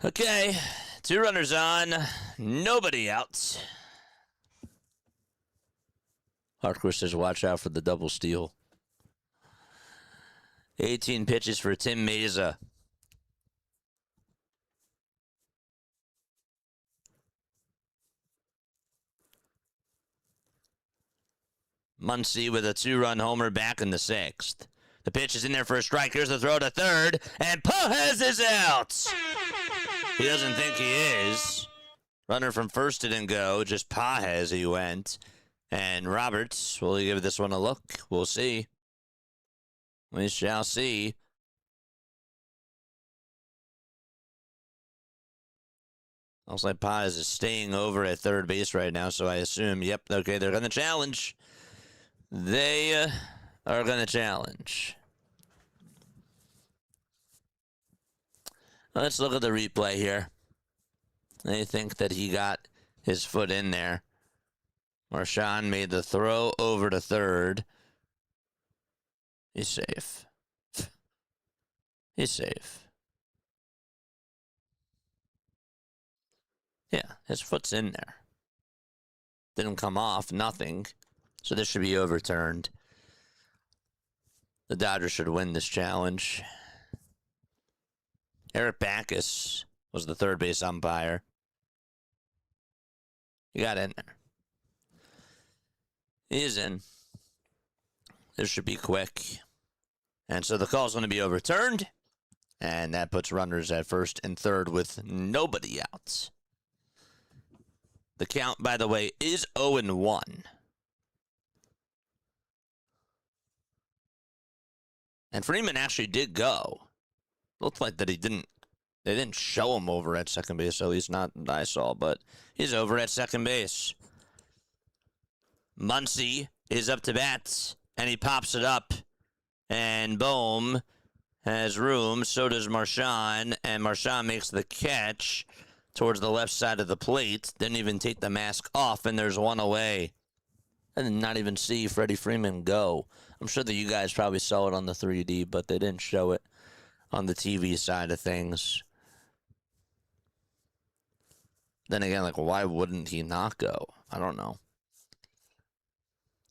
Okay, 2 runners on, nobody out. Hardcore says watch out for the double steal. 18 pitches for Tim Meza. Muncy with a 2-run homer back in the sixth. The pitch is in there for a strike. Here's the throw to third. And Pages is out. He doesn't think he is. Runner from first didn't go. Just Pages he went. And Roberts, will he give this one a look? We'll see. We shall see. Looks like Pages is staying over at third base right now, so I assume, yep, okay, they're going to challenge. They are going to challenge. Let's look at the replay here. They think that he got his foot in there. Marshawn made the throw over to third. He's safe. He's safe. Yeah, his foot's in there. Didn't come off, nothing. So this should be overturned. The Dodgers should win this challenge. Eric Backus was the third base umpire. He got in there. He is in. This should be quick. And so the call's going to be overturned. And that puts runners at first and third with nobody out. The count, by the way, is 0-1. And Freeman actually did go. Looked like that they didn't show him over at second base, at least not that I saw, but he's over at second base. Muncy is up to bat, and he pops it up. And Bohm has room, so does Marshawn, and Marshawn makes the catch towards the left side of the plate. Didn't even take the mask off, and there's one away. I did not even see Freddie Freeman go. I'm sure that you guys probably saw it on the 3D, but they didn't show it on the TV side of things. Then again, like, why wouldn't he not go? I don't know.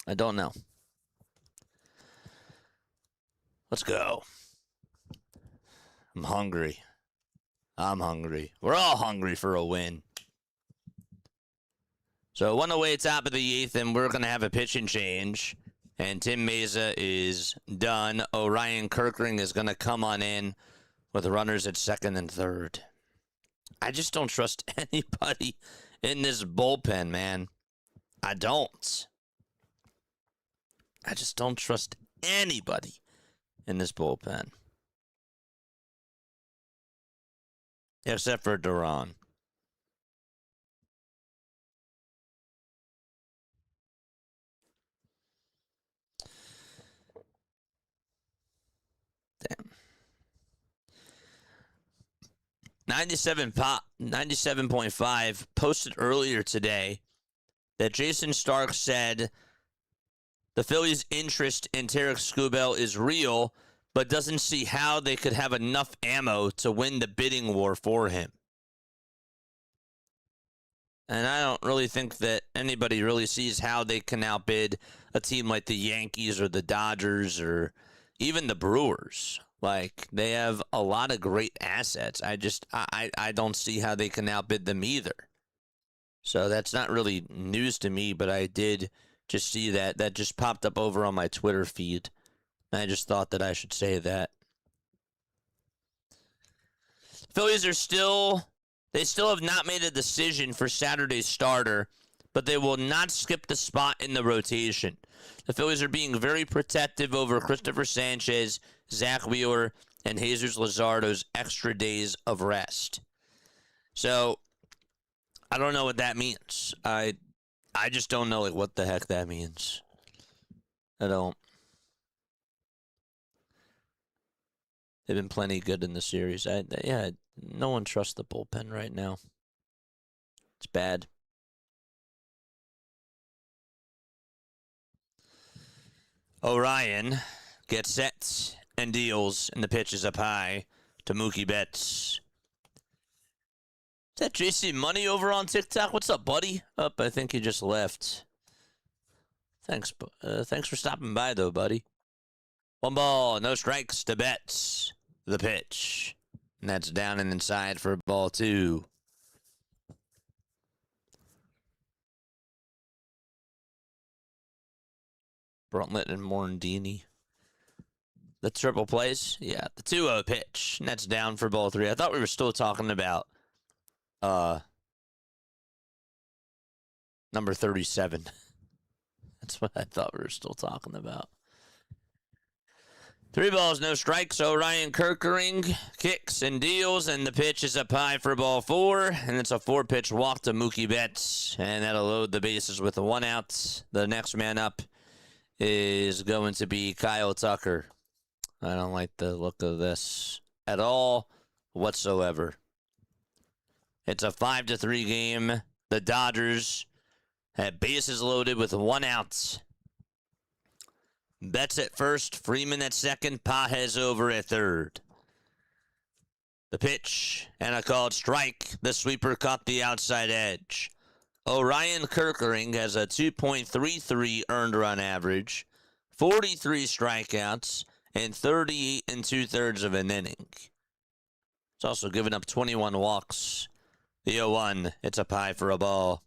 I don't know. Let's go. I'm hungry. I'm hungry. We're all hungry for a win. So 1 away, top of the 8th, and we're going to have a pitching change. And Tim Meza is done. Orion Kirkring is going to come on in with runners at second and third. I just don't trust anybody in this bullpen, man. I don't. I just don't trust anybody in this bullpen. Except for Duran. 97.5 posted earlier today that Jason Stark said the Phillies' interest in Tarek Skubal is real, but doesn't see how they could have enough ammo to win the bidding war for him. And I don't really think that anybody really sees how they can outbid a team like the Yankees or the Dodgers or even the Brewers. Like, they have a lot of great assets. I don't see how they can outbid them either. So that's not really news to me, but I did just see that. That just popped up over on my Twitter feed. And I just thought that I should say that. Phillies are still have not made a decision for Saturday's starter, but they will not skip the spot in the rotation. The Phillies are being very protective over Christopher Sanchez, Zach Wheeler, and Jesus Luzardo's extra days of rest. So, I don't know what that means. I just don't know what the heck that means. I don't. They've been plenty good in the series. No one trusts the bullpen right now. It's bad. Orion gets set and deals, and the pitch is up high to Mookie Betts. Is that JC Money over on TikTok? What's up, buddy? I think he just left. Thanks for stopping by, though, buddy. 1 ball, no strikes to Betts. The pitch. And that's down and inside for ball 2. Bruntlett and Morandini. The triple plays. Yeah, the 2-0 pitch. And that's down for ball 3. I thought we were still talking about number 37. That's what I thought we were still talking about. 3 balls, no strikes. Orion Kerkering kicks and deals, and the pitch is up high for ball 4, and it's a 4-pitch walk to Mookie Betts, and that'll load the bases with 1 out. The next man up is going to be Kyle Tucker. I don't like the look of this at all whatsoever. It's a 5-3 game. The Dodgers have bases loaded with 1 out. Betts at first, Freeman at second, Pages over at third. The pitch, and a called strike. The sweeper caught the outside edge. Orion Kerkering has a 2.33 earned run average, 43 strikeouts, and 38 2/3 of an inning. It's also given up 21 walks. The 0-1, it's up high for a ball.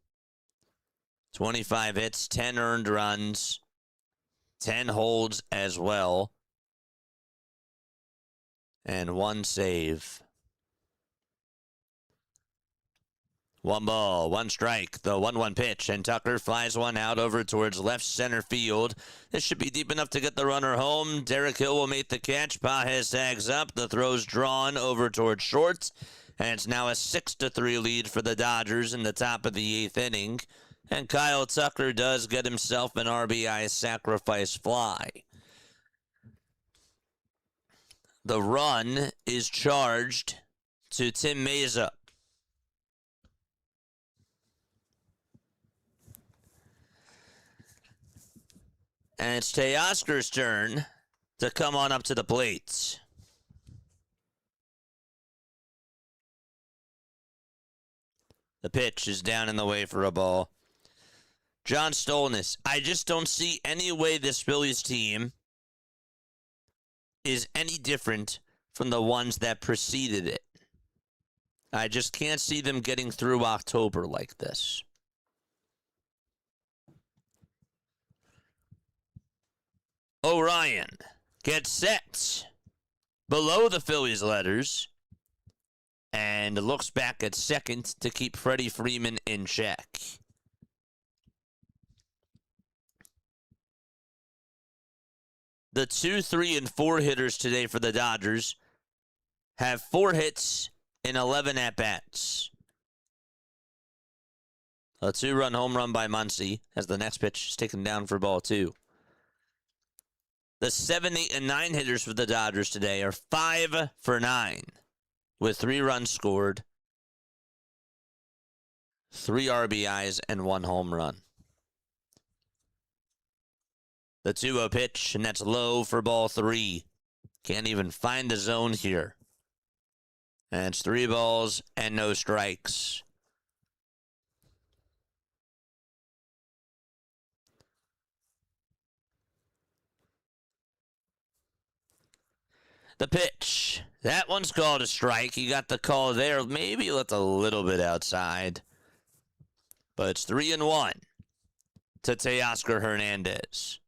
25 hits, 10 earned runs. 10 holds as well. And 1 save. 1 ball, 1 strike. The 1-1 pitch. And Tucker flies 1 out over towards left center field. This should be deep enough to get the runner home. Derek Hill will make the catch. Pages sags up. The throw's drawn over towards short. And it's now a 6-3 lead for the Dodgers in the top of the 8th inning. And Kyle Tucker does get himself an RBI sacrifice fly. The run is charged to Tim Meza. And it's Teoscar's turn to come on up to the plate. The pitch is down in the way for a ball. John Stolness, I just don't see any way this Phillies team is any different from the ones that preceded it. I just can't see them getting through October like this. Orion gets set below the Phillies letters and looks back at second to keep Freddie Freeman in check. The 2, 3, and 4 hitters today for the Dodgers have 4 hits in 11 at-bats. A 2-run home run by Muncy as the next pitch is taken down for ball 2. The 7, 8, and 9 hitters for the Dodgers today are 5 for 9. with 3 runs scored, 3 RBIs, and 1 home run. The 2-0 pitch, and that's low for ball 3. Can't even find the zone here. And it's 3 balls and no strikes. The pitch. That one's called a strike. You got the call there. Maybe looked a little bit outside. But it's 3-1 to Teoscar Hernandez.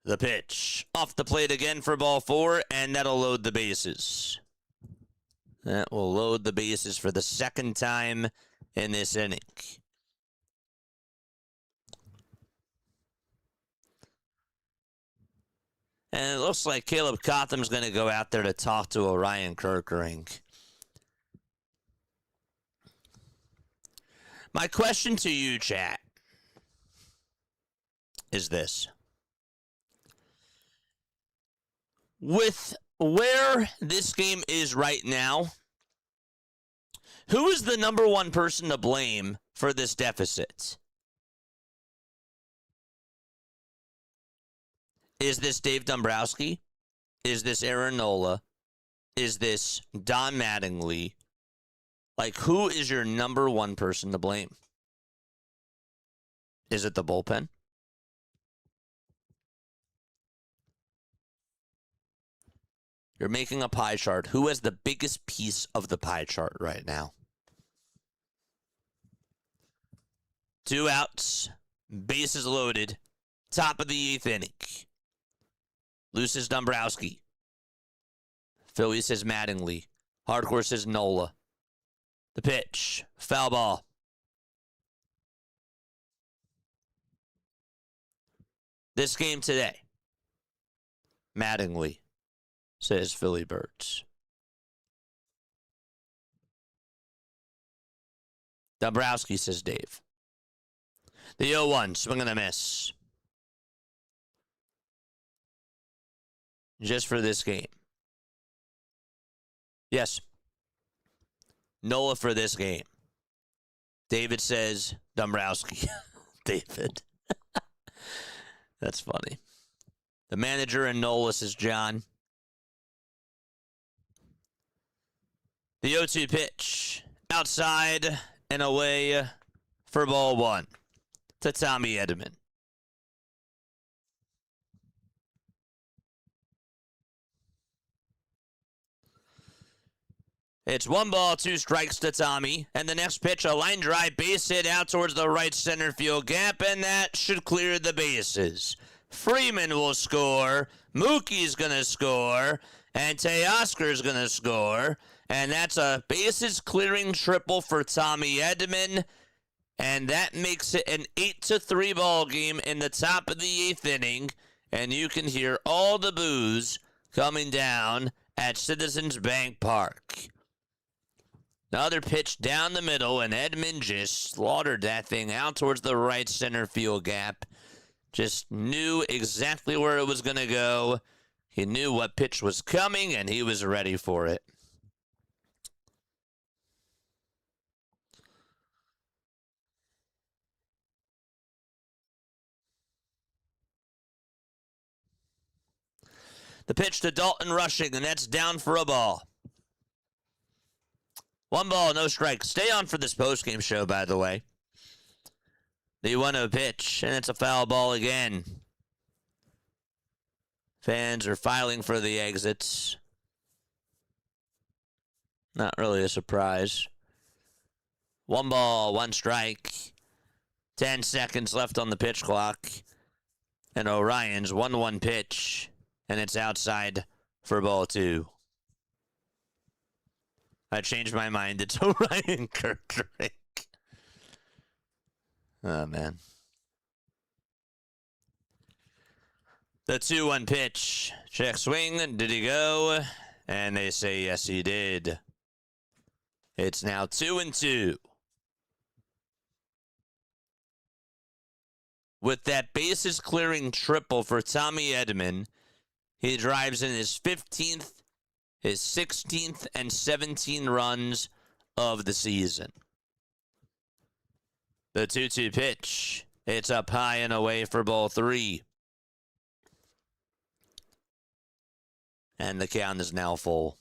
The pitch. Off the plate again for ball 4, and that'll load the bases. That will load the bases for the second time in this inning. And it looks like Caleb Cotham's going to go out there to talk to Orion Kerkering. My question to you, chat, is this. With where this game is right now, who is the number 1 person to blame for this deficit? Is this Dave Dombrowski? Is this Aaron Nola? Is this Don Mattingly? Like, who is your number 1 person to blame? Is it the bullpen? You're making a pie chart. Who has the biggest piece of the pie chart right now? 2 outs, bases loaded, top of the 8th inning. Loose is Dombrowski. Philly says Mattingly. Hardcore says Nola. The pitch. Foul ball. This game today. Mattingly, says Philly Birds. Dombrowski, says Dave. The 0-1, swing and a miss. Just for this game. Yes. Nola for this game. David says Dombrowski. David. That's funny. The manager and Nola says John. The 0-2 pitch. Outside and away for ball 1 to Tommy Edman. It's 1 ball, 2 strikes to Tommy. And the next pitch, a line drive base hit out towards the right center field gap, and that should clear the bases. Freeman will score. Mookie's going to score. And Teoscar's going to score. And that's a bases clearing triple for Tommy Edman. And that makes it an 8-3 ball game in the top of the 8th inning. And you can hear all the boos coming down at Citizens Bank Park. Another pitch down the middle, and Edman just slaughtered that thing out towards the right center field gap. Just knew exactly where it was going to go. He knew what pitch was coming, and he was ready for it. The pitch to Dalton Rushing, and that's down for a ball. 1 ball, no strike. Stay on for this postgame show, by the way. The 1-0 pitch, and it's a foul ball again. Fans are filing for the exits. Not really a surprise. 1 ball, 1 strike. 10 seconds left on the pitch clock. And Orion's 1-1 pitch, and it's outside for ball 2. I changed my mind. It's Orion Kerkering. Oh, man. The 2-1 pitch. Check swing. Did he go? And they say, yes, he did. It's now 2-2. With that bases clearing triple for Tommy Edman, He drives in his 15th, his 16th, and 17 runs of the season. The 2-2 pitch. It's up high and away for ball 3. And the count is now full.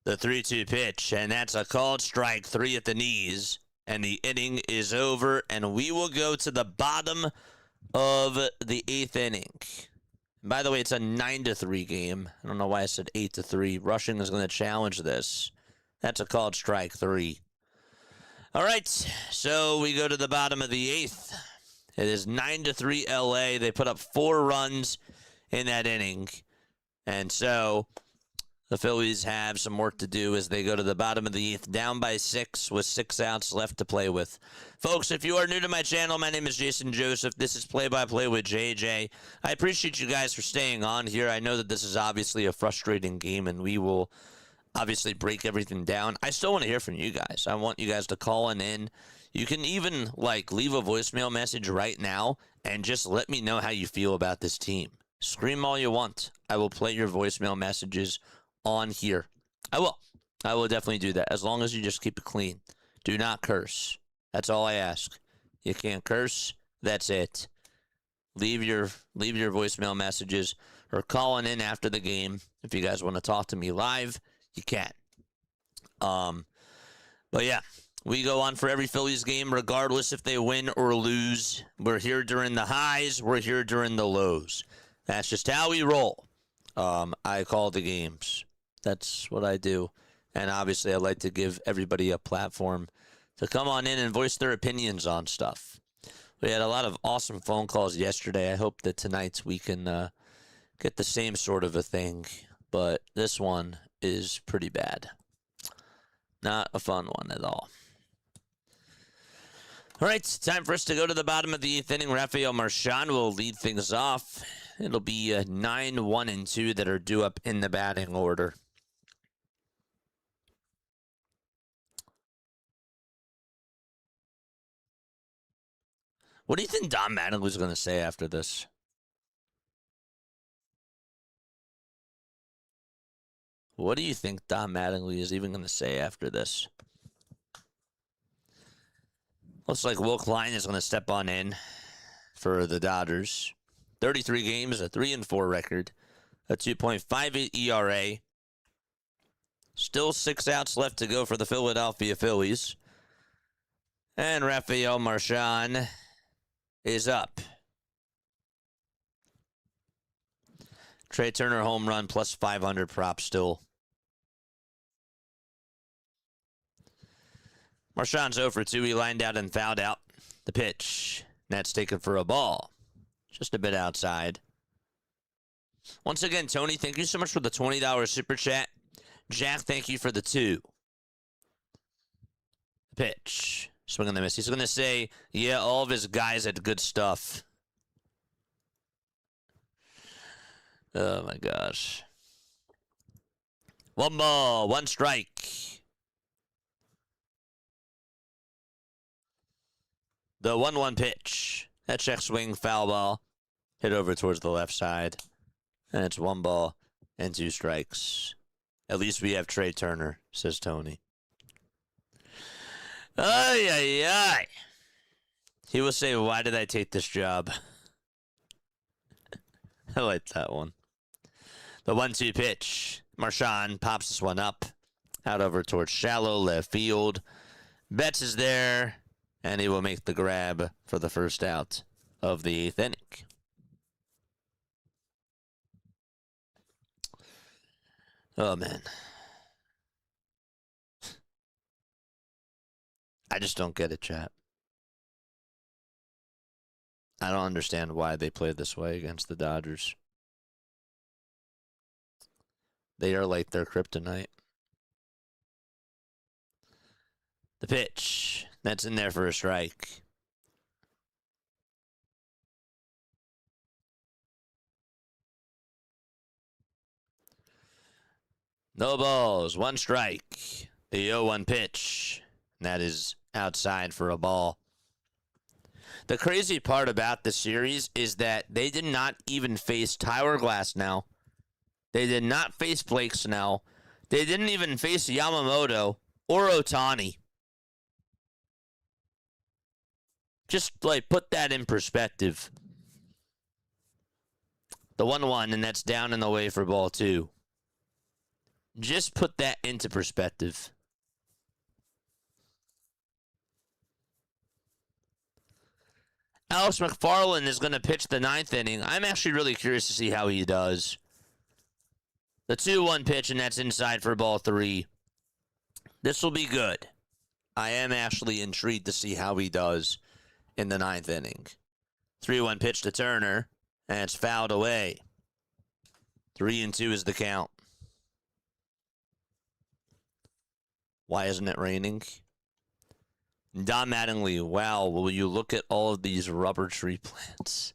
The 3-2 pitch, and that's a called strike, 3 at the knees. And the inning is over, and we will go to the bottom of the 8th inning. By the way, it's a 9-3 game. I don't know why I said 8-3. Rushing is going to challenge this. That's a called strike, 3. All right, so we go to the bottom of the 8th. It is 9-3 LA. They put up 4 runs in that inning. And so the Phillies have some work to do as they go to the bottom of the 8th, down by 6 with 6 outs left to play with. Folks, if you are new to my channel, my name is Jason Joseph. This is Play-by-Play with JJ. I appreciate you guys for staying on here. I know that this is obviously a frustrating game, and we will obviously break everything down. I still want to hear from you guys. I want you guys to call in. You can even, leave a voicemail message right now and just let me know how you feel about this team. Scream all you want. I will play your voicemail messages on here. I will definitely do that, as long as you just keep it clean. Do not curse. That's all I ask. You can't curse. That's it. Leave your voicemail messages or calling in after the game. If you guys want to talk to me live, you can. But yeah, we go on for every Phillies game, regardless if they win or lose. We're here during the highs. We're here during the lows. That's just how we roll. I call the games. That's what I do. And obviously, I like to give everybody a platform to come on in and voice their opinions on stuff. We had a lot of awesome phone calls yesterday. I hope that tonight we can get the same sort of a thing. But this one is pretty bad. Not a fun one at all. All right, time for us to go to the bottom of the 8th inning. Rafael Marchand will lead things off. It'll be 9, 1, and 2 that are due up in the batting order. What do you think Don Mattingly's going to say after this? What do you think Don Mattingly is even going to say after this? Looks like Will Klein is going to step on in for the Dodgers. 33 games, a 3-4 record, a 2.58 ERA. Still 6 outs left to go for the Philadelphia Phillies. And Rafael Marchand is up. Trey Turner home run plus 500 prop still. Marchand's 0 for 2. He lined out and fouled out. The pitch. That's taken for a ball. Just a bit outside. Once again, Tony, thank you so much for the $20 super chat. Jack, thank you for the 2. The pitch. Swing and the miss. He's going to say, yeah, all of his guys had good stuff. Oh, my gosh. 1 ball, 1 strike. The 1-1 pitch. That check swing, foul ball. Hit over towards the left side. And it's 1 ball and 2 strikes. At least we have Trey Turner, says Tony. Ay, ay, ay. He will say, why did I take this job? I like that one. The 1-2 pitch. Marchand pops this one up. Out over towards shallow left field. Betts is there. And he will make the grab for the first out of the 8th inning. Oh, man. I just don't get it, chat. I don't understand why they played this way against the Dodgers. They are like their kryptonite. The pitch. That's in there for a strike. No balls, 1 strike. The 0-1 pitch. And that is outside for a ball. The crazy part about the series is that they did not even face Tyler Glasnow. They did not face Blake Snell. They didn't even face Yamamoto or Ohtani. Just, like, put that in perspective. The 1-1, and that's down and away for ball 2. Just put that into perspective. Alex McFarland is going to pitch the 9th inning. I'm actually really curious to see how he does. The 2-1 pitch, and that's inside for ball 3. This will be good. I am actually intrigued to see how he does in the 9th inning. 3-1 pitch to Turner, and it's fouled away. 3-2 is the count. Why isn't it raining? Don Mattingly, wow, will you look at all of these rubber tree plants?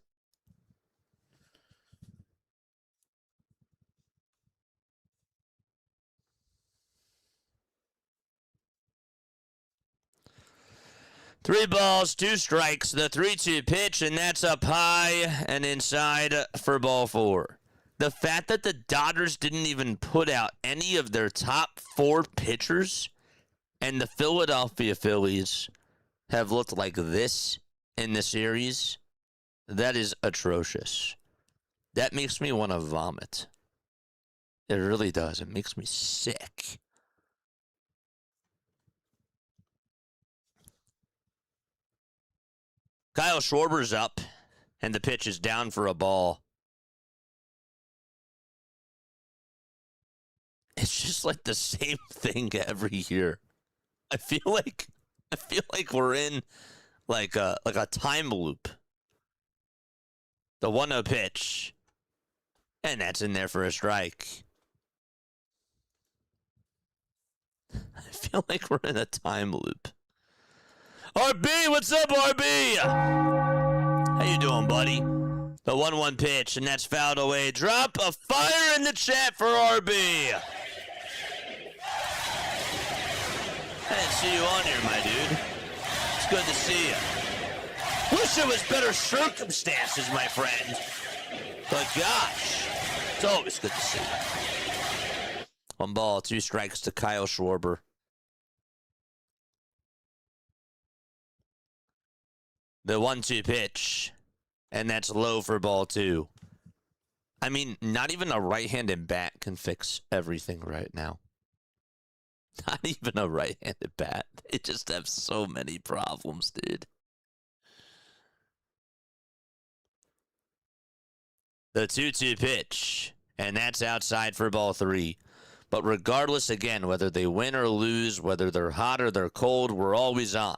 Three balls, 2 strikes, the 3-2 pitch, and that's up high and inside for ball 4. The fact that the Dodgers didn't even put out any of their top 4 pitchers and the Philadelphia Phillies have looked like this in the series, that is atrocious. That makes me want to vomit. It really does. It makes me sick. Kyle Schwarber's up, and the pitch is down for a ball. It's just like the same thing every year. I feel like we're in like a time loop. The 1-0 pitch, and that's in there for a strike. I feel like we're in a time loop. RB, what's up, RB? How you doing, buddy? The 1-1 pitch, and that's fouled away. Drop a fire in the chat for RB. I didn't see you on here, my dude. It's good to see you. Wish it was better circumstances, my friend. But gosh, it's always good to see you. 1 ball, 2 strikes to Kyle Schwarber. The 1-2 pitch, and that's low for ball 2. I mean, not even a right-handed bat can fix everything right now. Not even a right-handed bat. They just have so many problems, dude. The 2-2 pitch, and that's outside for ball 3. But regardless, again, whether they win or lose, whether they're hot or they're cold, we're always on.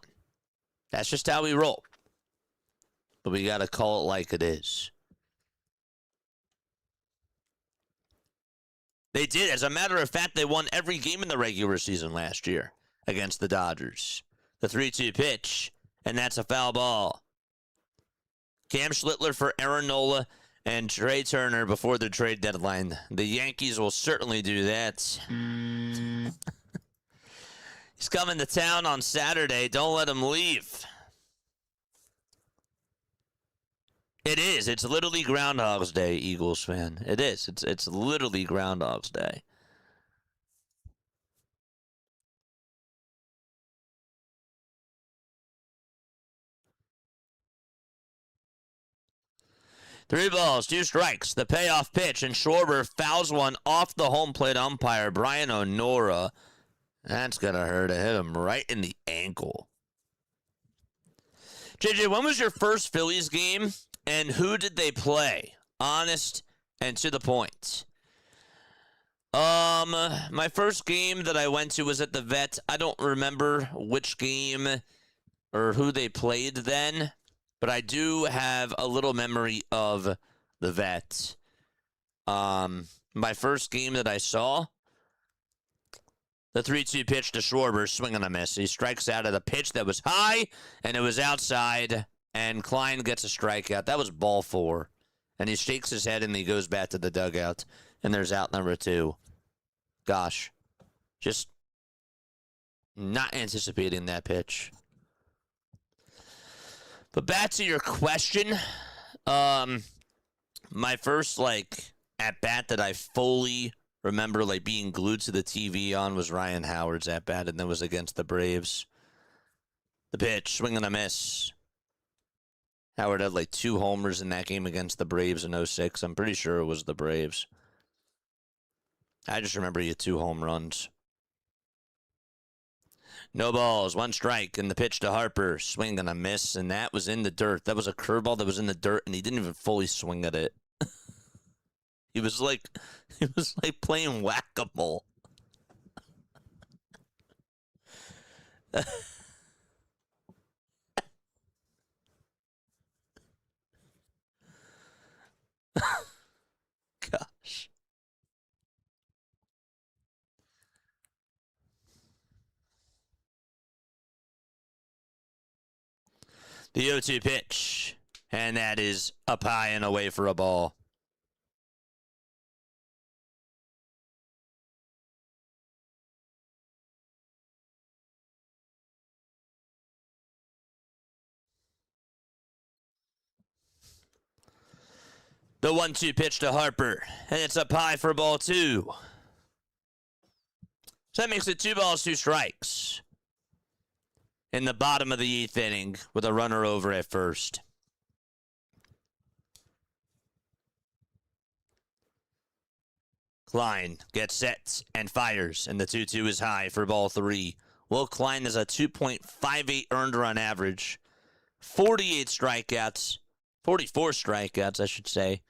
That's just how we roll. But we got to call it like it is. They did. As a matter of fact, they won every game in the regular season last year against the Dodgers. The 3-2 pitch, and that's a foul ball. Cam Schlittler for Aaron Nola and Trey Turner before the trade deadline. The Yankees will certainly do that. He's coming to town on Saturday. Don't let him leave. It is. It's literally Groundhog's Day, Eagles fan. It is. It's literally Groundhog's Day. Three balls, 2 strikes. The payoff pitch, and Schwarber fouls one off the home plate umpire, Brian O'Nora. That's going to hurt. It hit him right in the ankle. JJ, when was your first Phillies game? And who did they play? Honest and to the point. My first game that I went to was at the Vet. I don't remember which game or who they played then, but I do have a little memory of the Vet. My first game that I saw, the 3-2 pitch to Schwarber, swing and a miss. He strikes out at a pitch that was high, and it was outside. And Klein gets a strikeout. That was ball 4. And he shakes his head and he goes back to the dugout. And there's out number 2. Gosh. Just not anticipating that pitch. But back to your question, my first, at-bat that I fully remember, being glued to the TV on was Ryan Howard's at-bat, and that was against the Braves. The pitch, swing and a miss. Howard had, 2 homers in that game against the Braves in 06. I'm pretty sure it was the Braves. I just remember he had 2 home runs. No balls, 1 strike, and the pitch to Harper, swing and a miss, and that was in the dirt. That was a curveball that was in the dirt, and he didn't even fully swing at it. He was like playing whack-a-mole. Gosh. The 0-2 pitch, and that is up high and away for a ball. The 1-2 pitch to Harper, and it's up high for ball 2. So that makes it 2 balls, 2 strikes. In the bottom of the 8th inning with a runner over at first. Klein gets set and fires, and the 2-2 is high for ball 3. Will Klein is a 2.58 earned run average, 44 strikeouts, I should say.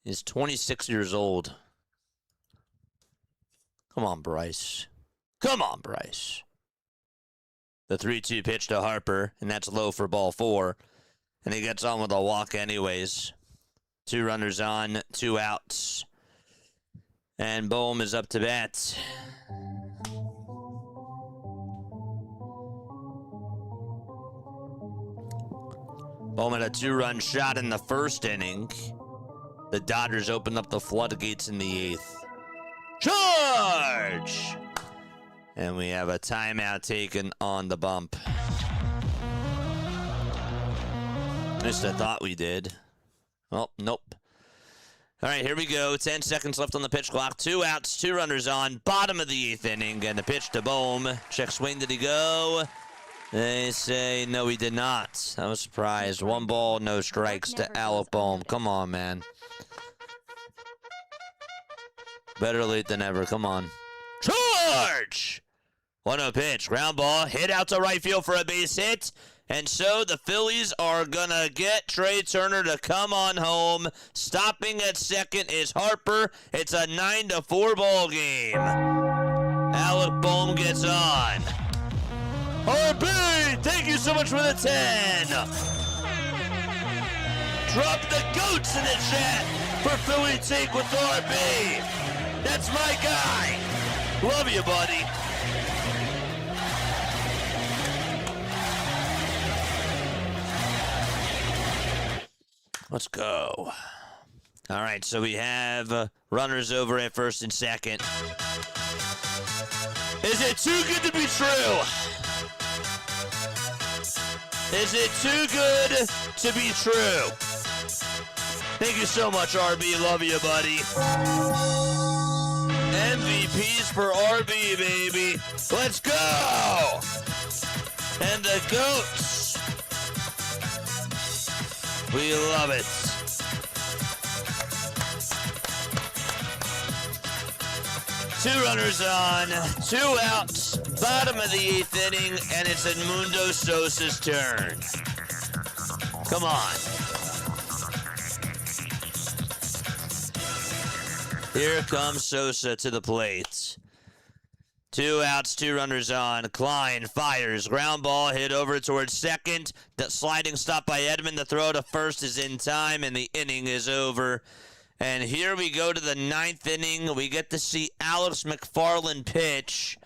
He's 26 years old. Come on, Bryce. Come on, Bryce. The 3-2 pitch to Harper, and that's low for ball 4. And he gets on with a walk anyways. 2 runners on, 2 outs. And Bohm is up to bat. Bohm had a 2-run shot in the first inning. The Dodgers opened up the floodgates in the 8th. Charge! And we have a timeout taken on the bump. At least I thought we did. Well, nope. All right, here we go. 10 seconds left on the pitch clock. 2 outs, 2 runners on. Bottom of the 8th inning. And the pitch to Bohm. Check swing. Did he go? They say no, he did not. I was surprised. 1 ball, no strikes to Alec Bohm. Come on, man. Better late than ever. Come on. Charge! 1-0 pitch. Ground ball. Hit out to right field for a base hit. And so the Phillies are going to get Trey Turner to come on home. Stopping at second is Harper. It's a 9-4 ball game. Alec Bohm gets on. RB, thank you so much for the 10. Drop the goats in the chat for Philly Take with RB. That's my guy. Love you, buddy. Let's go. All right, so we have runners over at first and second. Is it too good to be true? Is it too good to be true? Thank you so much, RB. Love you, buddy. MVPs for RB, baby. Let's go! And the goats. We love it. Two runners on, 2 outs, bottom of the 8th inning, and it's Edmundo Sosa's turn. Come on. Here comes Sosa to the plate. 2 outs, 2 runners on. Klein fires. Ground ball hit over towards second. The sliding stop by Edman. The throw to first is in time, and the inning is over. And here we go to the 9th inning. We get to see Alex McFarland pitch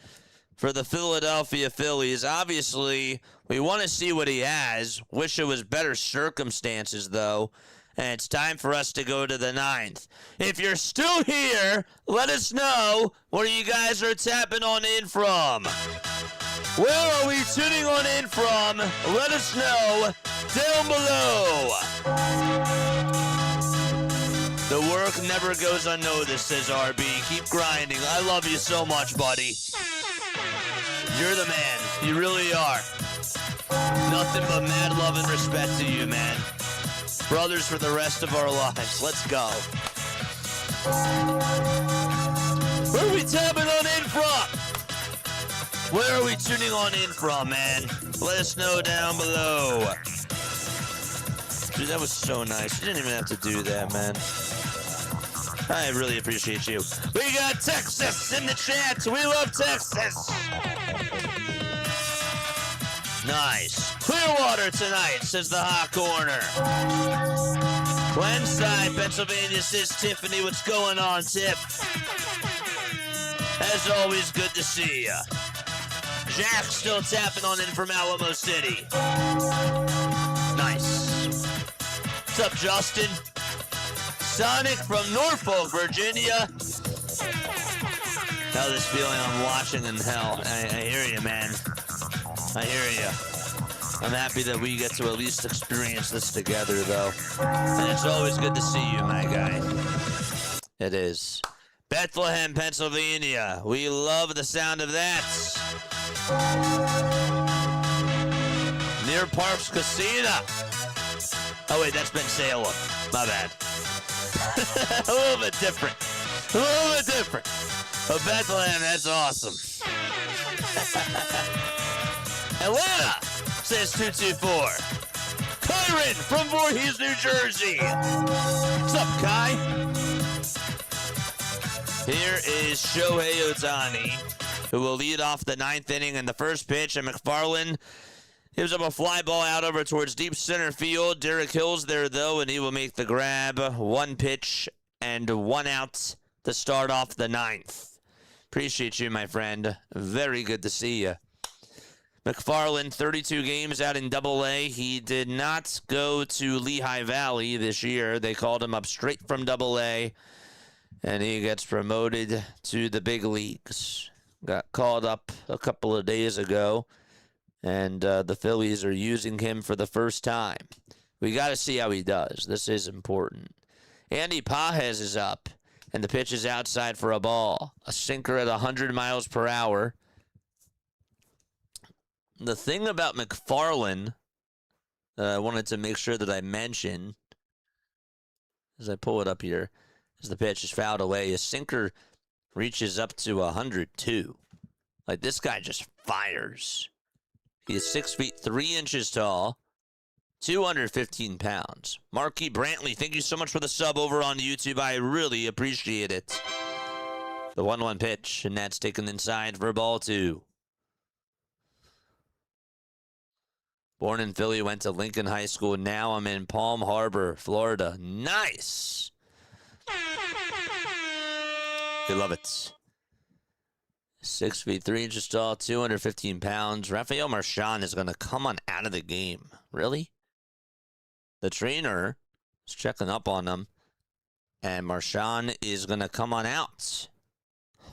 for the Philadelphia Phillies. Obviously, we want to see what he has. Wish it was better circumstances, though. And it's time for us to go to the 9th. If you're still here, let us know where you guys are tapping on in from. Where are we tuning on in from? Let us know down below. The work never goes unnoticed, says RB. Keep grinding. I love you so much, buddy. You're the man. You really are. Nothing but mad love and respect to you, man. Brothers for the rest of our lives. Let's go. Where are we tapping on in from? Where are we tuning on in from, man? Let us know down below. Dude, that was so nice. You didn't even have to do that, man. I really appreciate you. We got Texas in the chat. We love Texas. Nice. Clearwater tonight, says the hot corner. Glenside, Pennsylvania, says Tiffany. What's going on, Tip? As always, good to see ya. Jack still tapping on in from Alamo City. Nice. What's up, Justin? Sonic from Norfolk, Virginia. Now this feeling I'm watching in hell. I hear you, man. I hear you. I'm happy that we get to at least experience this together, though. And it's always good to see you, my guy. It is. Bethlehem, Pennsylvania. We love the sound of that. Near Parks Casino. Oh, wait, that's been Salem. My bad. A little bit different. A little bit different. But Bethlehem, that's awesome. Atlanta, says 224. Kyron from Voorhees, New Jersey. What's up, Kai? Here is Shohei Ohtani, who will lead off the ninth inning in the first pitch, and McFarland gives up a fly ball out over towards deep center field. Derek Hill's there, though, and he will make the grab. One pitch and one out to start off the ninth. Appreciate you, my friend. Very good to see you. McFarland, 32 games out in Double-A. He did not go to Lehigh Valley this year. They called him up straight from Double-A, and he gets promoted to the big leagues. Got called up a couple of days ago, and the Phillies are using him for the first time. We got to see how he does. This is important. Andy Pajes is up, and the pitch is outside for a ball. A sinker at 100 miles per hour. The thing about McFarland that I wanted to make sure that I mention, as I pull it up here, as the pitch is fouled away, his sinker reaches up to 102. Like, this guy just fires. He is 6 feet 3 inches tall, 215 pounds. Marky Brantley, thank you so much for the sub over on YouTube. I really appreciate it. The 1-1 pitch, and that's taken inside for ball 2. Born in Philly, went to Lincoln High School. Now I'm in Palm Harbor, Florida. Nice. We love it. 6 feet 3 inches tall, 215 pounds. Rafael Marchand is going to come on out of the game. Really? The trainer is checking up on him, and Marchand is going to come on out.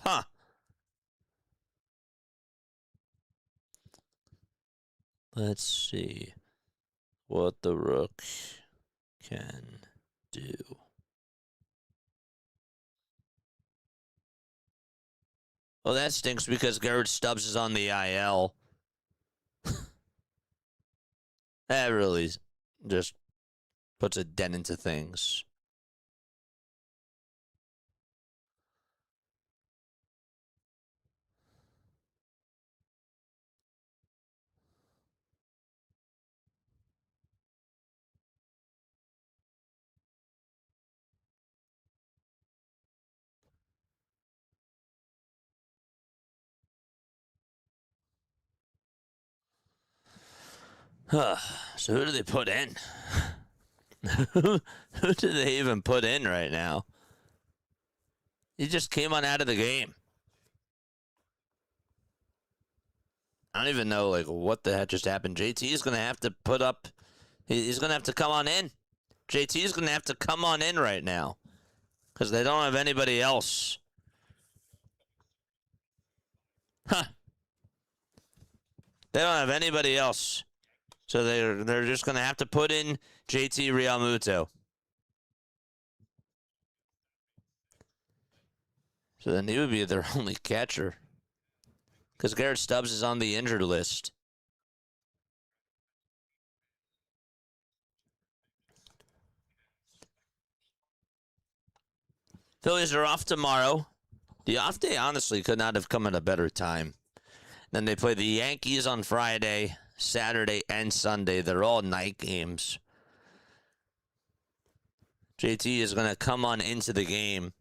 Huh. Let's see what the Rook can do. Well, that stinks because Garrett Stubbs is on the IL. That really just puts a dent into things. So who do they put in? Who do they even put in right now? He just came on out of the game. I don't even know what the heck just happened. JT is going to have to put up. He's going to have to come on in. JT is going to have to come on in right now because they don't have anybody else. Huh. They don't have anybody else. So they're just going to have to put in JT Realmuto. So then he would be their only catcher. Because Garrett Stubbs is on the injured list. Phillies are off tomorrow. The off day, honestly, could not have come at a better time. Then they play the Yankees on Friday, Saturday, and Sunday. They're all night games. JT is going to come on into the game.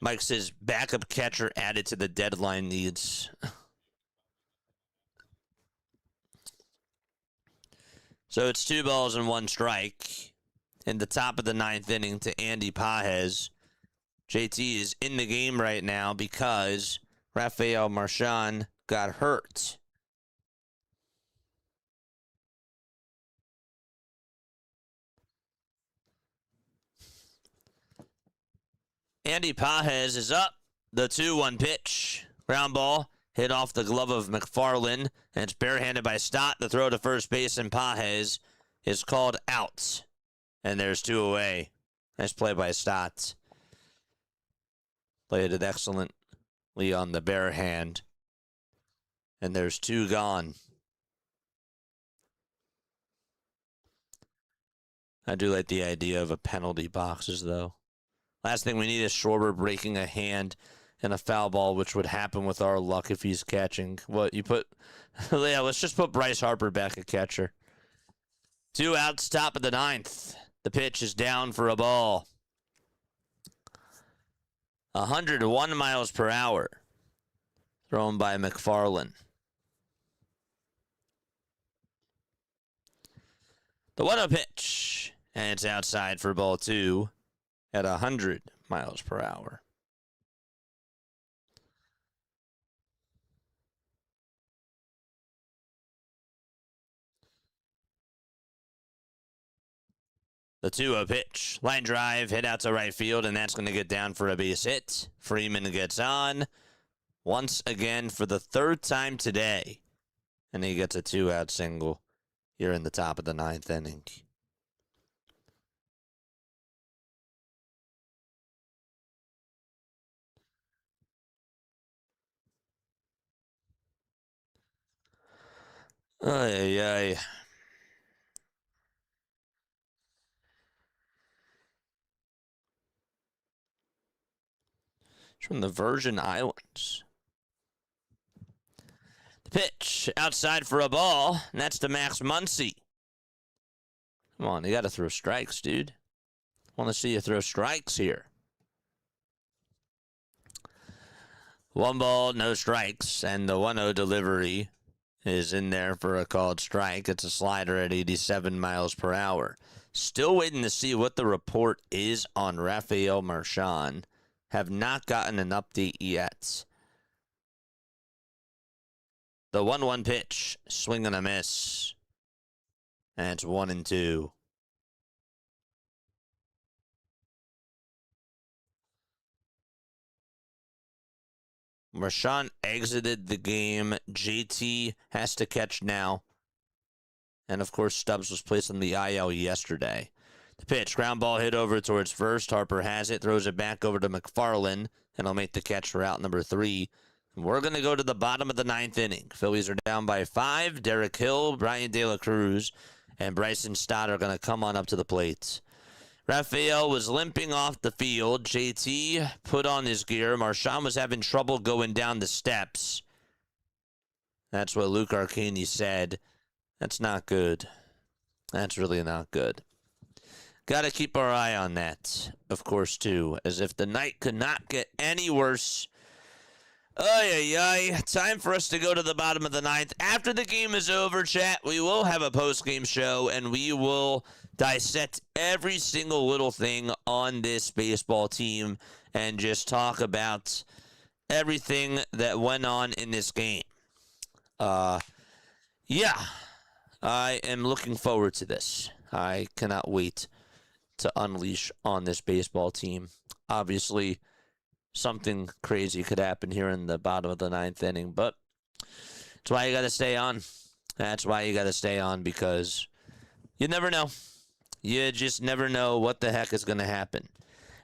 Mike says backup catcher added to the deadline needs. So it's 2 balls and 1 strike in the top of the 9th inning to Andy Pages. JT is in the game right now because Rafael Marchand got hurt. Andy Pages is up. The 2-1 pitch. Ground ball hit off the glove of McFarland, and it's barehanded by Stott. The throw to first base, and Pages is called out. And there's 2 away. Nice play by Stott. Played it excellently on the bare hand. And there's 2 gone. I do like the idea of a penalty boxes, though. Last thing we need is Schwarber breaking a hand in a foul ball, which would happen with our luck if he's catching. What you put? Yeah, let's just put Bryce Harper back at catcher. 2 outs, top of the 9th. The pitch is down for a ball. 101 miles per hour. Thrown by McFarland. The 1-0 pitch. And it's outside for ball 2 at 100 miles per hour. The 2-0 pitch. Line drive, hit out to right field, and that's going to get down for a base hit. Freeman gets on once again for the 3rd time today. And he gets a 2-out single here in the top of the 9th inning. Ay, ay. It's from the Virgin Islands. The pitch outside for a ball, and that's to Max Muncy. Come on, you got to throw strikes, dude. Want to see you throw strikes here. 1 ball, no strikes, and the 1-0 delivery is in there for a called strike. It's a slider at 87 miles per hour. Still waiting to see what the report is on Rafael Marchand. Have not gotten an update yet. The 1-1 pitch, swing and a miss. And it's 1-2. Marchand exited the game. JT has to catch now. And, of course, Stubbs was placed on the IL yesterday. The pitch, ground ball hit over towards first. Harper has it, throws it back over to McFarland, and he'll make the catch for out number 3. And we're going to go to the bottom of the 9th inning. Phillies are down by 5. Derek Hill, Brian De La Cruz, and Bryson Stott are going to come on up to the plate. Rafael was limping off the field. JT put on his gear. Marchand was having trouble going down the steps. That's what Luke Arcani said. That's not good. That's really not good. Got to keep our eye on that, of course, too, as if the night could not get any worse. Ay, ay, ay. Time for us to go to the bottom of the 9th. After the game is over, chat, we will have a post-game show, and we will dissect every single little thing on this baseball team and just talk about everything that went on in this game. Yeah, I am looking forward to this. I cannot wait to unleash on this baseball team. Obviously, something crazy could happen here in the bottom of the ninth inning. But that's why you got to stay on. That's why you got to stay on, because you never know. You just never know what the heck is going to happen.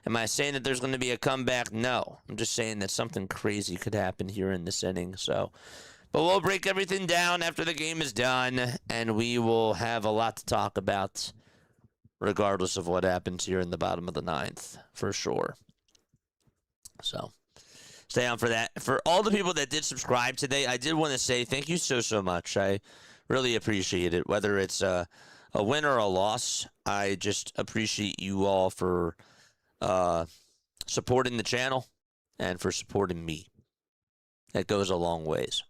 Am I saying that there's going to be a comeback? No. I'm just saying that something crazy could happen here in this inning. So, but we'll break everything down after the game is done, and we will have a lot to talk about regardless of what happens here in the bottom of the ninth, for sure. So, stay on for that. For all the people that did subscribe today, I did want to say thank you so much. I really appreciate it. Whether it's a win or a loss, I just appreciate you all for supporting the channel and for supporting me. That goes a long ways.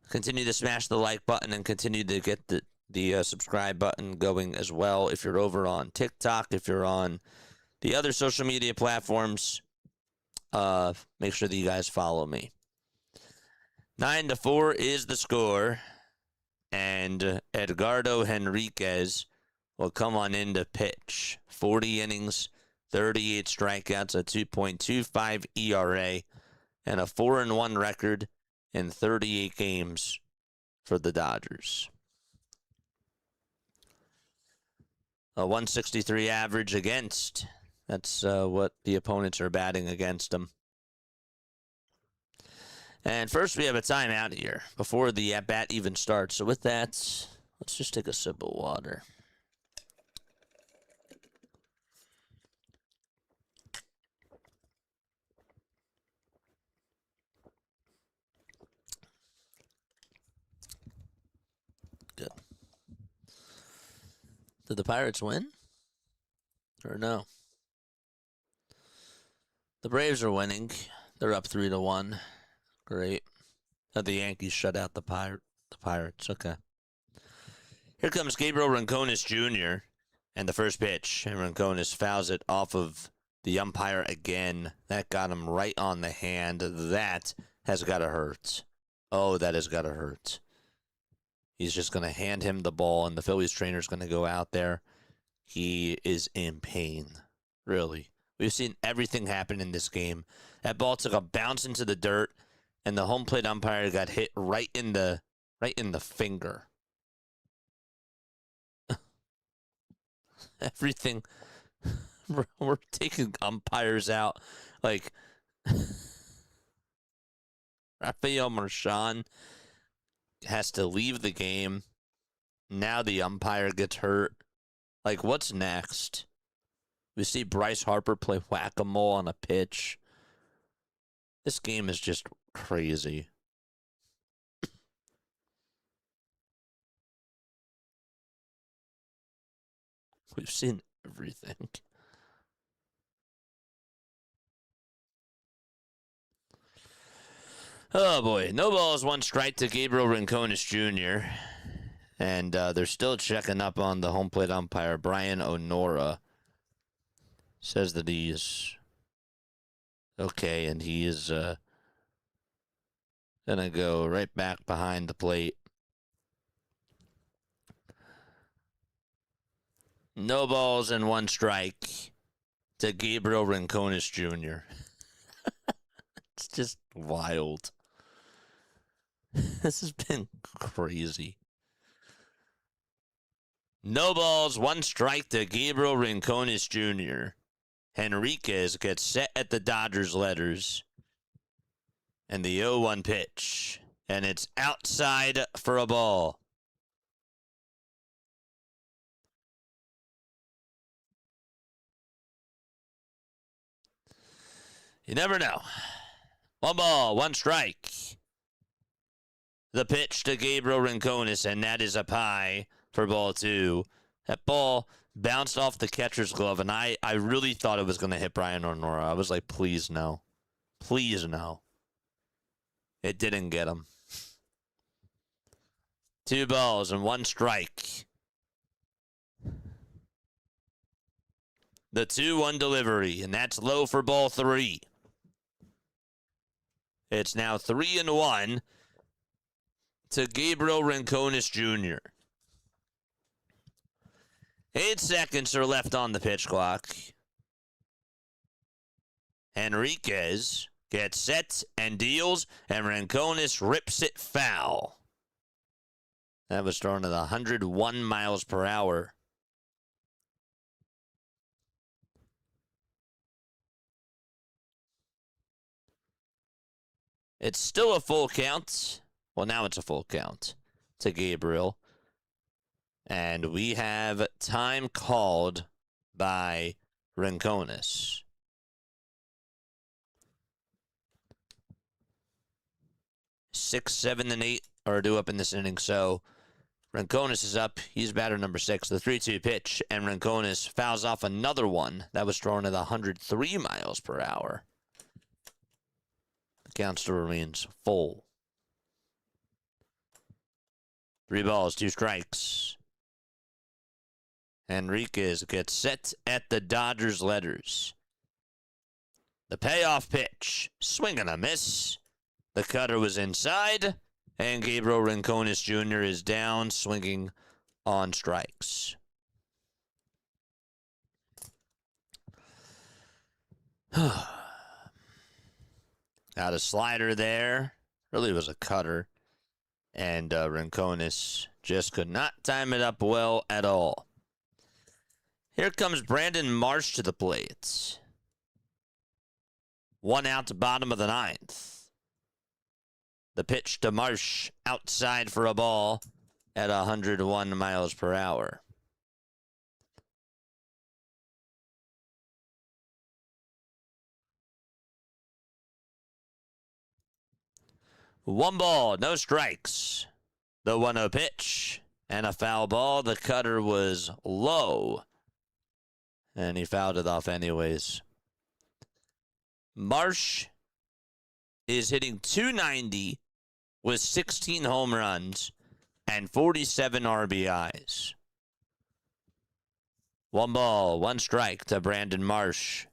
Continue to smash the like button and continue to get the subscribe button going as well. If you're over on TikTok, if you're on the other social media platforms, make sure that you guys follow me. 9-4 is the score, and Edgardo Henriquez will come on in to pitch. 40 innings, 38 strikeouts, a 2.25 ERA, and a 4-1 record in 38 games for the Dodgers. A 163 average against. That's what the opponents are batting against them. And first, we have a timeout here before the at-bat even starts. So with that, let's just take a sip of water. Good. Did the Pirates win? Or no? The Braves are winning. They're up 3-1. Great. The Yankees shut out the Pirates. Okay. Here comes Gabriel Rincones Jr. and the first pitch. And Rincones fouls it off of the umpire again. That got him right on the hand. That has got to hurt. Oh, that has got to hurt. He's just going to hand him the ball, and the Phillies trainer's going to go out there. He is in pain. Really. We've seen everything happen in this game. That ball took a bounce into the dirt, and the home plate umpire got hit right in the finger. Everything. We're taking umpires out. Like, Rafael Marchand has to leave the game. Now the umpire gets hurt. Like, what's next? We see Bryce Harper play whack-a-mole on a pitch. This game is just crazy. We've seen everything. Oh, boy. No balls, one strike to Gabriel Rincones Jr. And they're still checking up on the home plate umpire, Brian Onora. Says that he's okay, and he is going to go right back behind the plate. No balls and one strike to Gabriel Rincones Jr. It's just wild. This has been crazy. No balls, one strike to Gabriel Rincones Jr. Henriquez gets set at the Dodgers letters. And the 0-1 pitch. And it's outside for a ball. You never know. One ball, one strike. The pitch to Gabriel Rincones, and that is up high for ball two. That ball bounced off the catcher's glove, and I really thought it was going to hit Brian Onora. I was like, please no. Please no. It didn't get him. 2 balls and 1 strike. The 2-1 delivery, and that's low for ball 3. It's now 3-1 to Gabriel Rincones Jr. 8 seconds are left on the pitch clock. Henriquez gets set and deals, and Rincones rips it foul. That was thrown at 101 miles per hour. It's still a full count. Well, now it's a full count to Gabriel. And we have time called by Rincones. 6, 7, and 8 are due up in this inning, so Rincones is up. He's batter number 6, the 3-2 pitch, and Rincones fouls off another one that was thrown at 103 miles per hour. The count still remains full. 3 balls, 2 strikes. Henriquez gets set at the Dodgers letters. The payoff pitch, swing and a miss. The cutter was inside, and Gabriel Rincones Jr. is down, swinging on strikes. Got a slider there. Really was a cutter. And Rincones just could not time it up well at all. Here comes Brandon Marsh to the plate. 1 out, bottom of the 9th. The pitch to Marsh outside for a ball at 101 miles per hour. One ball, no strikes. The 1-0 pitch and a foul ball. The cutter was low, and he fouled it off anyways. Marsh is hitting .290 with 16 home runs and 47 RBIs. 1 ball, 1 strike to Brandon Marsh.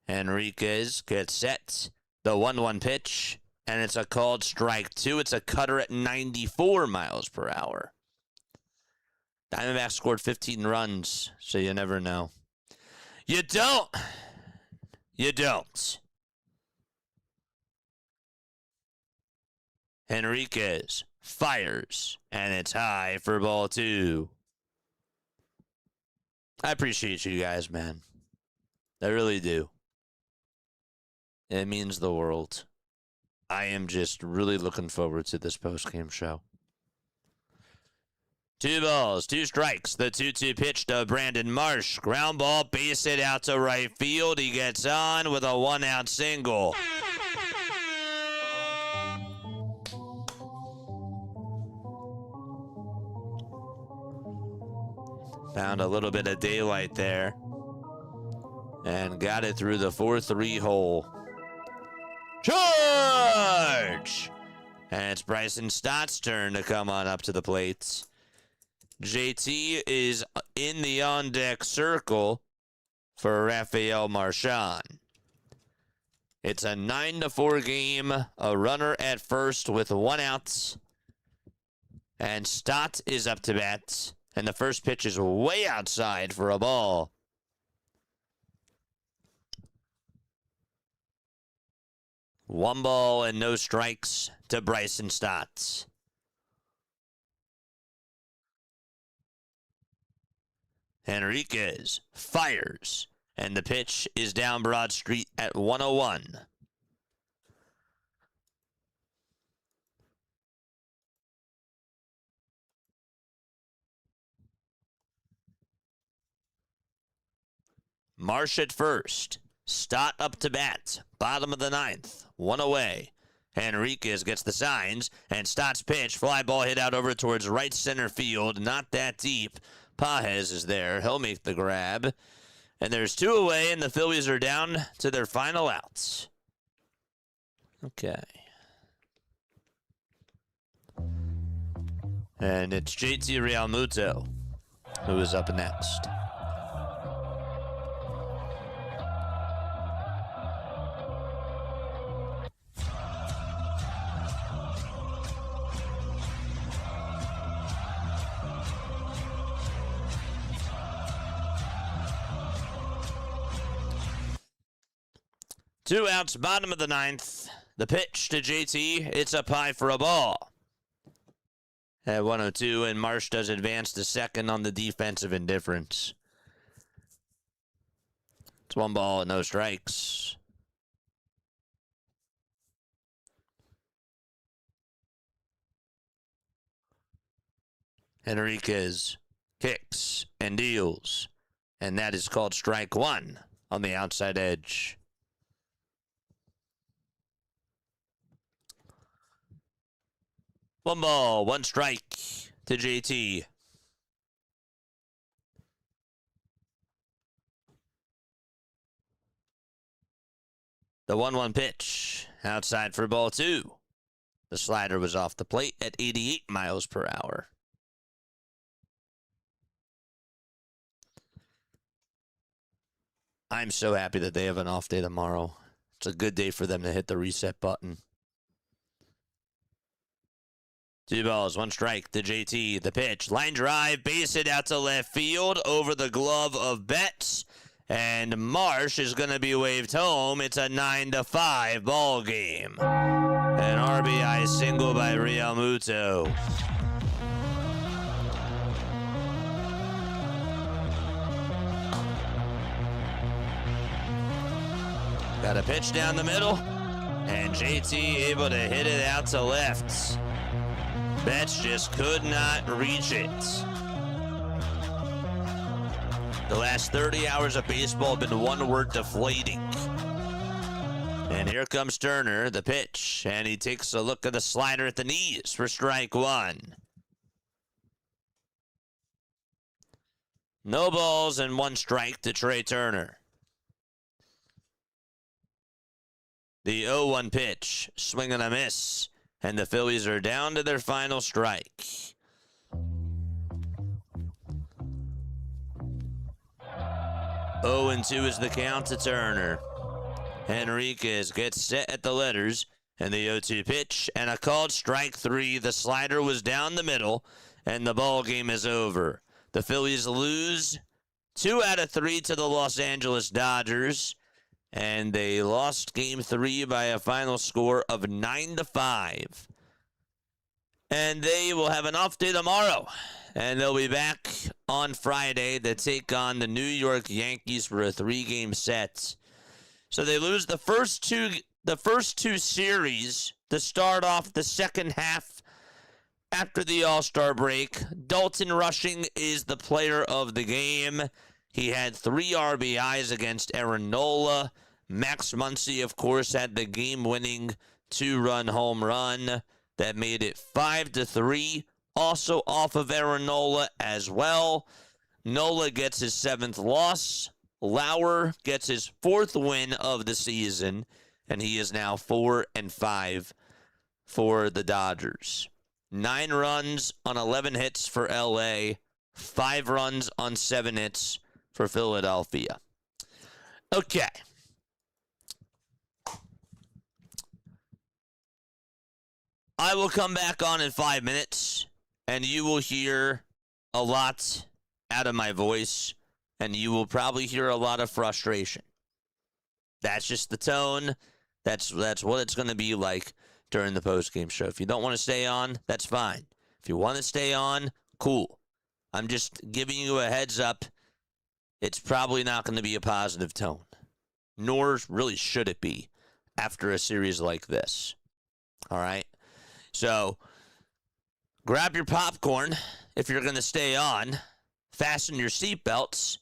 Henriquez gets set. The 1-1 pitch, and it's a called strike 2. It's a cutter at 94 miles per hour. Diamondbacks scored 15 runs, so you never know. You don't. You don't. Henriquez fires, and it's high for ball 2. I appreciate you guys, man. I really do. It means the world. I am just really looking forward to this post-game show. 2 balls, 2 strikes. The 2-2 pitch to Brandon Marsh. Ground ball, base hit out to right field. He gets on with a 1-out single. Found a little bit of daylight there. And got it through the 4-3 hole. Charge! And it's Bryson Stott's turn to come on up to the plate. JT is in the on-deck circle for Rafael Marchand. It's a 9-4 game. A runner at first with 1 out. And Stott is up to bat. And the first pitch is way outside for a ball. One ball and no strikes to Bryson Stott. Henriquez fires, and the pitch is down Broad Street at 101. Marsh at first. Stott up to bat. Bottom of the 9th. 1 away. Henriquez gets the signs, and Stott's pitch. Fly ball hit out over towards right center field. Not that deep. Pages is there. He'll make the grab. And there's 2 away, and the Phillies are down to their final outs. Okay. And it's JT Realmuto who is up next. 2 outs, bottom of the 9th. The pitch to JT. It's up high for a ball. At 102, and Marsh does advance to second on the defensive indifference. It's 1 ball and no strikes. Enriquez kicks and deals, and that is called strike 1 on the outside edge. One ball, 1 strike to JT. The 1-1 pitch outside for ball 2. The slider was off the plate at 88 miles per hour. I'm so happy that they have an off day tomorrow. It's a good day for them to hit the reset button. 2 balls, 1 strike to JT. The pitch, line drive, base hit out to left field over the glove of Betts. And Marsh is going to be waved home. It's a 9-5 ball game. An RBI single by Real Muto. Got a pitch down the middle, and JT able to hit it out to left. Betts just could not reach it. The last 30 hours of baseball have been one word: deflating. And here comes Turner, the pitch, and he takes a look at the slider at the knees for strike 1. No balls and 1 strike to Trey Turner. The 0-1 pitch, swing and a miss, and the Phillies are down to their final strike. Oh, and 2 is the count to Turner. Enriquez gets set at the letters, and the 0-2 pitch, and a called strike 3. The slider was down the middle, and the ball game is over. The Phillies lose 2 out of 3 to the Los Angeles Dodgers, and they lost Game 3 by a final score of 9-5. And they will have an off day tomorrow, and they'll be back on Friday to take on the New York Yankees for a 3-game set. So they lose the first two series to start off the second half after the All-Star break. Dalton Rushing is the player of the game. He had 3 RBIs against Aaron Nola. Max Muncy, of course, had the game-winning 2-run home run that made it 5-3. Also off of Aaron Nola as well. Nola gets his 7th loss. Lauer gets his 4th win of the season, and he is now 4-5 for the Dodgers. 9 runs on 11 hits for LA, 5 runs on 7 hits for Philadelphia. Okay. I will come back on in 5 minutes, and you will hear a lot out of my voice, and you will probably hear a lot of frustration. That's just the tone. That's what it's going to be like during the postgame show. If you don't want to stay on, that's fine. If you want to stay on, cool. I'm just giving you a heads up. It's probably not going to be a positive tone, nor really should it be after a series like this. All right? So grab your popcorn if you're going to stay on. Fasten your seatbelts.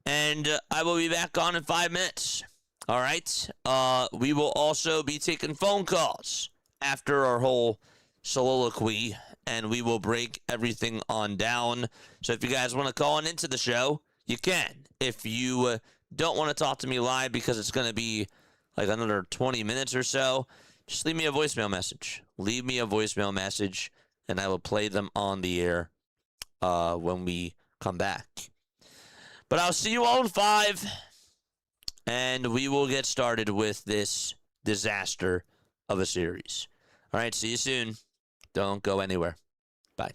And I will be back on in 5 minutes. All right? We will also be taking phone calls after our whole soliloquy, and we will break everything on down. So if you guys want to call in into the show, you can. If you don't want to talk to me live because it's going to be like another 20 minutes or so, just leave me a voicemail message. Leave me a voicemail message, and I will play them on the air when we come back. But I'll see you all in 5, and we will get started with this disaster of a series. All right, see you soon. Don't go anywhere. Bye.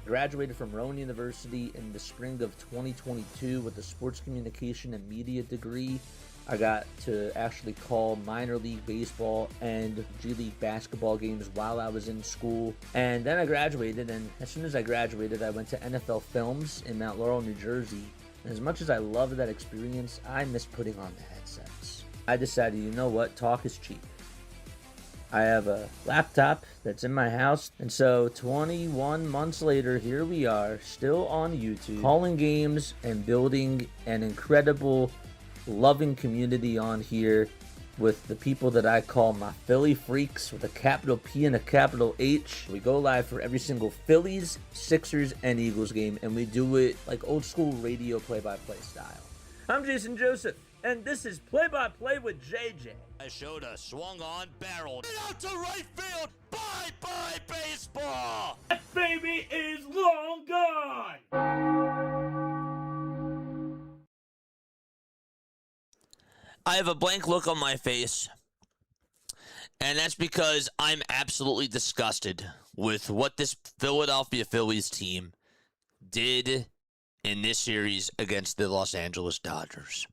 Graduated from Rowan University in the spring of 2022 with a sports communication and media degree. I got to actually call minor league baseball and G League basketball games while I was in school. And then I graduated, and as soon as I graduated, I went to NFL Films in Mount Laurel, New Jersey. And as much as I loved that experience, I missed putting on the headsets. I decided, you know what, talk is cheap. I have a laptop that's in my house, and so 21 months later, here we are, still on YouTube, calling games and building an incredible, loving community on here with the people that I call my Philly freaks with a capital P and a capital H. We go live for every single Phillies, Sixers, and Eagles game, and we do it like old school radio play-by-play style. I'm Jason Joseph, and this is Play-by-Play with JJ. I showed a swung on, barreled out to right field. Bye-bye baseball. That baby is long gone. I have a blank look on my face, and that's because I'm absolutely disgusted with what this Philadelphia Phillies team did in this series against the Los Angeles Dodgers.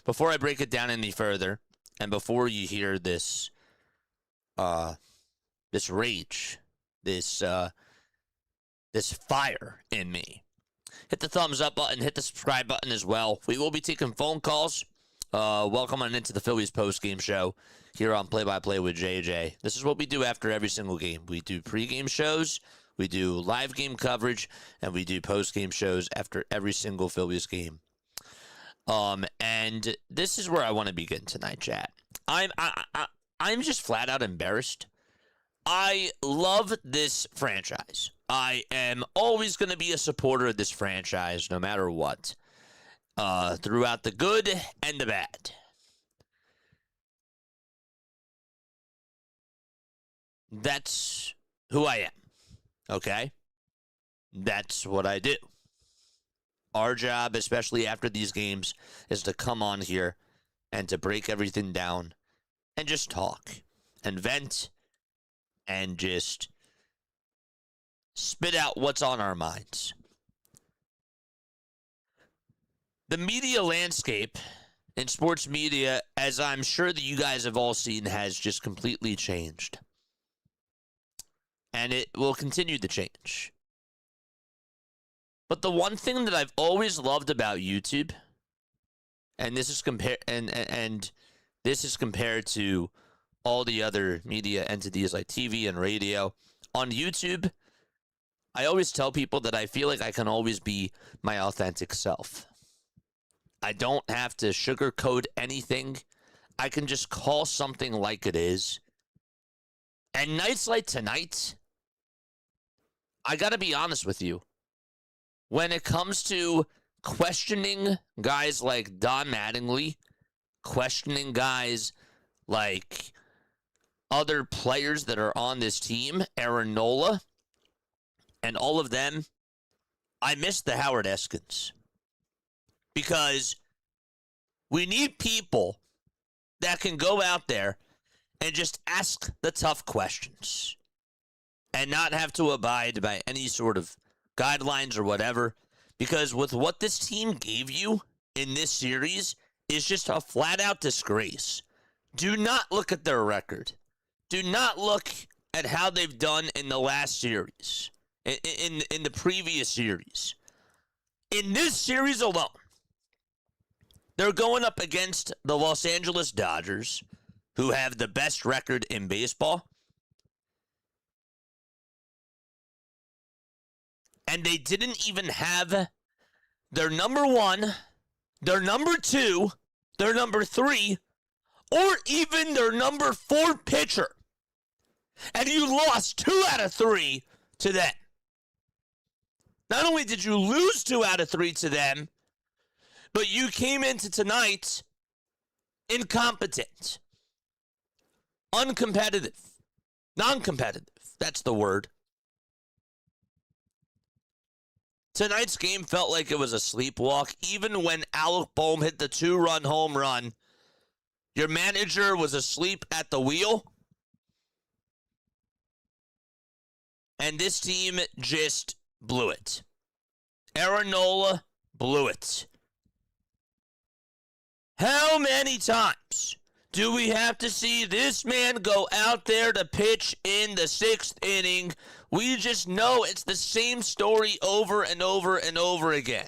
Before I break it down any further, and before you hear this rage, this fire in me, hit the thumbs up button, hit the subscribe button as well. We will be taking phone calls. Welcome on into the Phillies post-game show here on Play-by-Play with JJ. This is what we do after every single game. We do pre-game shows, we do live game coverage, and we do post-game shows after every single Phillies game. And this is where I want to begin tonight, chat. I'm just flat out embarrassed. I love this franchise. I am always going to be a supporter of this franchise, no matter what. Throughout the good and the bad. That's who I am. Okay? That's what I do. Our job, especially after these games, is to come on here and to break everything down and just talk and vent and just spit out what's on our minds. The media landscape in sports media, as I'm sure that you guys have all seen, has just completely changed. And it will continue to change. But the one thing that I've always loved about YouTube, and this is this is compared to all the other media entities like TV and radio, on YouTube, I always tell people that I feel like I can always be my authentic self. I don't have to sugarcoat anything. I can just call something like it is. And nights like tonight, I got to be honest with you. When it comes to questioning guys like Don Mattingly, questioning guys like other players that are on this team, Aaron Nola, and all of them, I miss the Howard Eskins. Because we need people that can go out there and just ask the tough questions and not have to abide by any sort of guidelines or whatever. Because with what this team gave you in this series is just a flat-out disgrace. Do not look at their record. Do not look at how they've done in the last series, in the previous series. In this series alone, they're going up against the Los Angeles Dodgers, who have the best record in baseball. And they didn't even have their number one, their number two, their number three, or even their number four pitcher. And you lost 2 out of 3 to them. Not only did you lose 2 out of 3 to them, but you came into tonight incompetent, uncompetitive, non-competitive. That's the word. Tonight's game felt like it was a sleepwalk. Even when Alec Boehm hit the 2-run home run, your manager was asleep at the wheel. And this team just blew it. Aaron Nola blew it. How many times do we have to see this man go out there to pitch in the 6th inning? We just know it's the same story over and over and over again.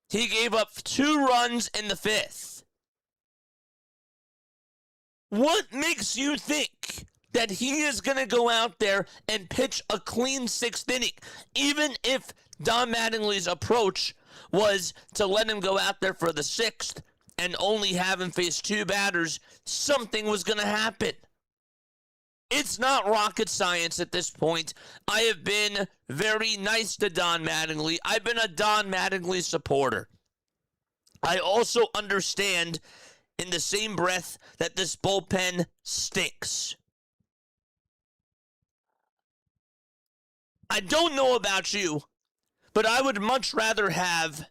He gave up 2 runs in the 5th. What makes you think that he is going to go out there and pitch a clean 6th inning, even if Don Mattingly's approach was to let him go out there for the 6th and only have him face 2 batters? Something was going to happen. It's not rocket science at this point. I have been very nice to Don Mattingly. I've been a Don Mattingly supporter. I also understand in the same breath that this bullpen stinks. I don't know about you, but I would much rather have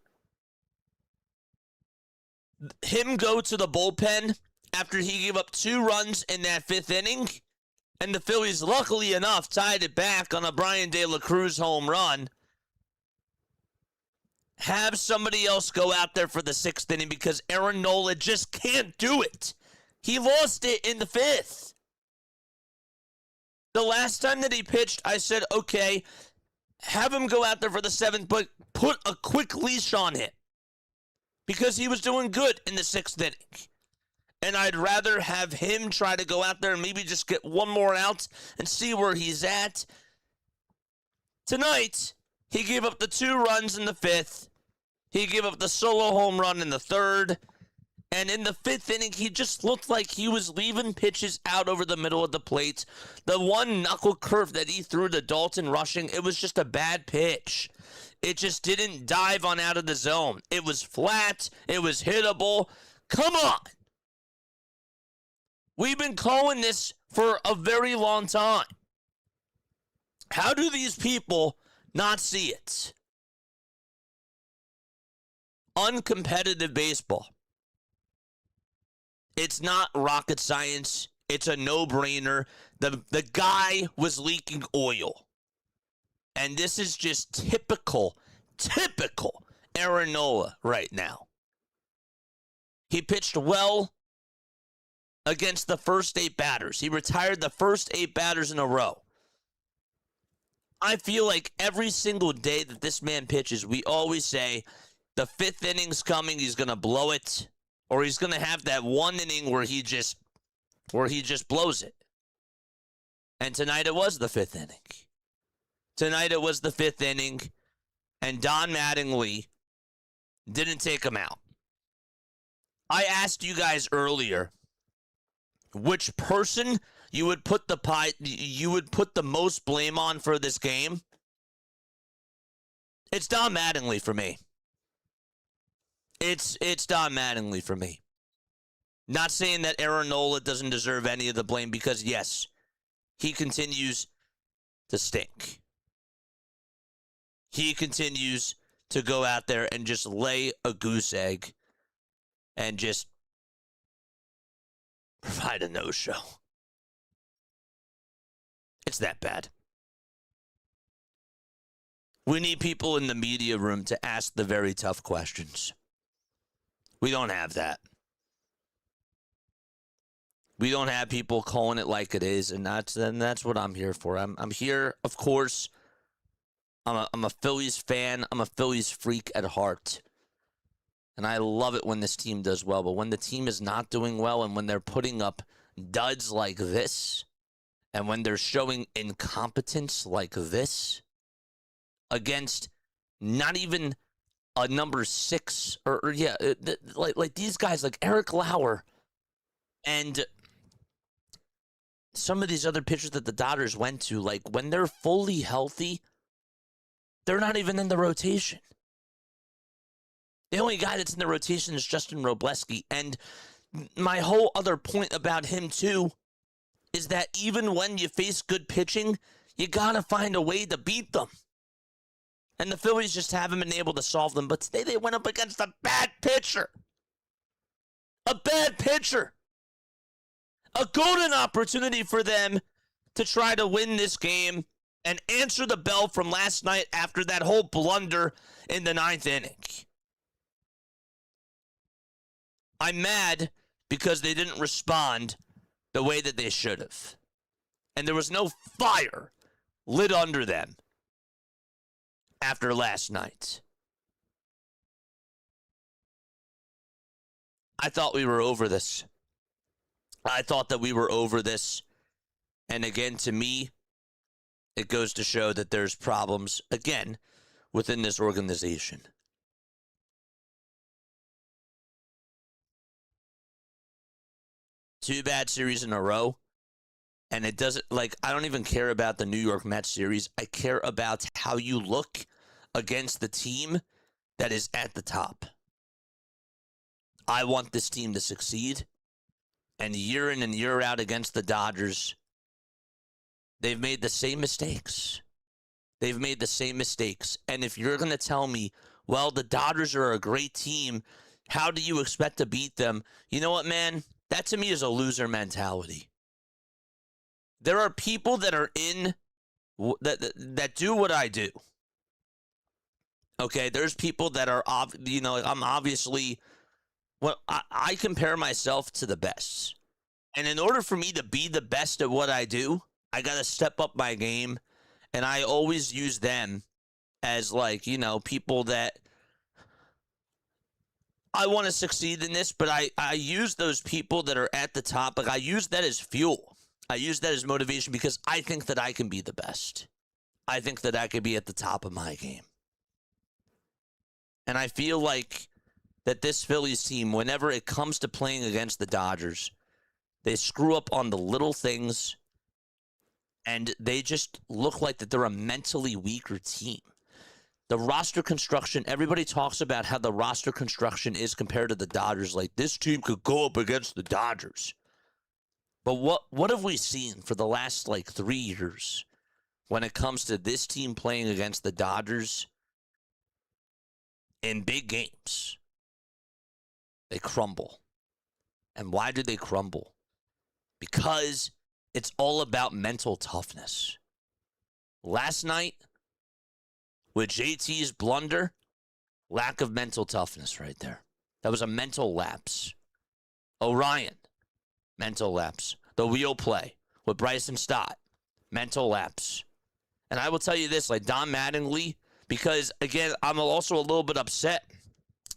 him go to the bullpen after he gave up 2 runs in that 5th inning, and the Phillies, luckily enough, tied it back on a Brian De La Cruz home run. Have somebody else go out there for the 6th inning because Aaron Nola just can't do it. He lost it in the 5th. The last time that he pitched, I said, okay, have him go out there for the 7th, but put a quick leash on him because he was doing good in the 6th inning. And I'd rather have him try to go out there and maybe just get 1 more out and see where he's at. Tonight, he gave up the 2 runs in the 5th. He gave up the solo home run in the 3rd. And in the 5th inning, he just looked like he was leaving pitches out over the middle of the plate. The one knuckle curve that he threw to Dalton Rushing, it was just a bad pitch. It just didn't dive on out of the zone. It was flat. It was hittable. Come on. We've been calling this for a very long time. How do these people not see it? Uncompetitive baseball. It's not rocket science. It's a no-brainer. The guy was leaking oil. And this is just typical Aaron Nola right now. He pitched well against the first 8 batters. He retired the first 8 batters in a row. I feel like every single day that this man pitches, we always say, the 5th inning's coming, he's going to blow it, or he's going to have that 1 inning where he just blows it. And tonight it was the 5th inning. Tonight it was the 5th inning, and Don Mattingly didn't take him out. I asked you guys earlier which person you would put the most blame on for this game. It's Don Mattingly for me. It's Don Mattingly for me. Not saying that Aaron Nola doesn't deserve any of the blame because, yes, he continues to stink. He continues to go out there and just lay a goose egg and just provide a no-show. It's that bad. We need people in the media room to ask the very tough questions. We don't have that. We don't have people calling it like it is, and that's what I'm here for. I'm here, of course. I'm a Phillies fan. I'm a Phillies freak at heart. And I love it when this team does well. But when the team is not doing well and when they're putting up duds like this and when they're showing incompetence like this against not even a number 6 like these guys like Eric Lauer and some of these other pitchers that the Dodgers went to, like when they're fully healthy, they're not even in the rotation. The only guy that's in the rotation is Justin Robleski. And my whole other point about him, too, is that even when you face good pitching, you got to find a way to beat them. And the Phillies just haven't been able to solve them. But today they went up against a bad pitcher. A bad pitcher. A golden opportunity for them to try to win this game and answer the bell from last night after that whole blunder in the 9th inning. I'm mad because they didn't respond the way that they should have. And there was no fire lit under them after last night. I thought we were over this. I thought that we were over this. And again, to me, it goes to show that there's problems, again, within this organization. Two bad series in a row. And it doesn't, like, I don't even care about the New York Mets series. I care about how you look against the team that is at the top. I want this team to succeed. And year in and year out against the Dodgers, they've made the same mistakes. They've made the same mistakes. And if you're going to tell me, well, the Dodgers are a great team, how do you expect to beat them? You know what, man? That to me is a loser mentality. There are people that are in, that do what I do. Okay, there's people that are, I'm obviously, well, I compare myself to the best. And in order for me to be the best at what I do, I got to step up my game. And I always use them as, like, people that I want to succeed in this, but I use those people that are at the top. Like, I use that as fuel. I use that as motivation because I think that I can be the best. I think that I could be at the top of my game. And I feel like that this Phillies team, whenever it comes to playing against the Dodgers, they screw up on the little things, and they just look like that they're a mentally weaker team. The roster construction, everybody talks about how the roster construction is compared to the Dodgers. Like, this team could go up against the Dodgers. But what have we seen for the last, 3 years when it comes to this team playing against the Dodgers in big games? They crumble. And why do they crumble? Because it's all about mental toughness. Last night, with JT's blunder, lack of mental toughness right there. That was a mental lapse. Orion, mental lapse. The wheel play with Bryson Stott, mental lapse. And I will tell you this, Don Mattingly, because, again, I'm also a little bit upset.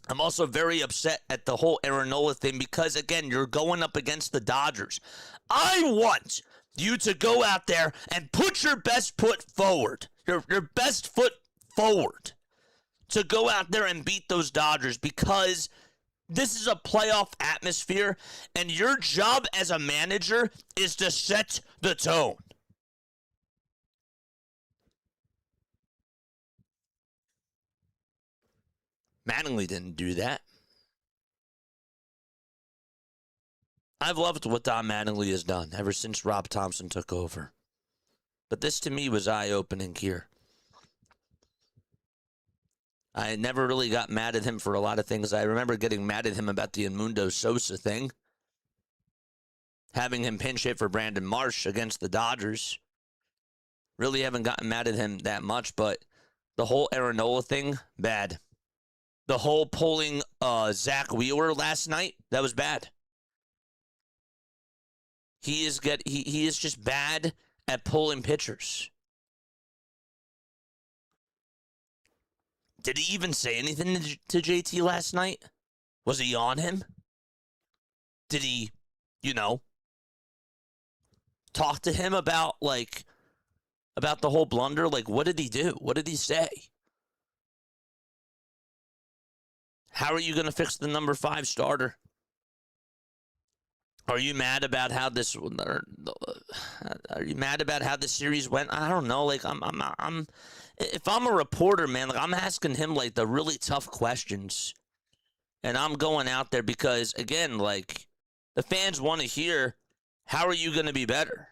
I'm also very upset at the whole Aaron Nola thing because, again, you're going up against the Dodgers. I want you to go out there and put your best foot forward, your best foot forward, to go out there and beat those Dodgers because this is a playoff atmosphere, and your job as a manager is to set the tone. Mattingly didn't do that. I've loved what Don Mattingly has done ever since Rob Thompson took over. But this, to me, was eye-opening here. I never really got mad at him for a lot of things. I remember getting mad at him about the Edmundo Sosa thing. Having him pinch hit for Brandon Marsh against the Dodgers. Really haven't gotten mad at him that much, but the whole Aaron Nola thing, bad. The whole pulling Zach Wheeler last night, that was bad. He is just bad at pulling pitchers. Did he even say anything to JT last night? Was he on him? Did he, talk to him about the whole blunder? What did he do? What did he say? How are you going to fix the number 5 starter? Are you mad about how this? Are you mad about how the series went? I don't know. I'm. If I'm a reporter, man, I'm asking him the really tough questions, and I'm going out there because, again, the fans want to hear, how are you going to be better?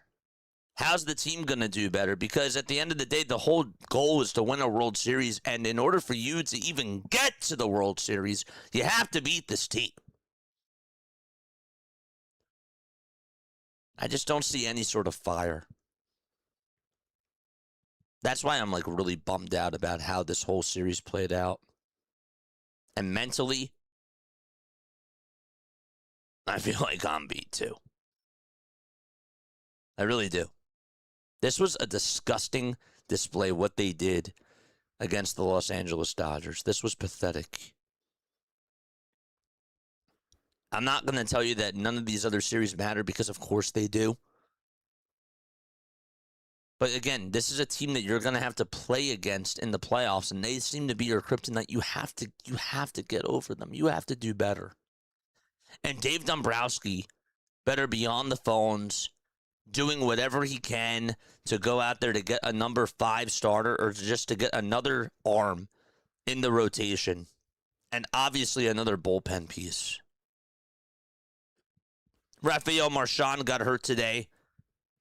How's the team going to do better? Because at the end of the day, the whole goal is to win a World Series, and in order for you to even get to the World Series, you have to beat this team. I just don't see any sort of fire. That's why I'm like really bummed out about how this whole series played out. And mentally, I feel like I'm beat too. I really do. This was a disgusting display, what they did against the Los Angeles Dodgers. This was pathetic. I'm not going to tell you that none of these other series matter, because of course they do. But again, this is a team that you're going to have to play against in the playoffs, and they seem to be your kryptonite. You have to get over them. You have to do better. And Dave Dombrowski better be on the phones, doing whatever he can to go out there to get a number 5 starter, or just to get another arm in the rotation, and obviously another bullpen piece. Rafael Marchand got hurt today.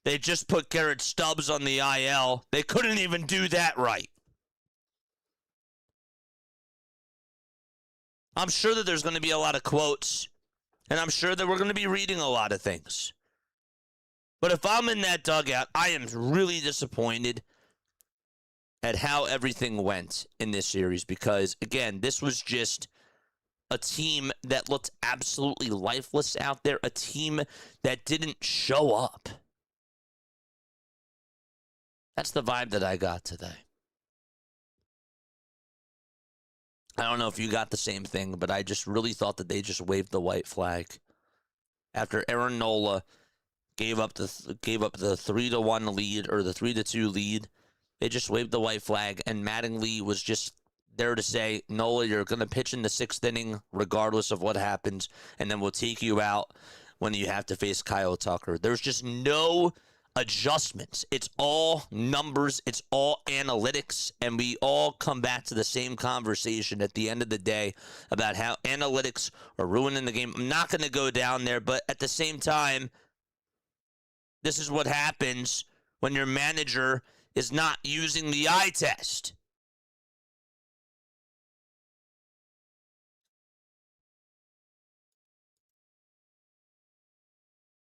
They just put Garrett Stubbs on the IL. They couldn't even do that right. I'm sure that there's going to be a lot of quotes, and I'm sure that we're going to be reading a lot of things. But if I'm in that dugout, I am really disappointed at how everything went in this series, because, again, this was just a team that looked absolutely lifeless out there, a team that didn't show up. That's the vibe that I got today. I don't know if you got the same thing, but I just really thought that they just waved the white flag. After Aaron Nola gave up the 3-1 lead, or the 3-2 lead, they just waved the white flag, and Mattingly was just there to say, Nola, you're going to pitch in the 6th inning regardless of what happens, and then we'll take you out when you have to face Kyle Tucker. There's just no adjustments. It's all numbers. It's all analytics. And we all come back to the same conversation at the end of the day about how analytics are ruining the game. I'm not going to go down there, but at the same time, this is what happens when your manager is not using the eye test.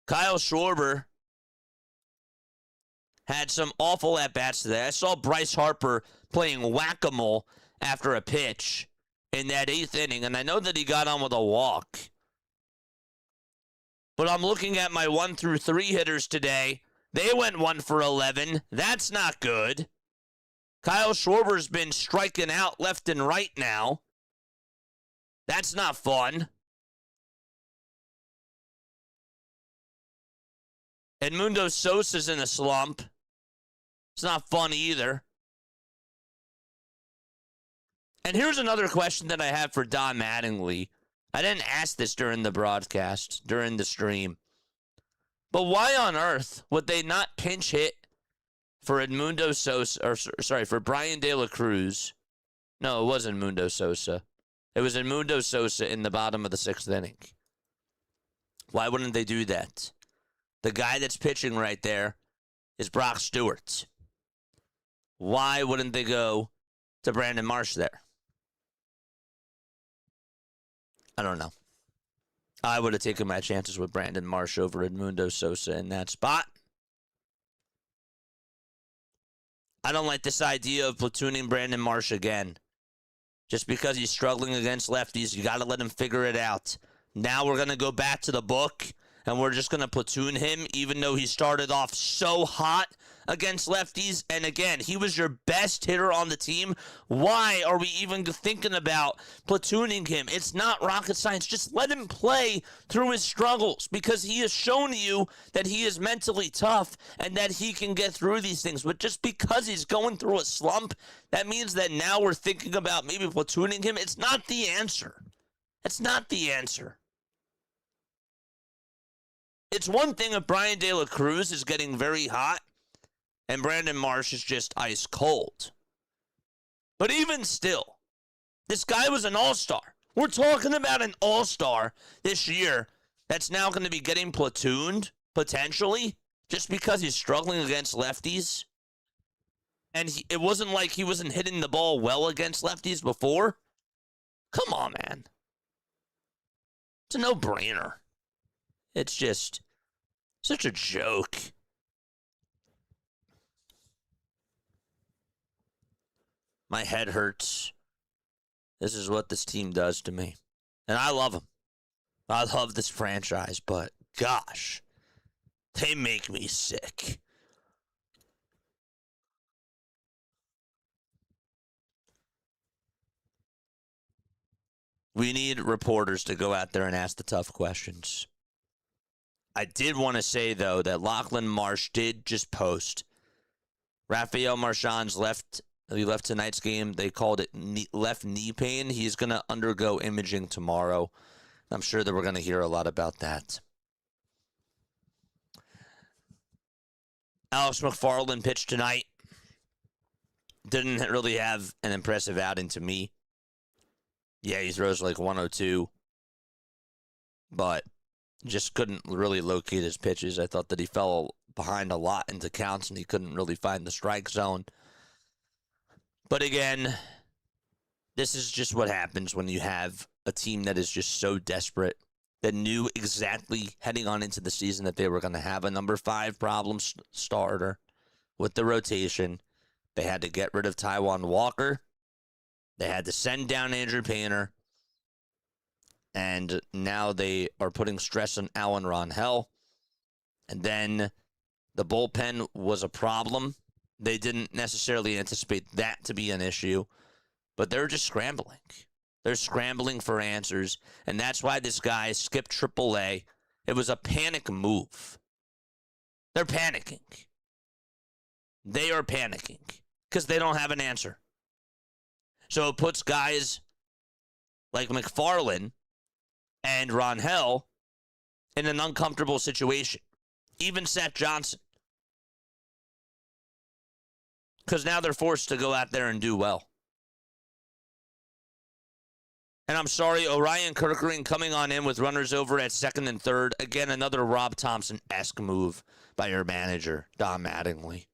Kyle Schwarber had some awful at-bats today. I saw Bryce Harper playing whack-a-mole after a pitch in that 8th inning, and I know that he got on with a walk. But I'm looking at my 1 through 3 hitters today. They went 1 for 11. That's not good. Kyle Schwarber's been striking out left and right now. That's not fun. Edmundo Sosa's in a slump. It's not fun either. And here's another question that I have for Don Mattingly. I didn't ask this during the broadcast, during the stream. But why on earth would they not pinch hit for Edmundo Sosa, or sorry, for Brian De La Cruz? No, it wasn't Edmundo Sosa. It was Edmundo Sosa in the bottom of the 6th inning. Why wouldn't they do that? The guy that's pitching right there is Brock Stewart. Why wouldn't they go to Brandon Marsh there? I don't know. I would have taken my chances with Brandon Marsh over Edmundo Sosa in that spot. I don't like this idea of platooning Brandon Marsh again. Just because he's struggling against lefties, you got to let him figure it out. Now we're going to go back to the book, and we're just going to platoon him, even though he started off so hot against lefties. And again, he was your best hitter on the team. Why are we even thinking about platooning him? It's not rocket science. Just let him play through his struggles, because he has shown you that he is mentally tough and that he can get through these things. But just because he's going through a slump, that means that now we're thinking about maybe platooning him. It's not the answer. It's not the answer. It's one thing if Brian De La Cruz is getting very hot and Brandon Marsh is just ice cold. But even still, this guy was an all-star. We're talking about an all-star this year that's now going to be getting platooned, potentially, just because he's struggling against lefties. And it wasn't like he wasn't hitting the ball well against lefties before. Come on, man. It's a no-brainer. It's just such a joke. My head hurts. This is what this team does to me. And I love them. I love this franchise, but gosh, they make me sick. We need reporters to go out there and ask the tough questions. I did want to say, though, that Lachlan Marsh did just post. Rafael Marchand's left tonight's game. They called it left knee pain. He's going to undergo imaging tomorrow. I'm sure that we're going to hear a lot about that. Alex McFarland pitched tonight. Didn't really have an impressive outing to me. Yeah, he throws like 102, but just couldn't really locate his pitches. I thought that he fell behind a lot into counts and he couldn't really find the strike zone. But again, this is just what happens when you have a team that is just so desperate, that knew exactly heading on into the season that they were going to have a number 5 problem starter with the rotation. They had to get rid of Taijuan Walker. They had to send down Andrew Painter. And now they are putting stress on Alan Ronhell. And then the bullpen was a problem. They didn't necessarily anticipate that to be an issue. But they're just scrambling. They're scrambling for answers. And that's why this guy skipped AAA. It was a panic move. They're panicking. They are panicking because they don't have an answer. So it puts guys like McFarland and Ronhell in an uncomfortable situation. Even Seth Johnson. Because now they're forced to go out there and do well. And I'm sorry, Orion Kirkering coming on in with runners over at second and third. Again, another Rob Thompson-esque move by your manager, Don Mattingly.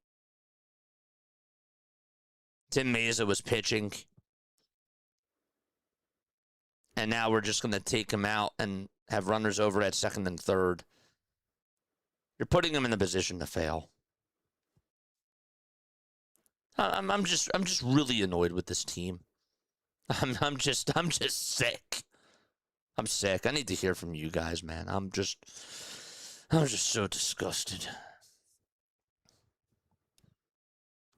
Tim Meza was pitching. And now we're just going to take him out and have runners over at second and third. You're putting him in a position to fail. I'm just really annoyed with this team. I'm just sick. I'm sick. I need to hear from you guys, man. I'm just so disgusted.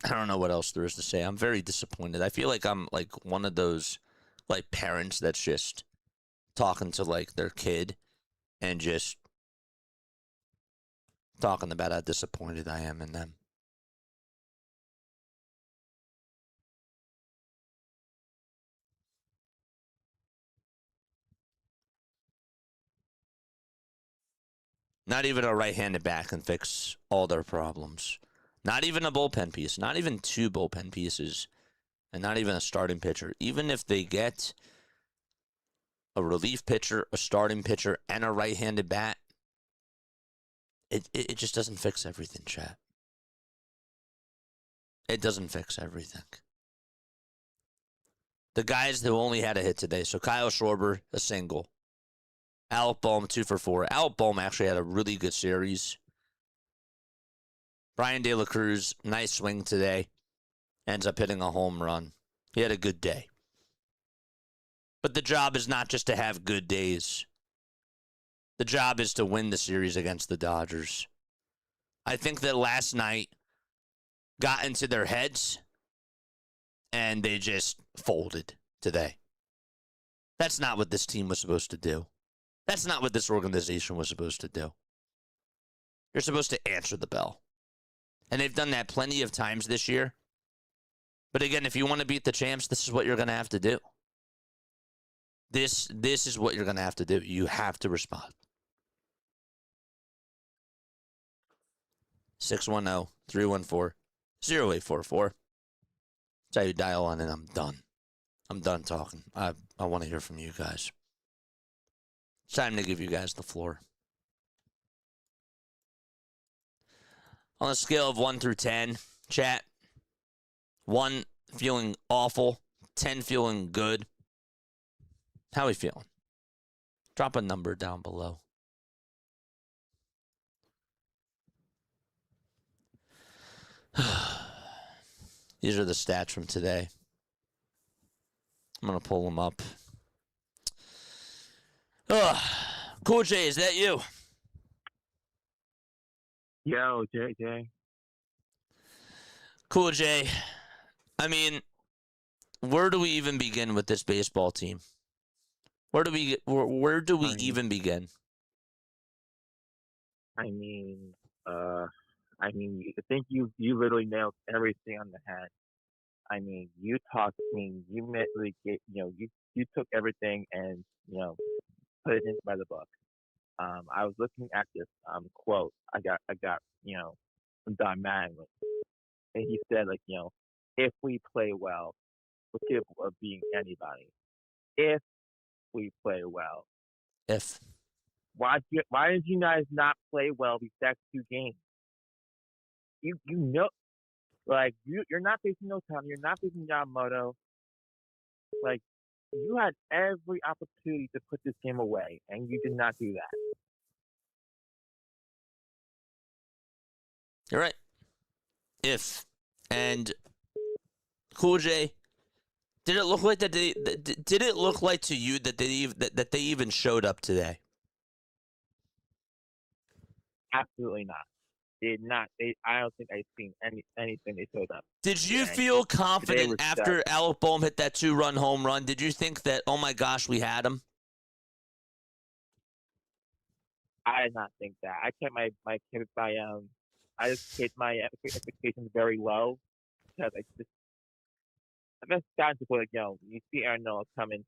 I don't know what else there is to say. I'm very disappointed. I feel like I'm like one of those like parents that's just talking to like their kid and just talking about how disappointed I am in them. Not even a right-handed bat can fix all their problems. Not even a bullpen piece. Not even 2 bullpen pieces. And not even a starting pitcher. Even if they get a relief pitcher, a starting pitcher, and a right-handed bat, it just doesn't fix everything, chat. It doesn't fix everything. The guys who only had a hit today, so Kyle Schwarber, a single. Alec Bohm, 2 for 4. Alec Bohm actually had a really good series. Brian De La Cruz, nice swing today. Ends up hitting a home run. He had a good day. But the job is not just to have good days. The job is to win the series against the Dodgers. I think that last night got into their heads and they just folded today. That's not what this team was supposed to do. That's not what this organization was supposed to do. You're supposed to answer the bell. And they've done that plenty of times this year. But again, if you want to beat the champs, this is what you're going to have to do. This is what you're going to have to do. You have to respond. 610-314-0844. That's how you dial on, and I'm done. I'm done talking. I want to hear from you guys. It's time to give you guys the floor. On a scale of 1 through 10, chat, 1 feeling awful, 10 feeling good. How are we feeling? Drop a number down below. These are the stats from today. I'm going to pull him up. Ugh. Cool J, is that you? Yo, JJ. Cool J. I mean, where do we even begin with this baseball team? Where do we even begin? I think you literally nailed everything on the head. I mean, you mentally you took everything and put it in by the book. I was looking at this quote I got from Don Mattingly, and he said if we play well, we're capable of being anybody. If we play well, If why did you guys not play well these next 2 games? You're not facing Ohtani, you're not facing Yamamoto. Like, you had every opportunity to put this game away, and you did not do that. you're right. If and Cool J, did it look like that? Did it look like to you that they even showed up today? Absolutely not. Did not. I don't think I've seen anything they showed up. Did you today. feel Today confident was after set. Alec Boehm hit that 2-run home run? Did you think that, oh my gosh, we had him? I did not think that. I kept I just kept my expectations very low because I've just gotten to the point you see Aaron Nola come to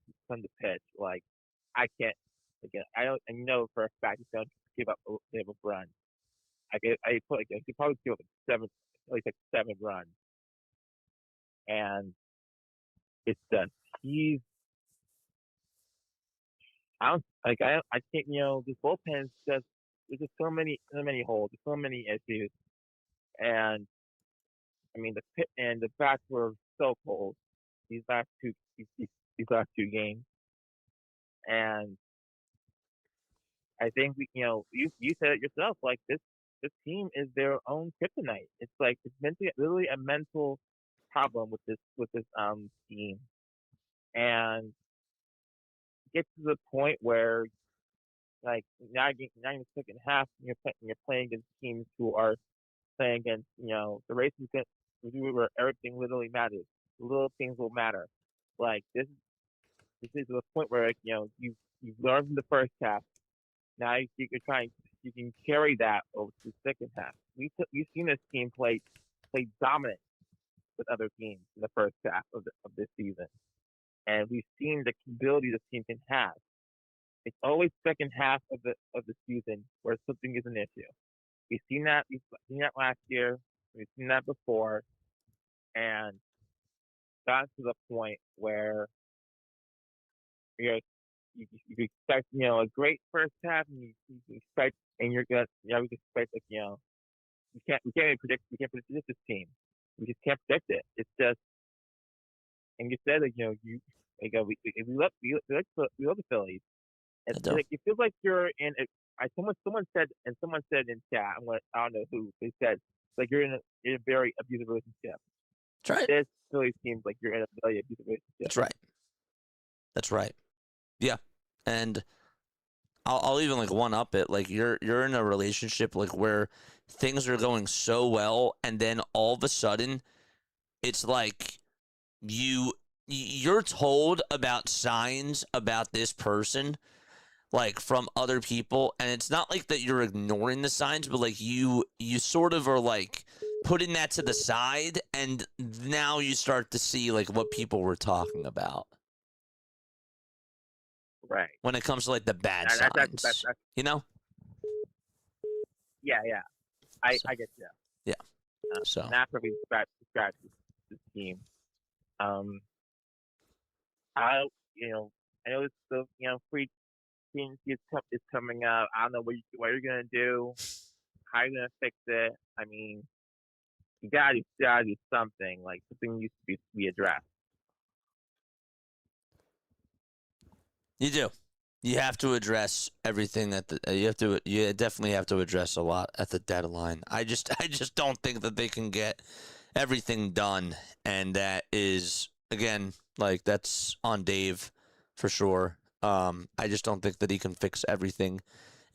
pitch, like I can't again. I know for a fact he's going to give up a run. I could probably give up at least 7 runs, and it's just I can't this bullpen is just there's just so many holes, there's so many issues, and I mean the bats were so cold these last two games, and I think you said it yourself, like this team is their own kryptonite. It's like it's literally a mental problem with this team, and get to the point where like now in the second half you're playing against teams who are playing against the race is where everything literally matters. Little things will matter. Like this is the point where you've learned from the first half. Now you can carry that over to the second half. We've seen this team play dominant with other teams in the first half of this season, and we've seen the ability this team can have. It's always second half of the season where something is an issue. We've seen that last year. We've seen that before, and got to the point where you expect a great first half, and you expect, and you're gonna we expect we can't predict this team. We just can't predict it. It's just, and you said we love the Phillies. And it feels like you're in. Someone said in chat. I don't know who. They said like you're in a very abusive relationship. That's right. This really seems like you're in a very abusive relationship. That's right. Yeah, and I'll even like one up it. Like you're in a relationship like where things are going so well, and then all of a sudden, it's like you're told about signs about this person, like from other people, and it's not like that you're ignoring the signs, but like you sort of are like putting that to the side, and now you start to see like what people were talking about. Right. When it comes to like the bad signs, that's Yeah. I get you. Yeah. So that's what we describe this team. I know it's the free agency is coming up. I don't know what you're gonna do, how you're gonna fix it. I mean, you gotta do something. Like something needs to be addressed. you do. You have to address everything you definitely have to address a lot at the deadline. I just don't think that they can get everything done, and that is again, like that's on Dave for sure. I just don't think that he can fix everything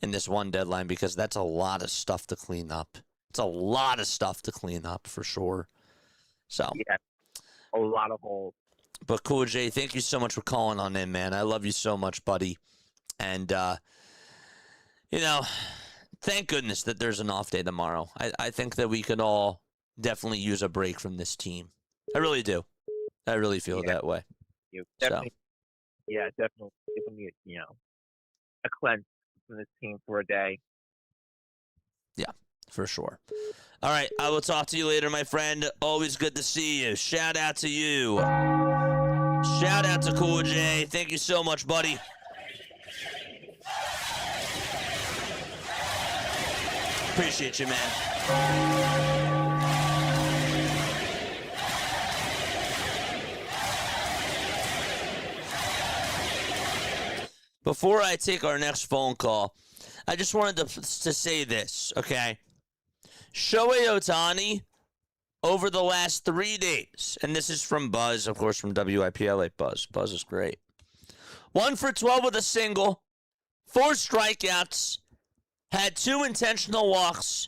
in this one deadline because that's a lot of stuff to clean up. It's a lot of stuff to clean up for sure. So, Yeah, a lot of holes. but Cool Jay, thank you so much for calling on in, man. I love you so much, buddy. And, thank goodness that there's an off day tomorrow. I think that we could all definitely use a break from this team. I really do. I really feel that way. You definitely, definitely need, a cleanse from this team for a day. Yeah, for sure. All right, I will talk to you later, my friend. Always good to see you. Shout out to you. Shout out to Cool J. Thank you so much, buddy. Appreciate you, man. Before I take our next phone call, I just wanted to say this, okay? Shohei Ohtani, over the last 3 days, and this is from Buzz, of course, from WIPLA Buzz. Buzz is great. 1 for 12 with a single, 4 strikeouts, had 2 intentional walks.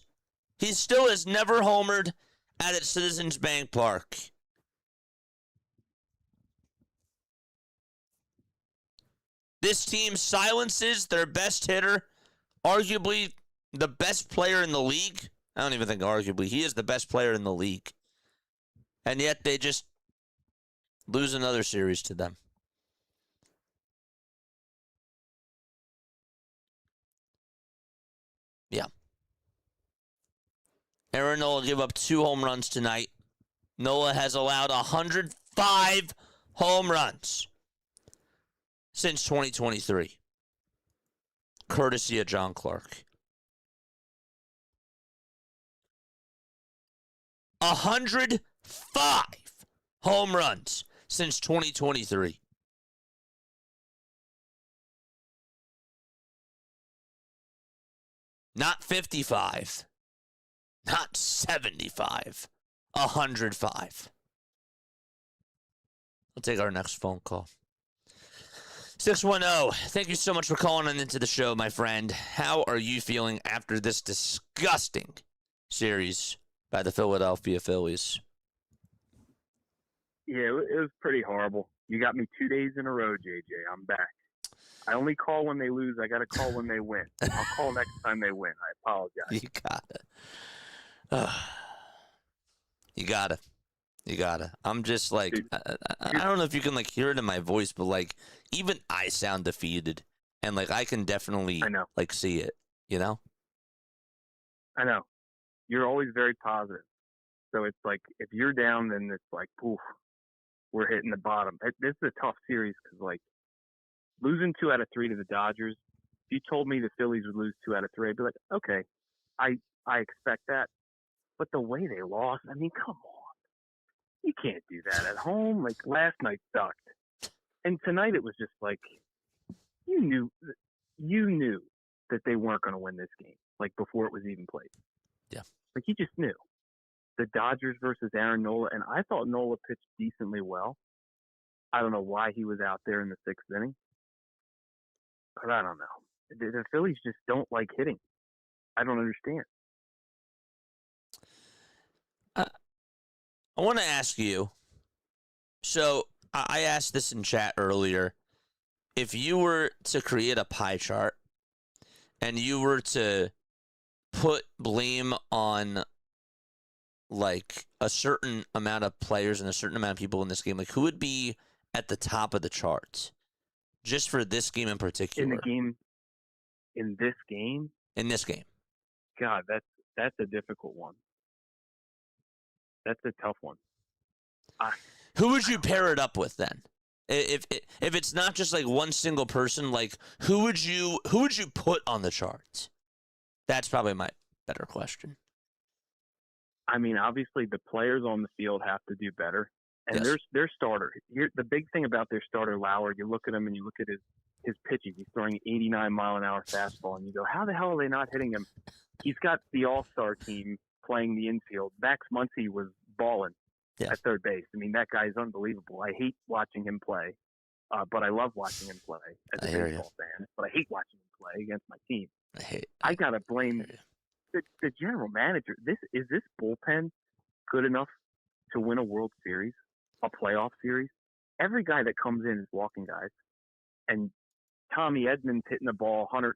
He still has never homered at Citizens Bank Park. This team silences their best hitter, arguably the best player in the league. I don't even think arguably. He is the best player in the league. And yet they just lose another series to them. Yeah. Aaron Nola gave up 2 home runs tonight. Nola has allowed 105 home runs since 2023. Courtesy of John Clark. 105 home runs since 2023. Not 55. Not 75. 105. We'll take our next phone call. 610. Thank you so much for calling in into the show, my friend. How are you feeling after this disgusting series by the Philadelphia Phillies? Yeah, it was pretty horrible. You got me 2 days in a row, JJ. I'm back. I only call when they lose. I got to call when they win. I'll call next time they win. I apologize. You gotta. You gotta. You gotta. I'm just like, Dude, I don't know if you can like hear it in my voice, but like even I sound defeated, and like I can definitely I know. like see it. You know. I know. You're always very positive. So it's like if you're down, then it's like, poof, we're hitting the bottom. This is a tough series because like losing 2 out of 3 to the Dodgers. If you told me the Phillies would lose 2 out of 3, I'd be like, okay, I expect that. But the way they lost, I mean, come on. You can't do that at home. Like last night sucked. And tonight it was just like you knew that they weren't going to win this game, like before it was even played. Yeah. Like you just knew. The Dodgers versus Aaron Nola, and I thought Nola pitched decently well. I don't know why he was out there in the 6th inning. But I don't know. The Phillies just don't like hitting. I don't understand. I want to ask you. So I asked this in chat earlier. If you were to create a pie chart and you were to put blame on like a certain amount of players and a certain amount of people in this game, like who would be at the top of the charts just for this game in particular? In this game, God, that's a difficult one. That's a tough one. Who would you pair it up with then? If it's not just like one single person, like who would you put on the charts? That's probably my better question. I mean, obviously the players on the field have to do better, and Yes. their starter. The big thing about their starter, Lauer, you look at him and you look at his pitches. He's throwing 89-mile-an-hour fastball, and you go, how the hell are they not hitting him? He's got the all-star team playing the infield. Max Muncy was balling. at third base. I mean, that guy is unbelievable. I hate watching him play, but I love watching him play as a baseball fan. But I hate watching him play against my team. I got to blame the general manager. Is this bullpen good enough to win a World Series, a playoff series? Every guy that comes in is walking guys. And Tommy Edmonds hitting the ball 100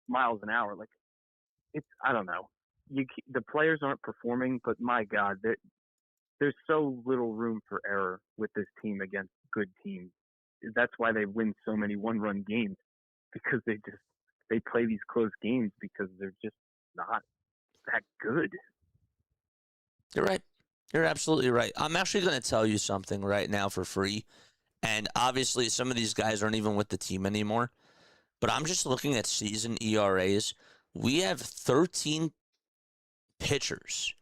miles an hour. Like, I don't know. The players aren't performing, but my God, there's so little room for error with this team against good teams. That's why they win so many one-run games, because they play these close games because they're just not that good. You're right. You're absolutely right. I'm actually going to tell you something right now for free. And obviously, some of these guys aren't even with the team anymore. But I'm just looking at season ERAs. We have 13 pitchers.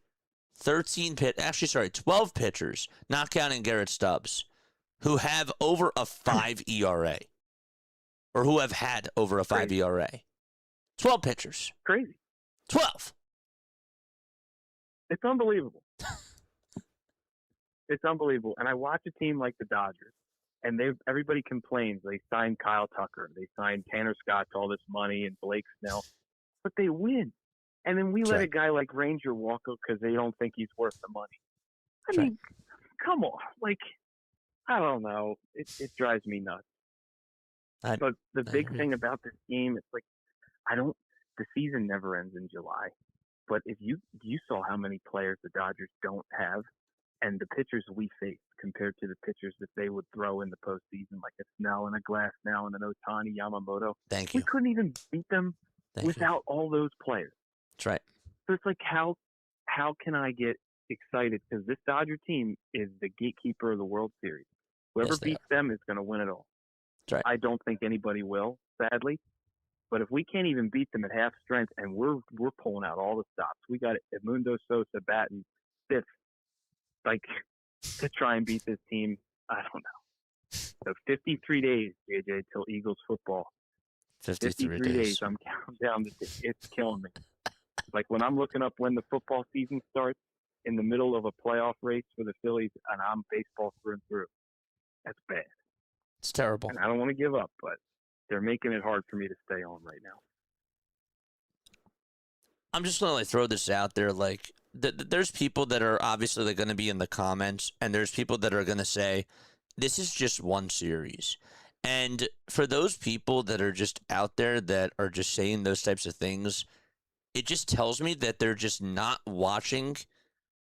12 pitchers, not counting Garrett Stubbs, who have over a 5 ERA. Or who have had over a 5 ERA. 12 pitchers. Crazy. 12. It's unbelievable. It's unbelievable. And I watch a team like the Dodgers, and everybody complains. They signed Kyle Tucker. They signed Tanner Scott to all this money and Blake Snell. But they win. And then we let a guy like Ranger walk because they don't think he's worth the money. I mean, come on. Like, I don't know. It drives me nuts. But the big thing about this game, it's like, the season never ends in July. But if you saw how many players the Dodgers don't have, and the pitchers we faced compared to the pitchers that they would throw in the postseason, like a Snell and a Glass now and an Ohtani, Yamamoto. We couldn't even beat them without all those players. That's right. So it's like, how can I get excited? Because this Dodger team is the gatekeeper of the World Series. Whoever beats them is going to win it all. That's right. I don't think anybody will, sadly. But if we can't even beat them at half strength, and we're pulling out all the stops, we got Edmundo Sosa batting fifth, like, to try and beat this team. I don't know. So 53 days, JJ, till Eagles football. 53 days. I'm counting down. It's killing me. Like, when I'm looking up when the football season starts in the middle of a playoff race for the Phillies, and I'm baseball through and through. That's bad. It's terrible. And I don't want to give up, but they're making it hard for me to stay on right now. I'm just going to throw this out there. Like, there's people that are obviously going to be in the comments, and there's people that are going to say, this is just one series. And for those people that are just out there that are just saying those types of things, it just tells me that they're just not watching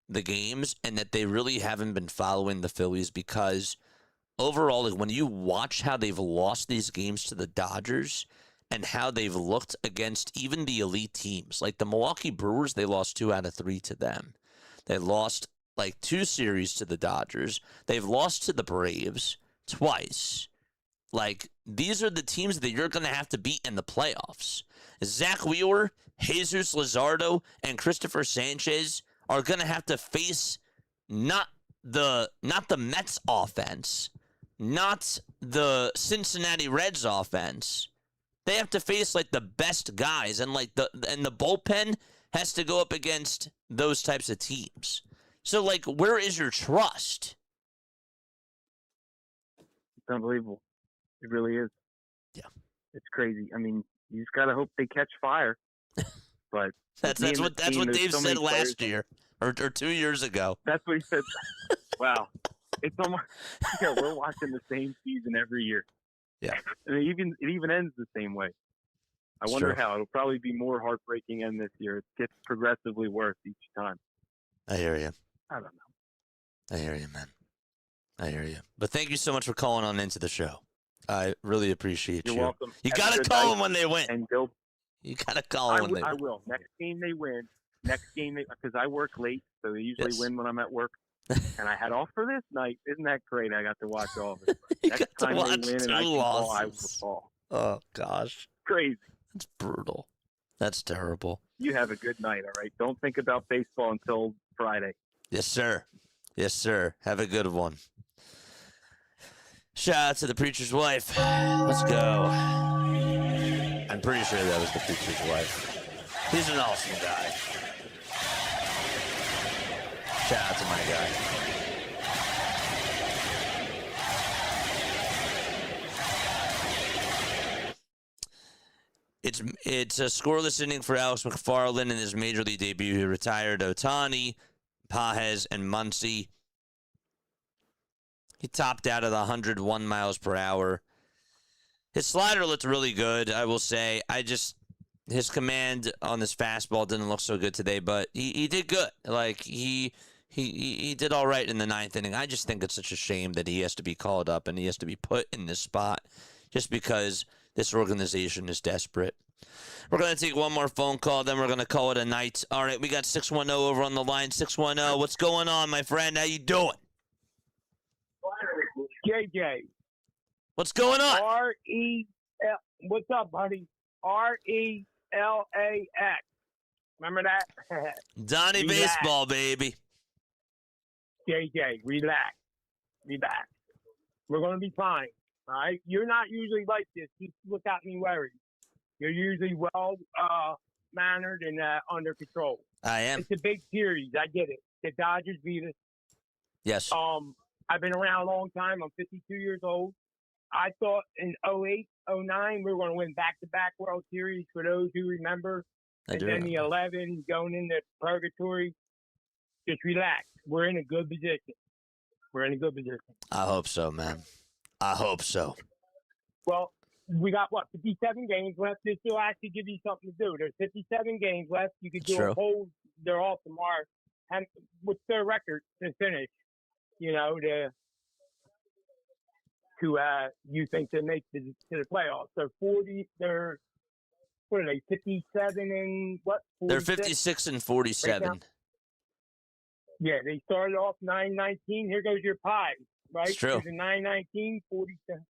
the games and that they really haven't been following the Phillies, because overall, like, when you watch how they've lost these games to the Dodgers and how they've looked against even the elite teams, like the Milwaukee Brewers, they lost 2 out of 3 to them. They lost like 2 series to the Dodgers. They've lost to the Braves twice. Like, these are the teams that you're going to have to beat in the playoffs. Zach Wheeler, Jesus Luzardo, and Christopher Sanchez are going to have to face not the Mets offense, not the Cincinnati Reds offense. They have to face like the best guys, and the bullpen has to go up against those types of teams. So, like, where is your trust? It's unbelievable. It really is. Yeah. It's crazy. I mean, you just got to hope they catch fire. But that's what Dave said last year or 2 years ago. That's what he said. Wow. It's almost, we're watching the same season every year. Yeah. And it even ends the same way. I wonder how. It'll probably be more heartbreaking end this year. It gets progressively worse each time. I hear you. I don't know. I hear you, man. I hear you. But thank you so much for calling on into the show. I really appreciate you. You're welcome. You got to call them when they win. And go. You got to call them when they win. I will. Next game they win. Because I work late, so they usually win when I'm at work. And I had off for this night. Isn't that great? I got to watch all of it. Next time they win and I can call, I will call. Oh, gosh. Crazy. That's brutal. That's terrible. You have a good night, all right? Don't think about baseball until Friday. Yes, sir. Yes, sir. Have a good one. Shout out to the preacher's wife. Let's go. I'm pretty sure that was the preacher's wife. He's an awesome guy. Shout out to my guy. It's a scoreless inning for Alex McFarland in his major league debut. He retired Ohtani, Pages, and Muncy. He topped out at 101 miles per hour. His slider looked really good, I will say. His command on his fastball didn't look so good today, but he did good. Like, he did all right in the ninth inning. I just think it's such a shame that he has to be called up and he has to be put in this spot just because this organization is desperate. We're going to take one more phone call, then we're going to call it a night. All right, we got 610 over on the line. 610, what's going on, my friend? How you doing? JJ. What's going on? R-E-L. What's up, buddy? R-E-L-A-X. Remember that? Donnie Relax. Baseball, baby. JJ, relax. Relax. We're going to be fine, all right? You're not usually like this. You look at me worried. You're usually well mannered and under control. I am. It's a big series. I get it. The Dodgers beat us. Yes. I've been around a long time. I'm 52 years old. I thought in 08, 09, we were going to win back-to-back World Series for those who remember. I do And then the remember. 11 going into purgatory. Just relax. We're in a good position. We're in a good position. I hope so, man. I hope so. Well, we got, 57 games left. This will actually give you something to do. There's 57 games left. You could do True. a whole, they're all tomorrow. And what's their record to finish? You know, you think to make to the playoffs. So 40, what are they, 57 and what? 46? They're 56 and 47. Yeah, they started off 9-19. Here goes your pie, right? It's true. There's a 9-19, 47.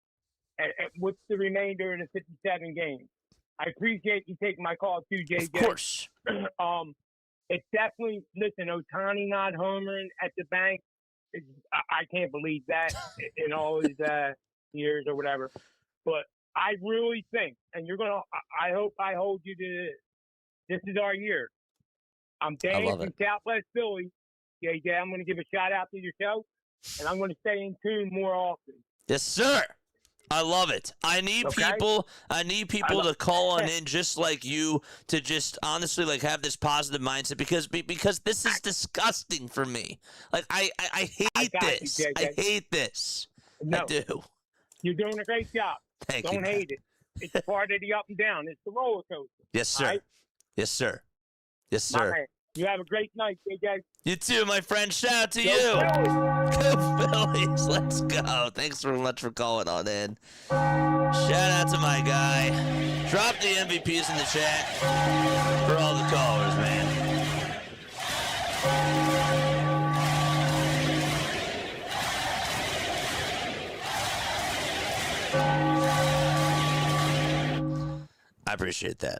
And what's the remainder of the 57 games? I appreciate you taking my call too, JJ. Of course. It's definitely, listen, Ohtani not homering at the bank. I can't believe that in all his years or whatever. But I really think, and I hope I hold you to this is our year. I'm Danny love from it. Southwest Philly. JJ, I'm going to give a shout out to your show, and I'm going to stay in tune more often. Yes, sir. I love it. I need Okay. people to call on in just like you to just honestly like have this positive mindset because this is disgusting for me. Like I hate got you, this. JJ. I hate this. No, I do. you're doing a great job. Thank you. Don't man. hate it. It's part of the up and down. It's the roller coaster. Yes, sir. All right? Yes, sir. Yes, My sir. man. You have a great night, JJ. You too, my friend. Shout out to Go you. Phillies. Go Phillies. Let's go. Thanks very much for calling on in. Shout out to my guy. Drop the MVPs in the chat for all the callers, man. I appreciate that.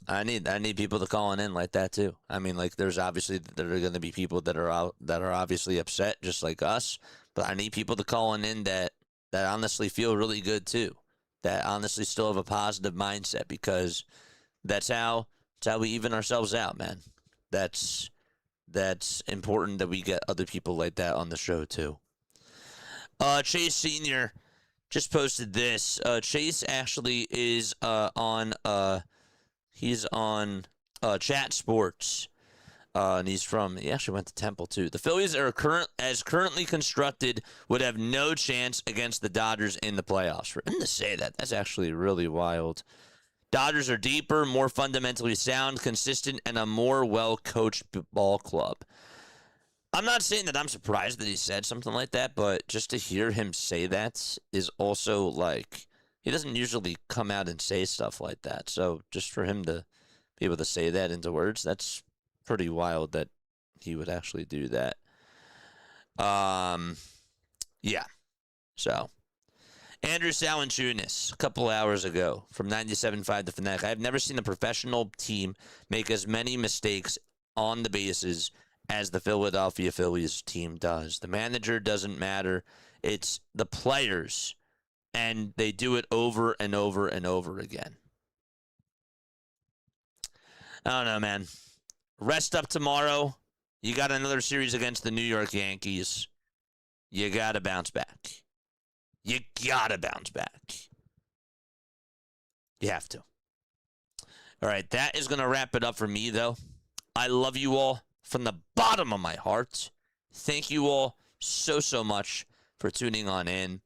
I need people to call in like that too. I mean, like there are going to be people that are obviously upset just like us, but I need people to call in that honestly feel really good too. That honestly still have a positive mindset because that's how we even ourselves out, man. That's important that we get other people like that on the show too. Chase Sr. just posted this. Chase actually is he's on Chat Sports, and he actually went to Temple too. The Phillies are currently constructed would have no chance against the Dodgers in the playoffs. For him to say that, that's actually really wild. Dodgers are deeper, more fundamentally sound, consistent, and a more well-coached ball club. I'm not saying that I'm surprised that he said something like that, but just to hear him say that is also like, he doesn't usually come out and say stuff like that. So just for him to be able to say that into words, that's pretty wild that he would actually do that. Yeah. So, Andrew Salanchunas, a couple hours ago from 97.5 The Fanatic. I've never seen a professional team make as many mistakes on the bases as the Philadelphia Phillies team does. The manager doesn't matter. It's the players, and they do it over and over and over again. I don't know, man. Rest up tomorrow. You got another series against the New York Yankees. You got to bounce back. You got to bounce back. You have to. All right, that is going to wrap it up for me, though. I love you all from the bottom of my heart. Thank you all so much for tuning on in.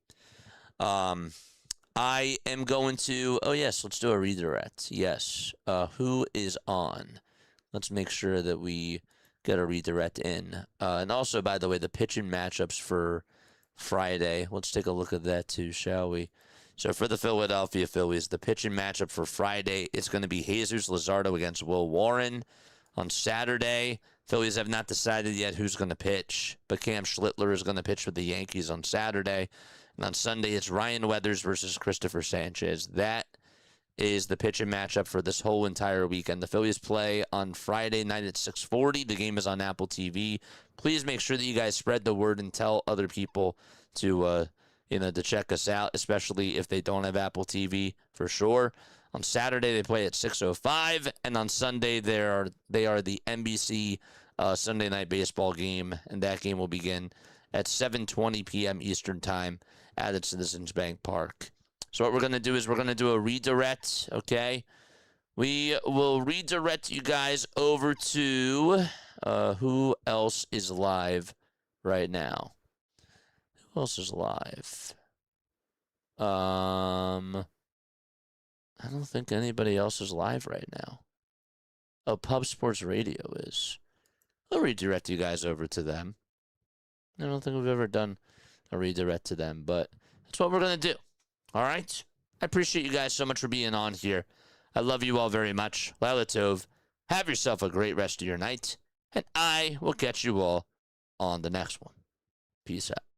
I am going to... Oh, yes, let's do a redirect. Yes. Who is on? Let's make sure that we get a redirect in. And also, by the way, the pitching matchups for Friday. Let's take a look at that, too, shall we? So for the Philadelphia Phillies, the pitching matchup for Friday is going to be Jesus Luzardo against Will Warren. On Saturday, Phillies have not decided yet who's going to pitch, but Cam Schlittler is going to pitch for the Yankees on Saturday. And on Sunday, it's Ryan Weathers versus Christopher Sanchez. That is the pitching matchup for this whole entire weekend. The Phillies play on Friday night at 6:40. The game is on Apple TV. Please make sure that you guys spread the word and tell other people to to check us out, especially if they don't have Apple TV, for sure. On Saturday, they play at 6:05, and on Sunday, they are the NBC Sunday Night Baseball game, and that game will begin at 7:20 p.m. Eastern Time at Citizens Bank Park. So what we're going to do is we're going to do a redirect, okay? We will redirect you guys over to who else is live right now. Who else is live? I don't think anybody else is live right now. Oh, Pub Sports Radio is. I'll redirect you guys over to them. I don't think we've ever done a redirect to them, but that's what we're going to do. All right? I appreciate you guys so much for being on here. I love you all very much. Laila Tov. Have yourself a great rest of your night, and I will catch you all on the next one. Peace out.